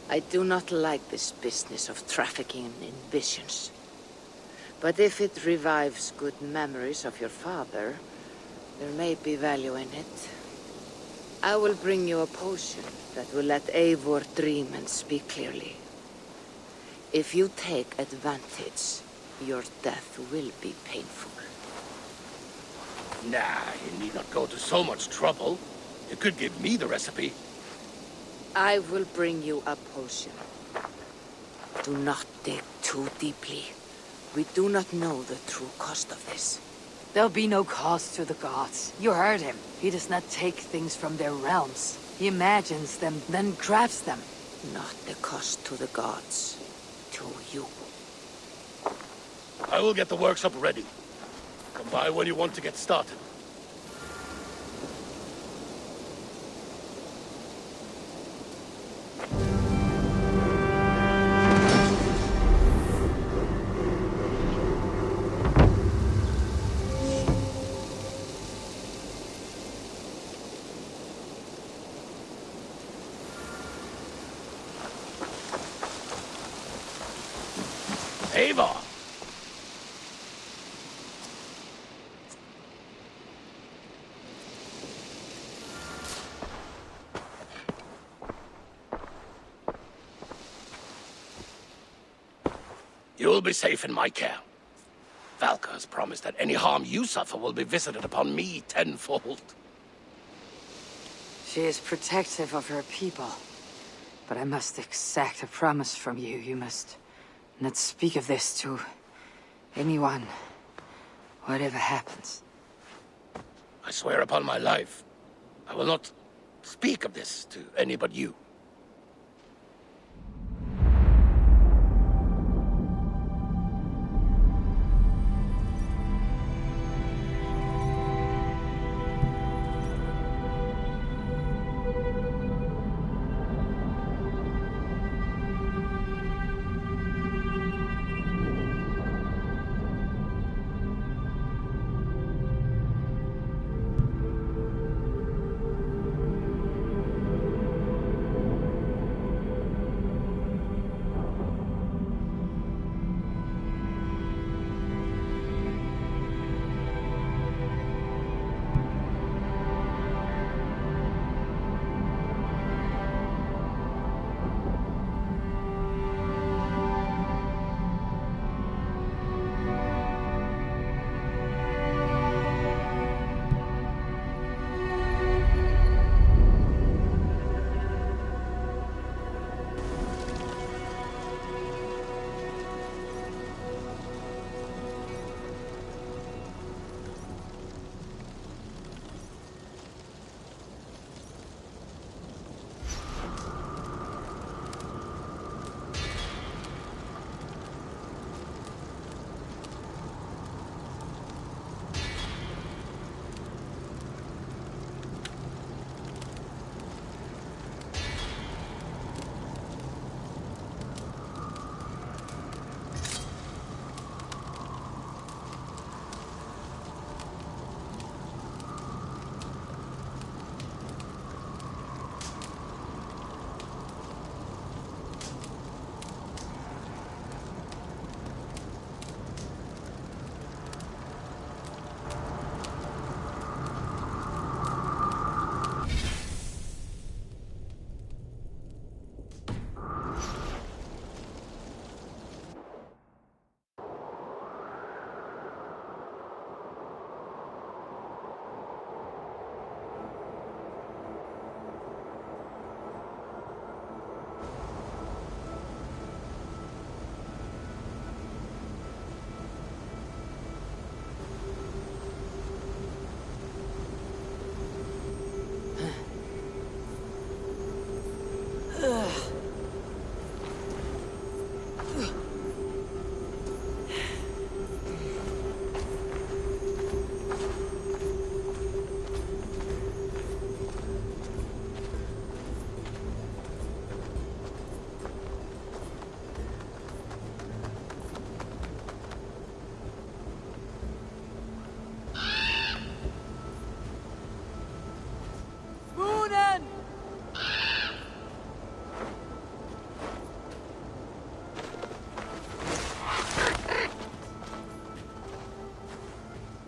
I do not like this business of trafficking in visions. But if it revives good memories of your father, there may be value in it. I will bring you a potion that will let Eivor dream and speak clearly. If you take advantage, your death will be painful. Nah, you need not go to so much trouble. You could give me the recipe. I will bring you a potion. Do not dig too deeply. We do not know the true cost of this. There'll be no cost to the gods. You heard him. He does not take things from their realms. He imagines them, then grabs them. Not the cost to the gods. To you. I will get the workshop ready. Come by when you want to get started. Eivor! You'll be safe in my care. Valka has promised that any harm you suffer will be visited upon me tenfold. She is protective of her people. But I must exact a promise from you. You must not speak of this to anyone, whatever happens. I swear upon my life, I will not speak of this to any but you.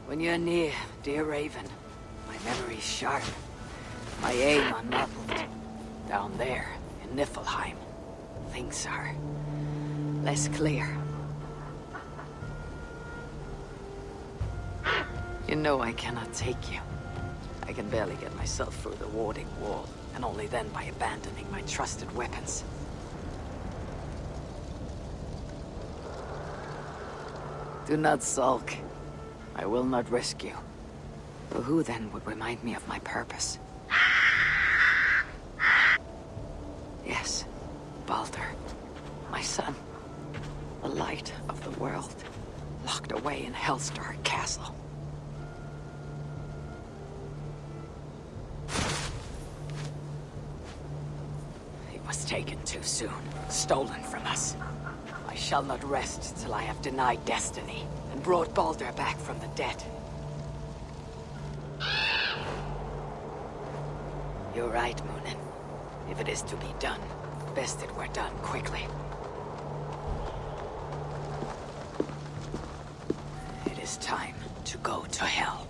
When you're near, dear Raven, my memory's sharp, my aim unmuffled. Down there, in Niflheim, things are less clear. You know I cannot take you. I can barely get myself through the warding wall, and only then by abandoning my trusted weapons. Do not sulk. I will not rescue. But who then would remind me of my purpose? Yes, Baldur, my son. The light of the world, locked away in Hell's dark castle. He was taken too soon, stolen from us. I shall not rest till I have denied destiny and brought Baldur back from the dead. You're right, Munin. If it is to be done, best it were done quickly. It's time to go to hell.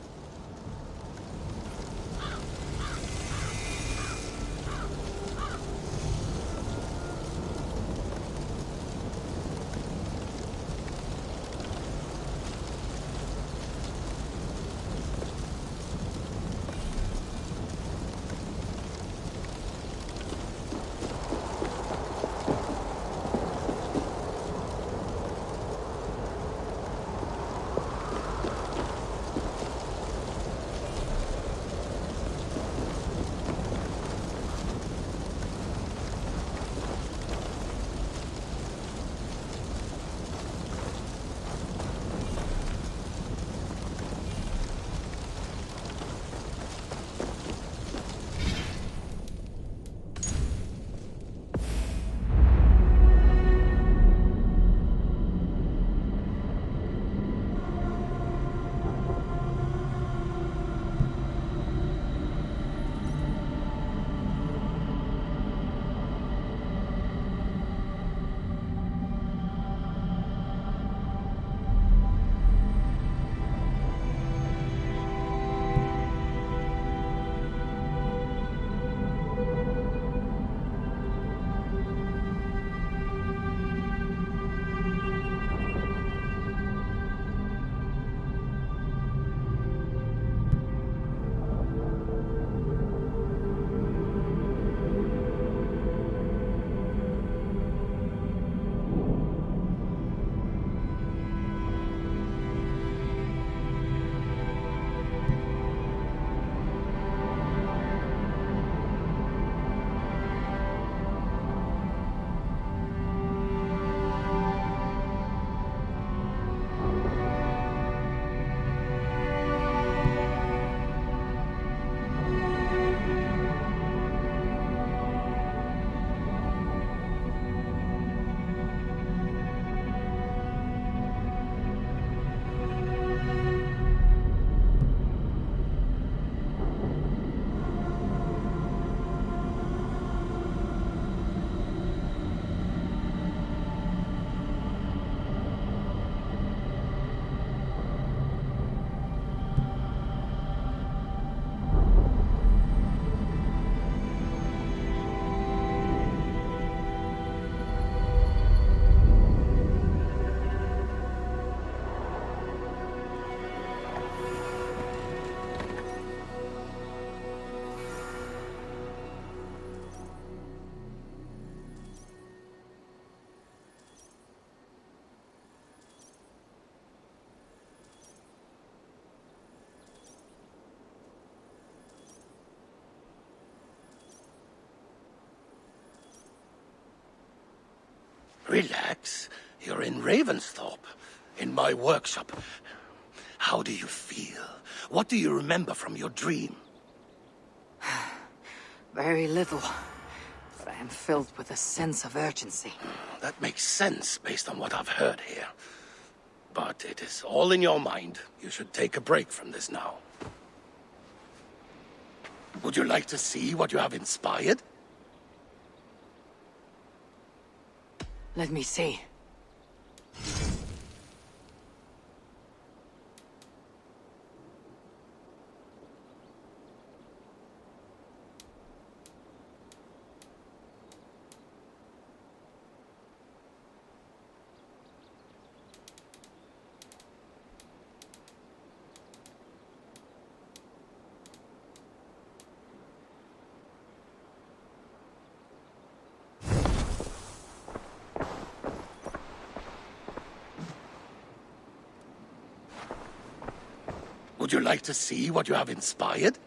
Relax. You're in Ravensthorpe, in my workshop. How do you feel? What do you remember from your dream? Very little, but I am filled with a sense of urgency. That makes sense based on what I've heard here. But it is all in your mind. You should take a break from this now. Would you like to see what you have inspired? Let me see. Would you like to see what you have inspired?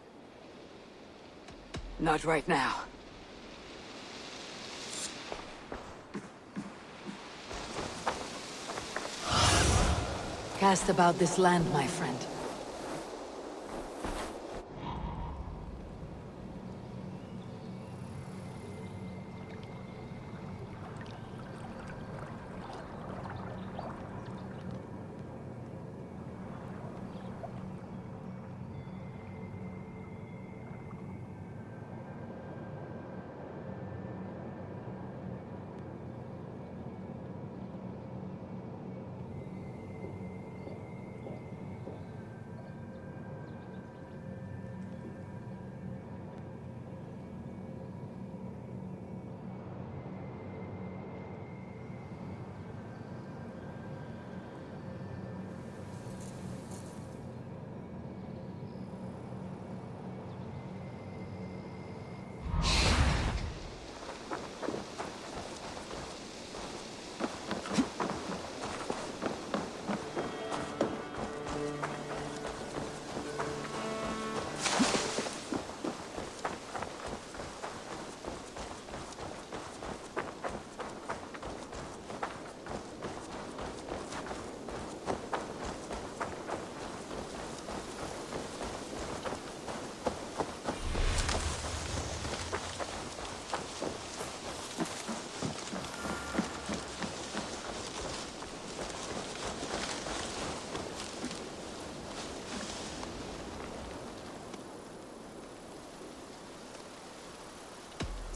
Not right now. Cast about this land, my friend.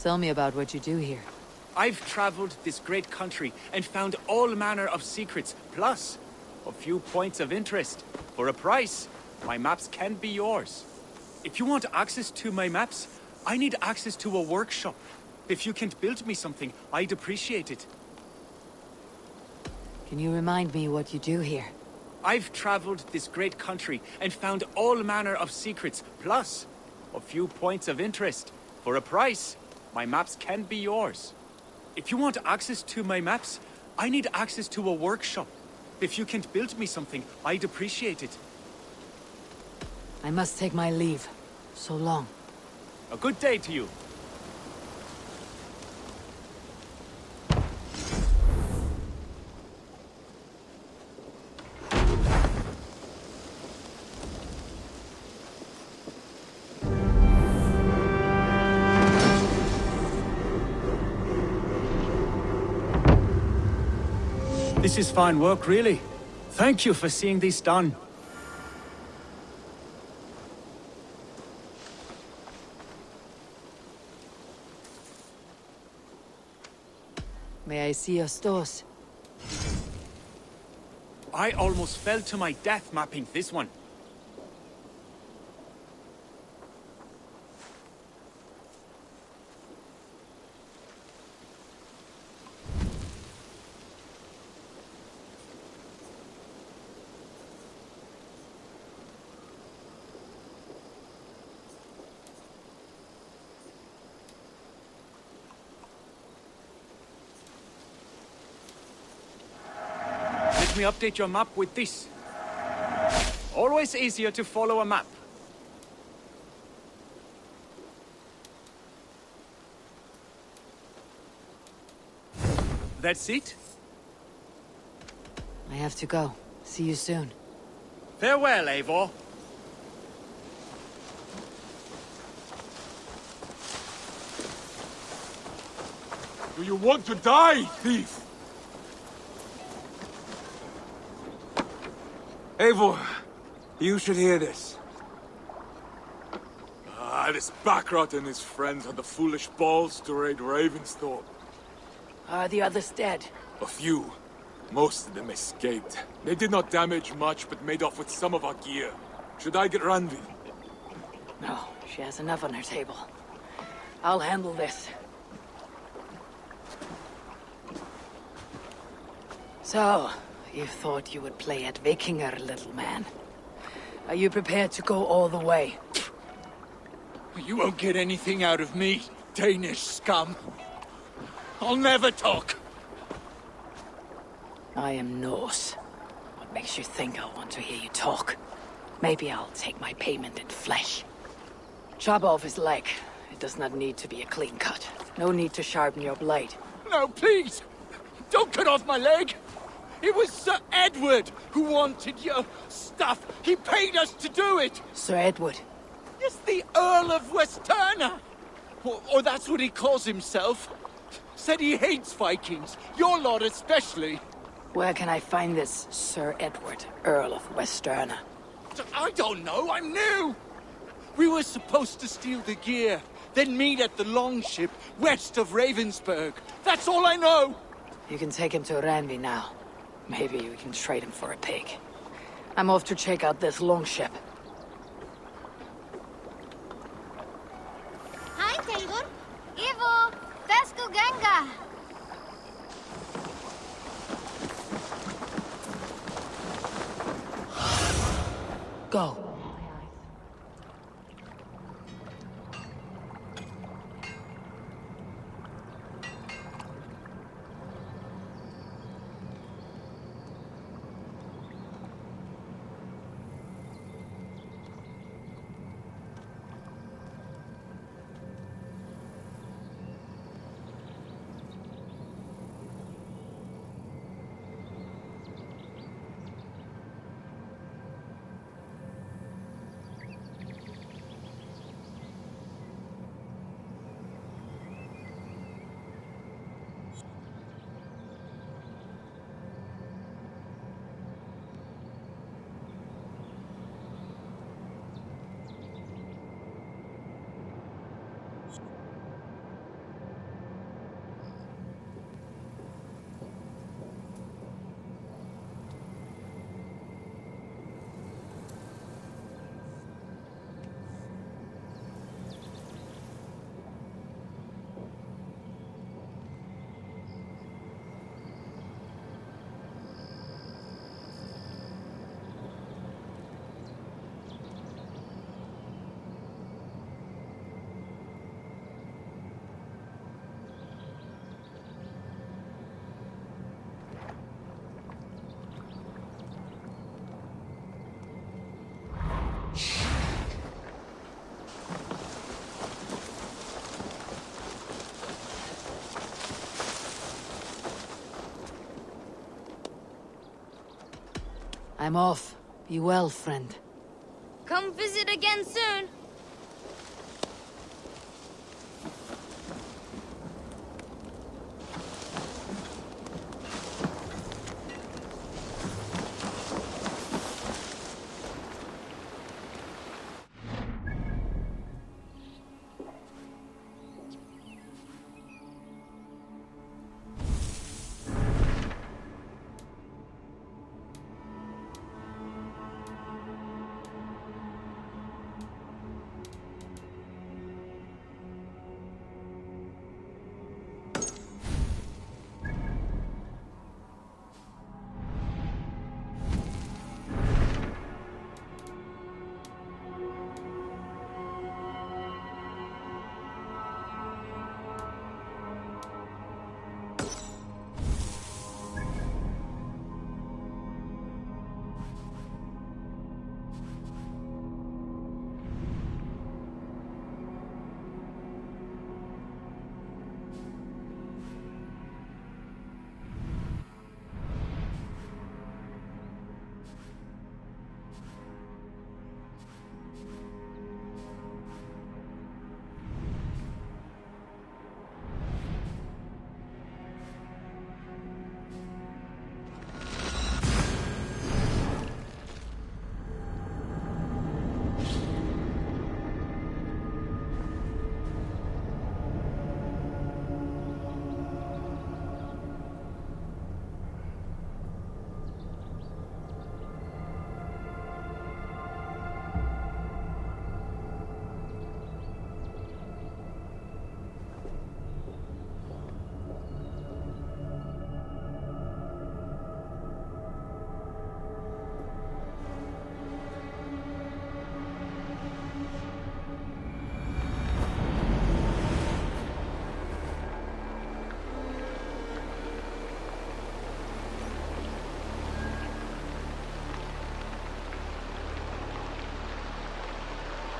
Tell me about what you do here. I've traveled this great country and found all manner of secrets, plus a few points of interest. For a price, my maps can be yours. If you want access to my maps, I need access to a workshop. If you can build me something, I'd appreciate it. Can you remind me what you do here? I've traveled this great country and found all manner of secrets, plus a few points of interest. For a price, my maps can be yours. If you want access to my maps, I need access to a workshop. If you can build me something, I'd appreciate it. I must take my leave. So long. A good day to you. This is fine work, really. Thank you for seeing this done. May I see your stores? I almost fell to my death mapping this one. Let me update your map with this. Always easier to follow a map. That's it? I have to go. See you soon. Farewell, Eivor. Do you want to die, thief? Eivor, you should hear this. This Backrot and his friends had the foolish balls to raid Ravensthorpe. Are the others dead? A few. Most of them escaped. They did not damage much, but made off with some of our gear. Should I get Randvi? No, she has enough on her table. I'll handle this. So, you thought you would play at Vikinger, little man. Are you prepared to go all the way? You won't get anything out of me, Danish scum. I'll never talk. I am Norse. What makes you think I'll want to hear you talk? Maybe I'll take my payment in flesh. Chop off his leg. It does not need to be a clean cut. No need to sharpen your blade. No, please! Don't cut off my leg! It was Sir Edward who wanted your stuff. He paid us to do it. Sir Edward? Yes, the Earl of Westerna. Or that's what he calls himself. Said he hates Vikings. Your lot especially. Where can I find this Sir Edward, Earl of Westerna? I don't know. I'm new. We were supposed to steal the gear, then meet at the longship west of Ravensburg. That's all I know. You can take him to Randvi now. Maybe we can trade him for a pig. I'm off to check out this longship. Hi, Sigurd. Eivor, Vesco Ganga. Go. I'm off. Be well, friend. Come visit again soon.